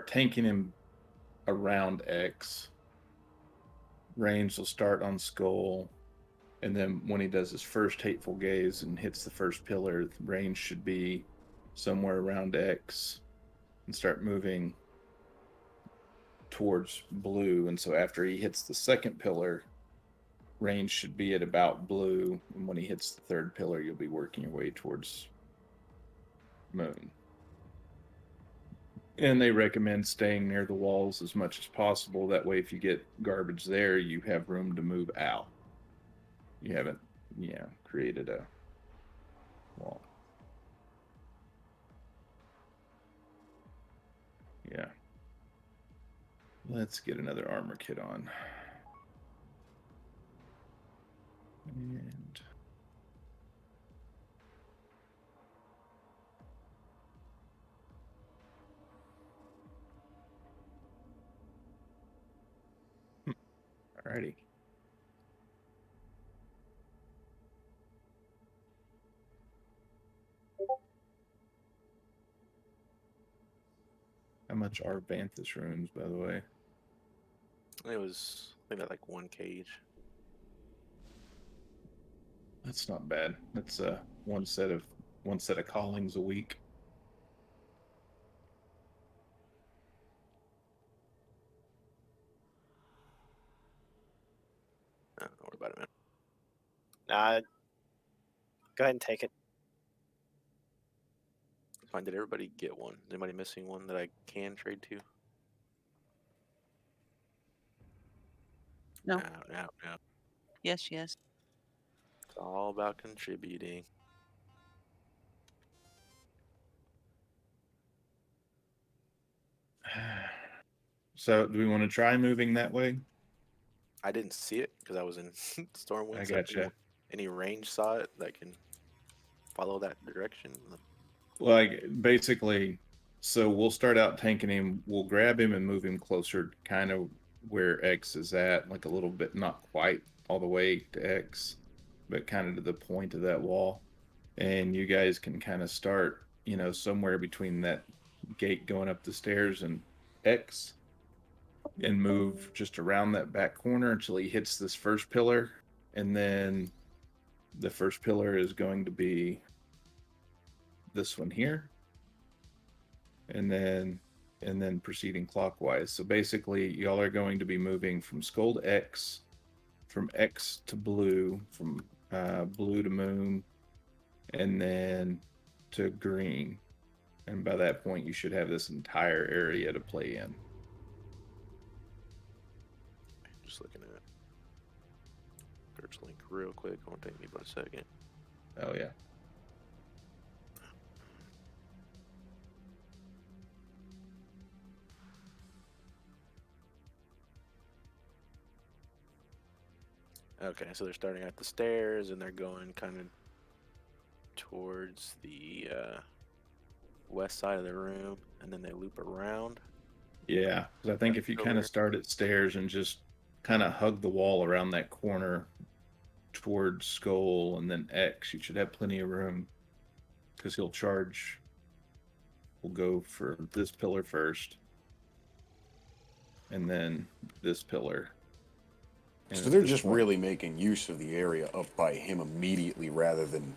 tanking him around X. Range will start on skull. And then when he does his first hateful gaze and hits the first pillar, the range should be somewhere around X and start moving towards blue. And so after he hits the second pillar, range should be at about blue. And when he hits the third pillar, you'll be working your way towards moon. And they recommend staying near the walls as much as possible. That way, if you get garbage there, you have room to move out. You haven't, created a wall. Yeah. Let's get another armor kit on. And alrighty. How much are Vanthus runes, by the way? It was, I think, like 1 cage. That's not bad. That's one set of callings a week. Don't worry about it, man. Nah, go ahead and take it. Fine. Did everybody get one? Is anybody missing one that I can trade to? No. No. Yes, yes. It's all about contributing. So, do we want to try moving that way? I didn't see it because I was in Stormwind. I so gotcha. any range saw it that can follow that direction? Like, basically, so we'll start out tanking him. We'll grab him and move him closer, kind of where X is at, like a little bit, not quite all the way to X, but kind of to the point of that wall. And you guys can kind of start, somewhere between that gate going up the stairs and X, and move just around that back corner until he hits this first pillar. And then the first pillar is going to be this one here, and then proceeding clockwise. So basically, y'all are going to be moving from skull to X, from X to blue, from blue to moon, and then to green. And by that point, you should have this entire area to play in. Just looking at search link real quick. Won't take me but a second. Oh yeah. Okay, so they're starting at the stairs and they're going kind of towards the west side of the room, and then they loop around. Yeah, because I think if you kind of start at stairs and just kind of hug the wall around that corner towards skull and then X, you should have plenty of room, because he'll charge. We'll go for this pillar first, and then this pillar. And So they're just really making use of the area up by him immediately rather than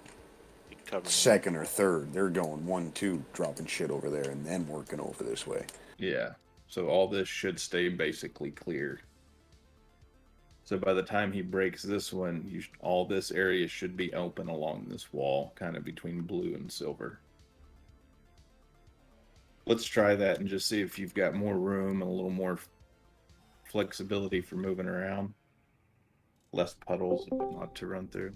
second or third. They're going 1, 2, dropping shit over there and then working over this way. Yeah. So all this should stay basically clear. So by the time he breaks this one, all this area should be open along this wall, kind of between blue and silver. Let's try that and just see if you've got more room and a little more flexibility for moving around. Less puddles not to run through.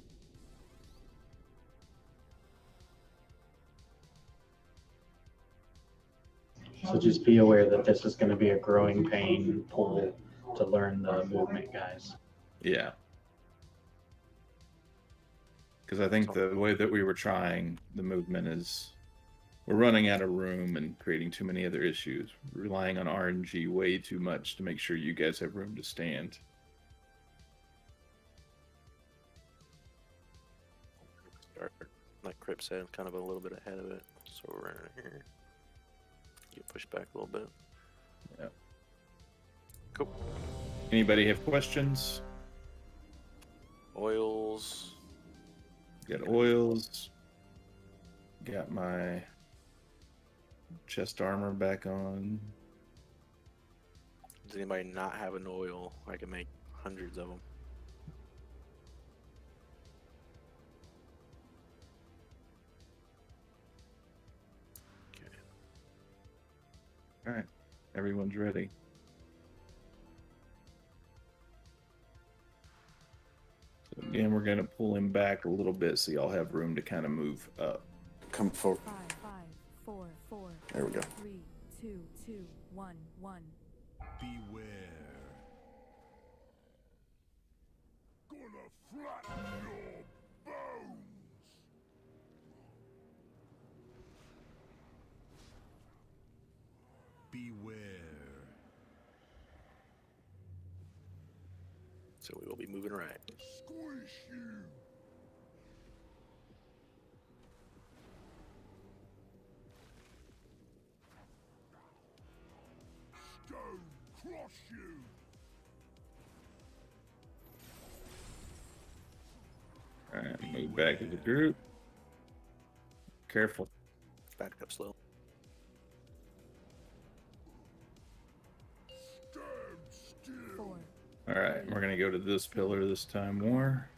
So just be aware that this is going to be a growing pain pull to learn the movement, guys. Yeah. Because I think the way that we were trying the movement is we're running out of room and creating too many other issues. Relying on RNG way too much to make sure you guys have room to stand. Start, like Crip said, kind of a little bit ahead of it. So we're in here. Get pushed back a little bit. Yeah. Cool. Anybody have questions? Oils. Got oils. Got my chest armor back on. Does anybody not have an oil? I can make hundreds of them. All right, everyone's ready. So again, we're going to pull him back a little bit so y'all have room to kind of move up. Come forward. 5, 5, 4, 4. There we go. 3, 2, 2, 1, 1. Beware. Gonna flatten your bones. Beware. So we will be moving right. Squish you. Stone crush you. All right, move back to the group. Careful. Back up slow. All right, we're gonna go to this pillar this time more.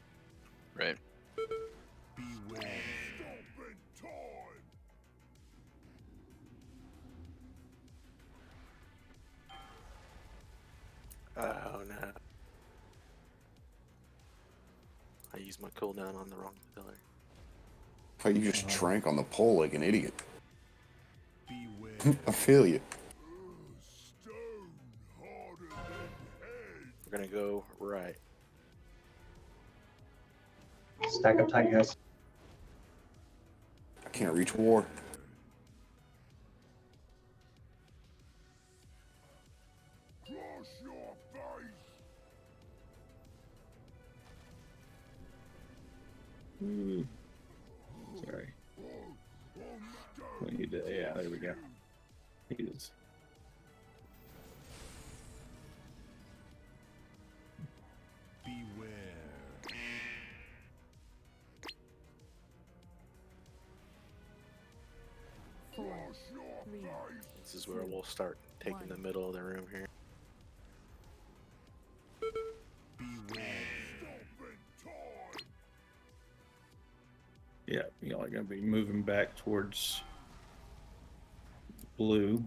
Right. Beware. Stop in time. used my cooldown on the wrong pillar. How you just drank on the pole like an idiot. I feel you. We're gonna go right. Stack up tight, guys. I can't reach war. Sorry. We need to, yeah, there we go. He is. This is where we'll start taking the middle of the room here. Yeah, y'all are gonna be moving back towards blue.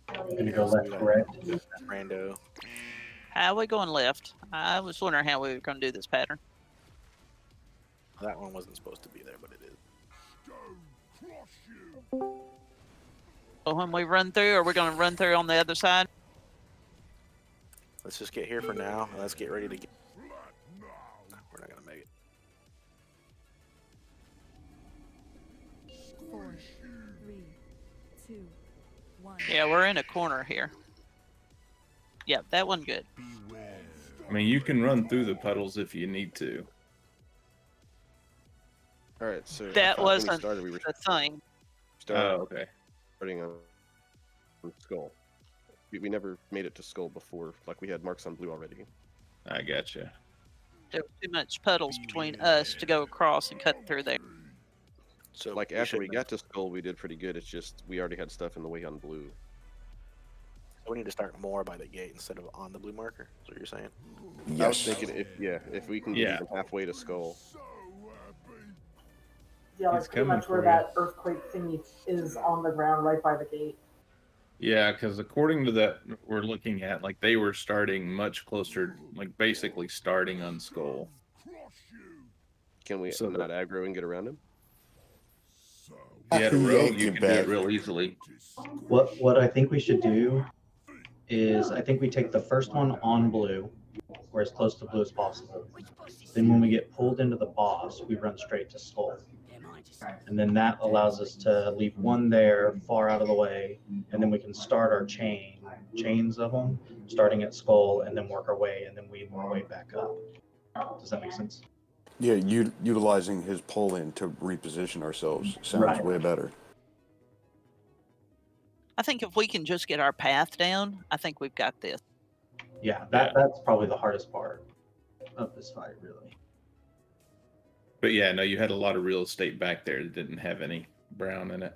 I'm gonna go left, correct. Rando. How are we going left? I was wondering how we were going to do this pattern. That one wasn't supposed to be there, but it is. So when we run through, are we going to run through on the other side? Let's just get here for now, and let's get ready to get. We're not gonna make it. 4, 3, 2, 1. Yeah, we're in a corner here. Yep, that one good. I mean, you can run through the puddles if you need to. All right, so I That thought when we wasn't started, we were the thing. Okay. Starting on skull. We never made it to skull before. Like we had marks on blue already. I gotcha. There was too much puddles between us to go across and cut through there. So Like after we got to skull, we did pretty good. It's just we already had stuff in the way on blue. We need to start more by the gate instead of on the blue marker. Is what you're saying? I was thinking if we can get even halfway to skull. Yeah, He's like pretty coming much where for you. that earthquake thingy is on the ground right by the gate. Yeah, because according to that we're looking at, like they were starting much closer, like basically starting on skull. Can we So not aggro and get around him? If you had a rogue, Yank you it could do it back. real easily. What I think we should do is I think we take the first one on blue, or as close to blue as possible. Then when we get pulled into the boss, we run straight to skull. And then that allows us to leave one there far out of the way, and then we can start our chains of them, starting at skull, and then work our way, and then weave our way back up. Does that make sense? Yeah, utilizing his pull in to reposition ourselves sounds Right. way better. I think if we can just get our path down, I think we've got this. Yeah, that's probably the hardest part of this fight, really. But yeah, no, you had a lot of real estate back there that didn't have any brown in it.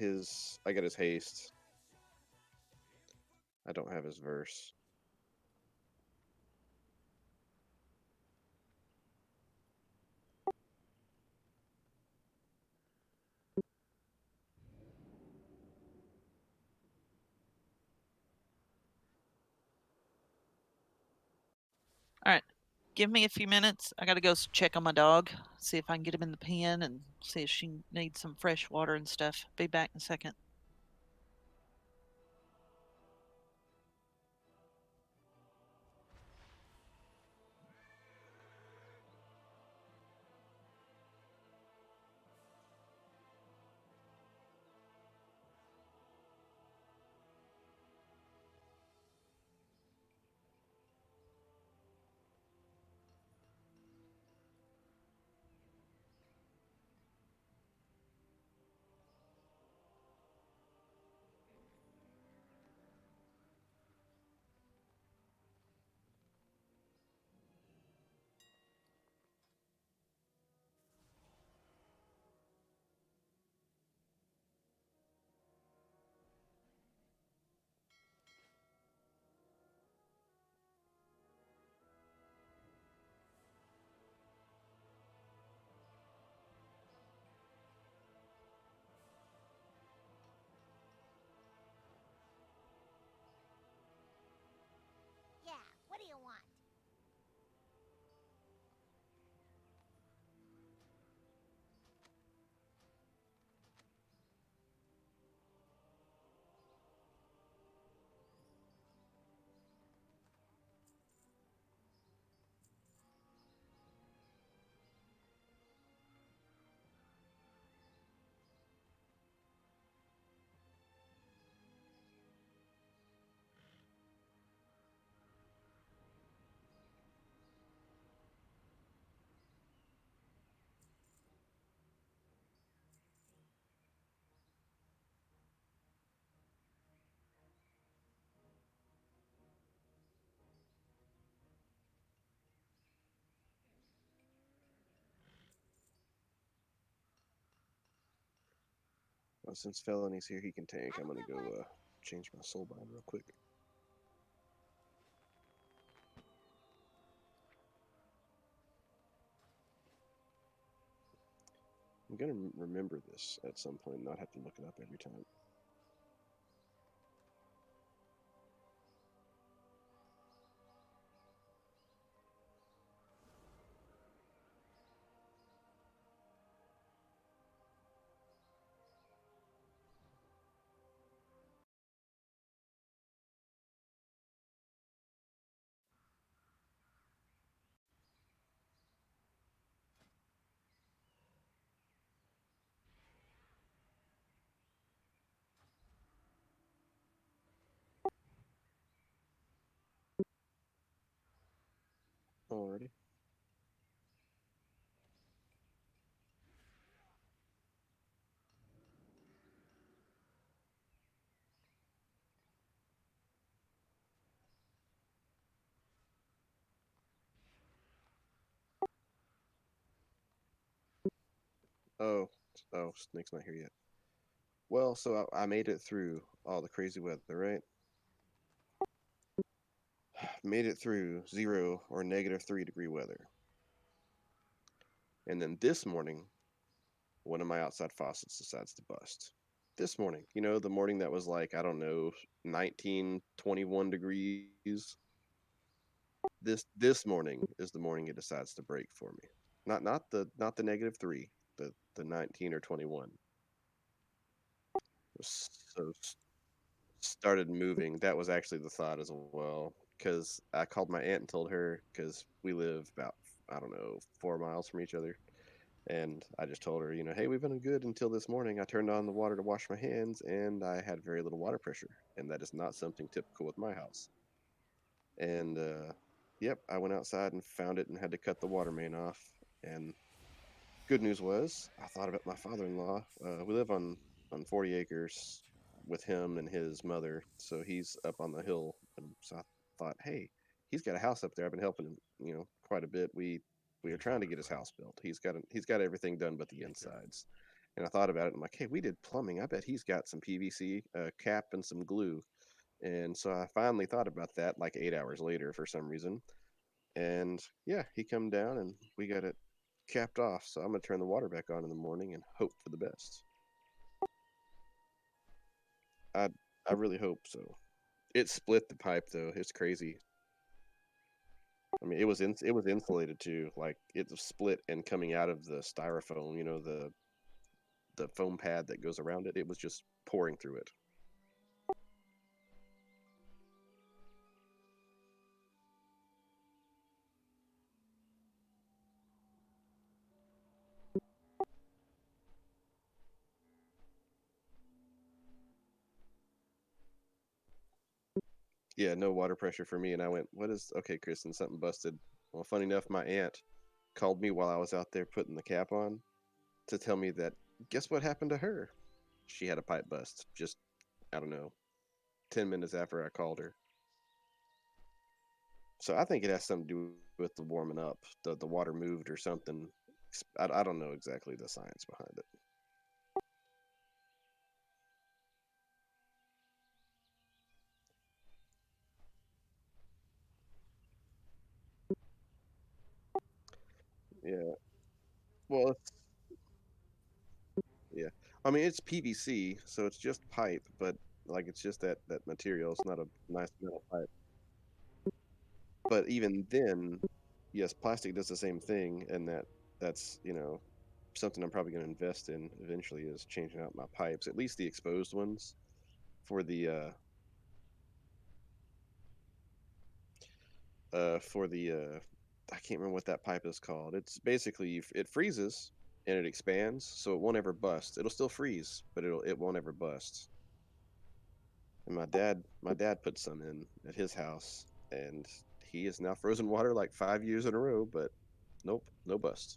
his haste. I don't have his verse. All right. Give me a few minutes. I got to go check on my dog, see if I can get him in the pen and see if she needs some fresh water and stuff. Be back in a second. Yeah, what do you want? Well, since Felony's here, he can tank. I'm gonna go change my soul bind real quick. I'm gonna remember this at some point and not have to look it up every time. Alrighty. Oh, Snake's not here yet. Well, so I made it through all the crazy weather, right? Made it through 0 or -3 degree weather. And then this morning, one of my outside faucets decides to bust. This morning, the morning that was like, I don't know, 19, 21 degrees. This morning is the morning it decides to break for me. Not the -3, the 19 or 21. So started moving. That was actually the thought as well, because I called my aunt and told her, because we live about, I don't know, 4 miles from each other. And I just told her, hey, we've been good until this morning. I turned on the water to wash my hands, and I had very little water pressure. And that is not something typical with my house. And, yep, I went outside and found it and had to cut the water main off. And good news was, I thought about my father-in-law. We live on 40 acres with him and his mother. So he's up on the hill. And so I thought, hey, he's got a house up there. I've been helping him, quite a bit. We are trying to get his house built. He's got everything done but the insides. And I thought about it. I'm like, hey, we did plumbing. I bet he's got some PVC cap and some glue. And so I finally thought about that like 8 hours later for some reason. And yeah, he come down and we got it capped off. So I'm gonna turn the water back on in the morning and hope for the best. I really hope so. It split the pipe though. It's crazy. I mean, it was insulated too. Like it was split and coming out of the styrofoam. You know, the foam pad that goes around it. It was just pouring through it. Yeah, no water pressure for me. And I went, what is, okay, Kristen, something busted. Well, funny enough, my aunt called me while I was out there putting the cap on to tell me that, guess what happened to her? She had a pipe bust. Just, I don't know, 10 minutes after I called her. So I think it has something to do with the warming up. The water moved or something. I don't know exactly the science behind it. Yeah. Well, yeah. I mean, it's PVC, so it's just pipe, but like it's just that material. It's not a nice metal pipe. But even then, yes, plastic does the same thing, and that's something I'm probably going to invest in eventually is changing out my pipes, at least the exposed ones, for the I can't remember what that pipe is called. It's basically it freezes and it expands, so it won't ever bust. It'll still freeze, but it won't ever bust. And my dad put some in at his house, and he is now frozen water like 5 years in a row, but nope, no bust.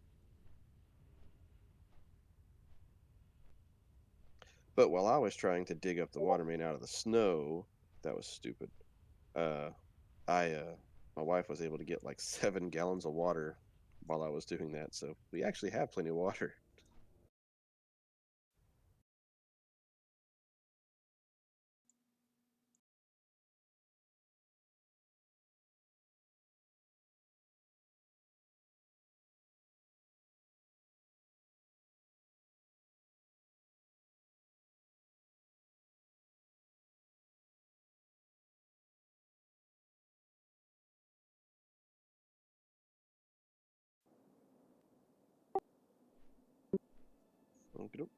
But while I was trying to dig up the water main out of the snow, that was stupid. I my wife was able to get like 7 gallons of water while I was doing that, so we actually have plenty of water. Okey-doke.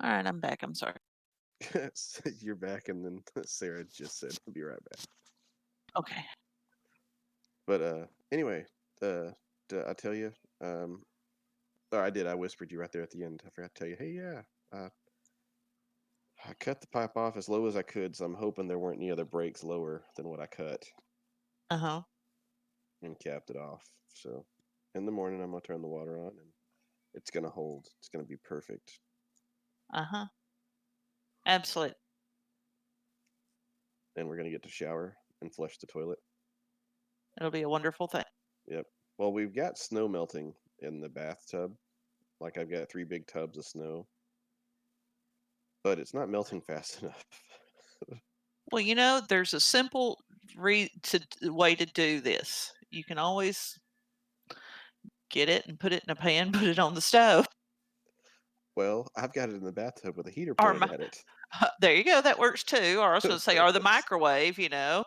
All right, I'm back. I'm sorry. You're back, and then Sarah just said, "I'll be right back." Okay. But anyway, did I tell you? Oh, I did. I whispered you right there at the end. I forgot to tell you. Hey, yeah, I cut the pipe off as low as I could, so I'm hoping there weren't any other breaks lower than what I cut. Uh-huh. And capped it off. So in the morning, I'm gonna turn the water on, and it's gonna hold. It's gonna be perfect. Uh-huh. Absolutely. And we're gonna get to shower and flush the toilet. It'll be a wonderful thing. Yep. Well, we've got snow melting in the bathtub. Like I've got 3 big tubs of snow, but it's not melting fast enough. Well, there's a simple way to do this. You can always get it and put it in a pan, put it on the stove. Well, I've got it in the bathtub with a heater Or pointed at it. there you go. That works too. Or I was going to say, or the microwave. I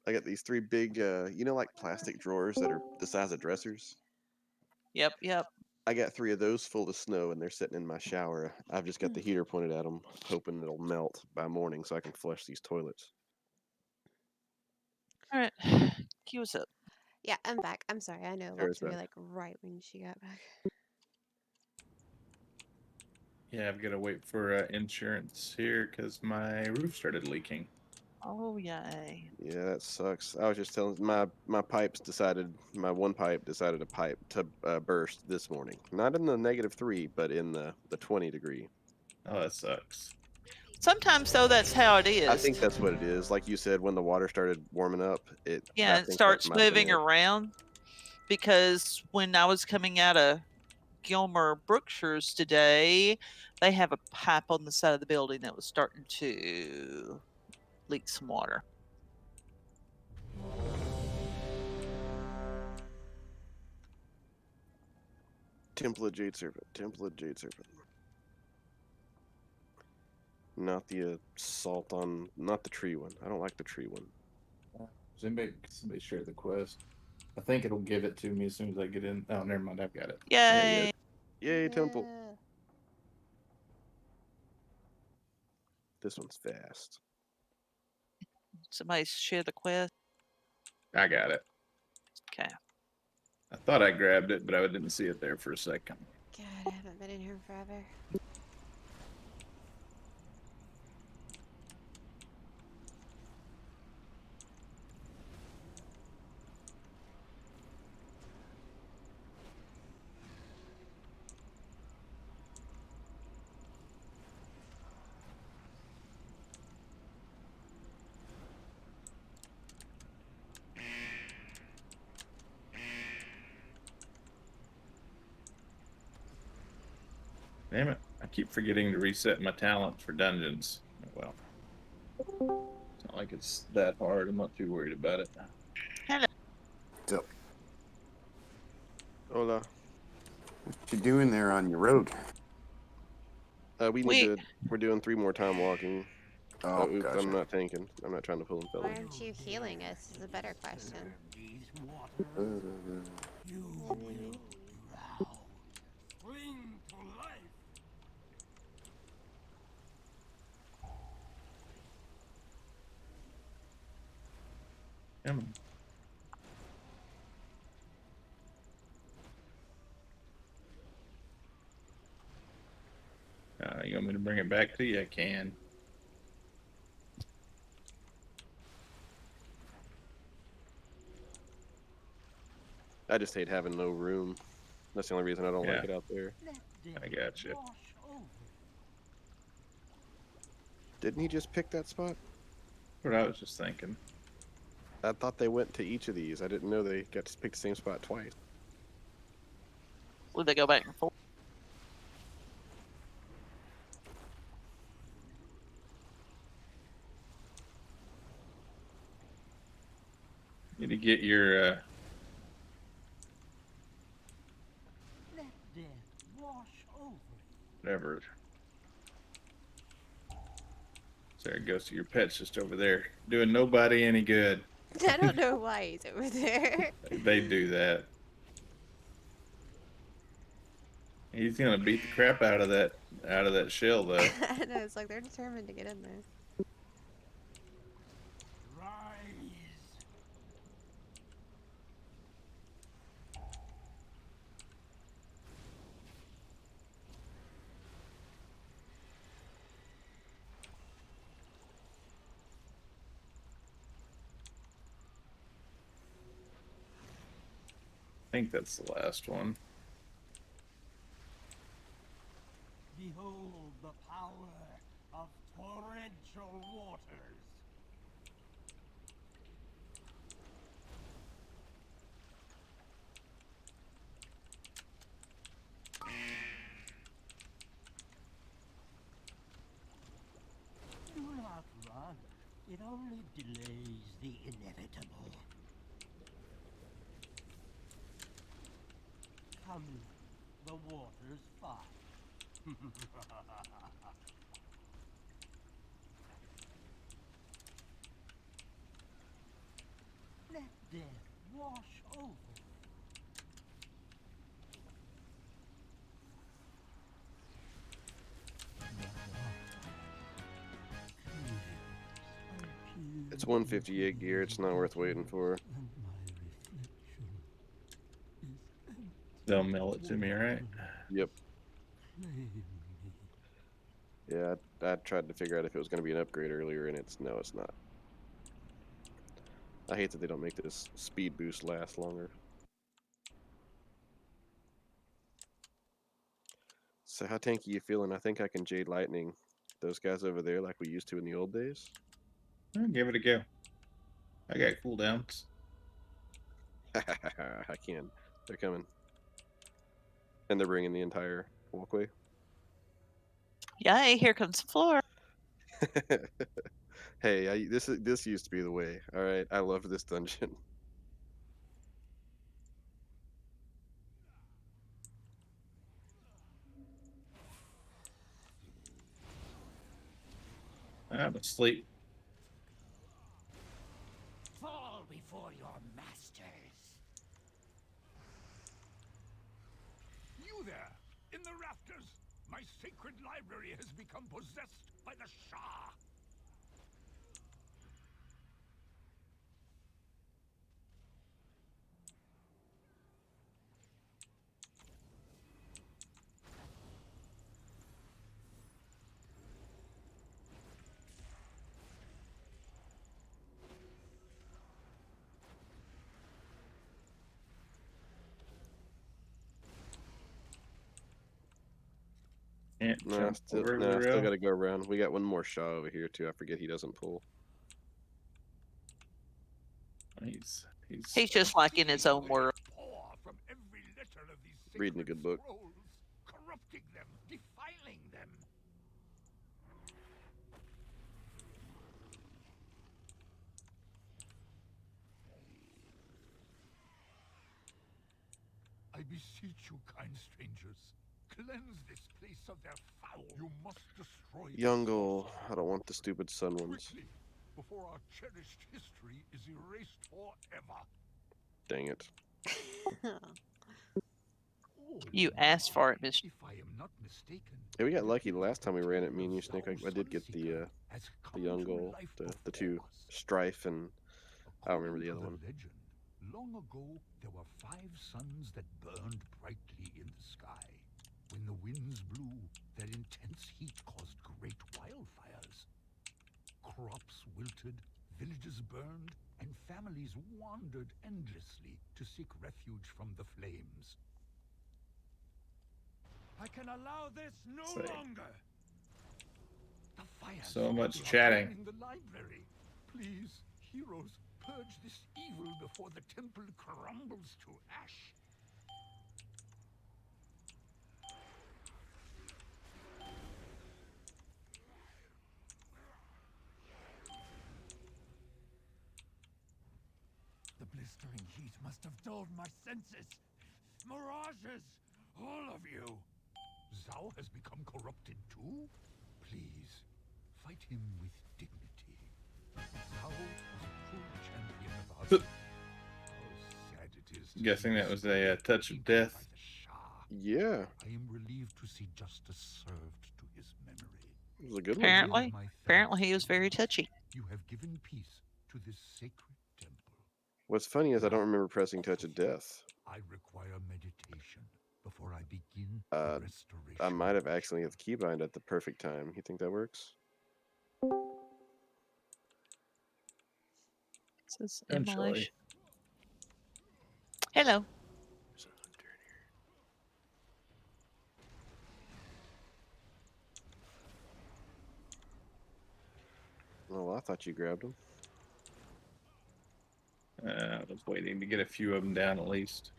got these 3 big, like plastic drawers that are the size of dressers. Yep, yep. I got 3 of those full of snow, and they're sitting in my shower. I've just got the heater pointed at them, hoping it'll melt by morning so I can flush these toilets. All right. Cue us up. Yeah, I'm back. I'm sorry. I know it Sarah's left me back. like right when she got back. Yeah, I've got to wait for insurance here because my roof started leaking. Oh, yay. Yeah, that sucks. I was just telling my one pipe decided to burst this morning. Not in the -3, but in the 20 degree. Oh, that sucks. Sometimes though, that's how it is. I think that's what it is. Like you said, when the water started warming up, Yeah, I it think that starts might have been moving it. around because when I was coming out of Gilmer Brookshire's today, they have a pipe on the side of the building that was starting to leak some water. Temple of Jade Serpent. Temple of Jade Serpent. Not the assault on, not the tree one. I don't like the tree one. Does somebody share the quest? I think it'll give it to me as soon as I get in. Oh, never mind. I've got it. Yay! Yay, Temple. This one's fast. Somebody share the quest. I got it. Okay. I thought I grabbed it, but I didn't see it there for a second. God, I haven't been in here forever. Damn it. I keep forgetting to reset my talent for dungeons. Well, it's not like it's that hard. I'm not too worried about it. Hello. What's up? Hola. What you doing there on your road? We need to. We're doing 3 more time walking. Oh, Oops, gotcha. I'm not tanking. I'm not trying to pull him, Why fellas. aren't you healing us is a better question. Come on. You want me to bring it back to you? I can. I just hate having no room. That's the only reason I don't like it out there. I got you. Didn't he just pick that spot? What I was just thinking. I thought they went to each of these. I didn't know they got to pick the same spot twice. Would they go back and forth? Need to get your whatever. There it goes to your pet's just over there, doing nobody any good. I don't know why he's over there. They do that. He's gonna beat the crap out of that shell, though. I know, it's like they're determined to get in there. I think that's the last one. Behold the power of torrential waters. Do not run. It only delays the inevitable. Come, the water's fine. Let death wash over. It's 158 gear. It's not worth waiting for. They'll mail it to me, right? Yep. Yeah, I tried to figure out if it was going to be an upgrade earlier, and it's not. I hate that they don't make this speed boost last longer. So how tanky you feeling? I think I can Jade Lightning those guys over there like we used to in the old days? Give it a go. I got cooldowns. I can. They're coming. And they're bringing the entire walkway. Yay, here comes the floor. Hey, this used to be the way. All right, I loved this dungeon. I'm asleep. Fall before your masters. You there, in the rafters. My sacred library has become possessed by the Shah. No, still got to go around. We got one more Shaw over here too. I forget he doesn't pull. He's just like in his own world. Reading a good book. Corrupting them, defiling them. I beseech you, kind strangers, cleanse this place of their foul. You must destroy 𝘕𝘊𝘵𝘭𝘵. I don't want the stupid sun ones. quickly before our cherished history is erased forever. Dang it. You asked for it, Miss. If I am not mistaken, Hey, we got lucky the last time we ran it, me and you, Snake. I did get the 𝘕𝘊𝘵𝘭𝘵, the two Strife, and I don't remember the other one. legend, long ago there were 5 suns that burned brightly in the sky. When the winds blew, their intense heat caused great wildfires. Crops wilted, villages burned, and families wandered endlessly to seek refuge from the flames. I can allow this no longer. The fire So much is chatting. burning the library. Please, heroes, purge this evil before the temple crumbles to ash. The blistering heat must have dulled my senses. Mirages, all of you. 𝘕𝘢 has become corrupted too? Please, fight him with dignity. 𝘕𝘢 was a true champion of our faith. How sad it is to Guessing see that was this a touch of death. Yeah. I am relieved to see justice served to his memory. It was a good one. Apparently he was very touchy. You have given peace to this sacred temple. What's funny is I don't remember pressing touch of death. I require meditation before I begin the restoration. I might have accidentally hit the keybind at the perfect time. You think that works? Says Eventually. immolation. Hello. Oh, I thought you grabbed him. I was waiting to get a few of them down at least.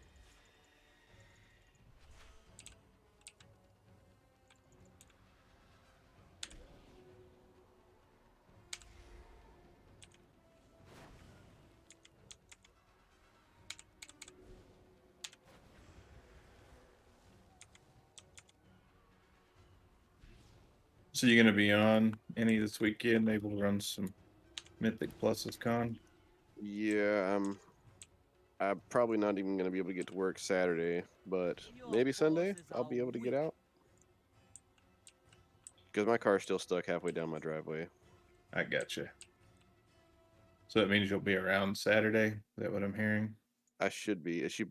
So you're gonna be on any this weekend? Able to run some Mythic Pluses con? Yeah, I'm probably not even going to be able to get to work Saturday, but maybe Sunday I'll be able to get out. Because my car's still stuck halfway down my driveway. I gotcha. So that means you'll be around Saturday? Is that what I'm hearing? I should be. Is she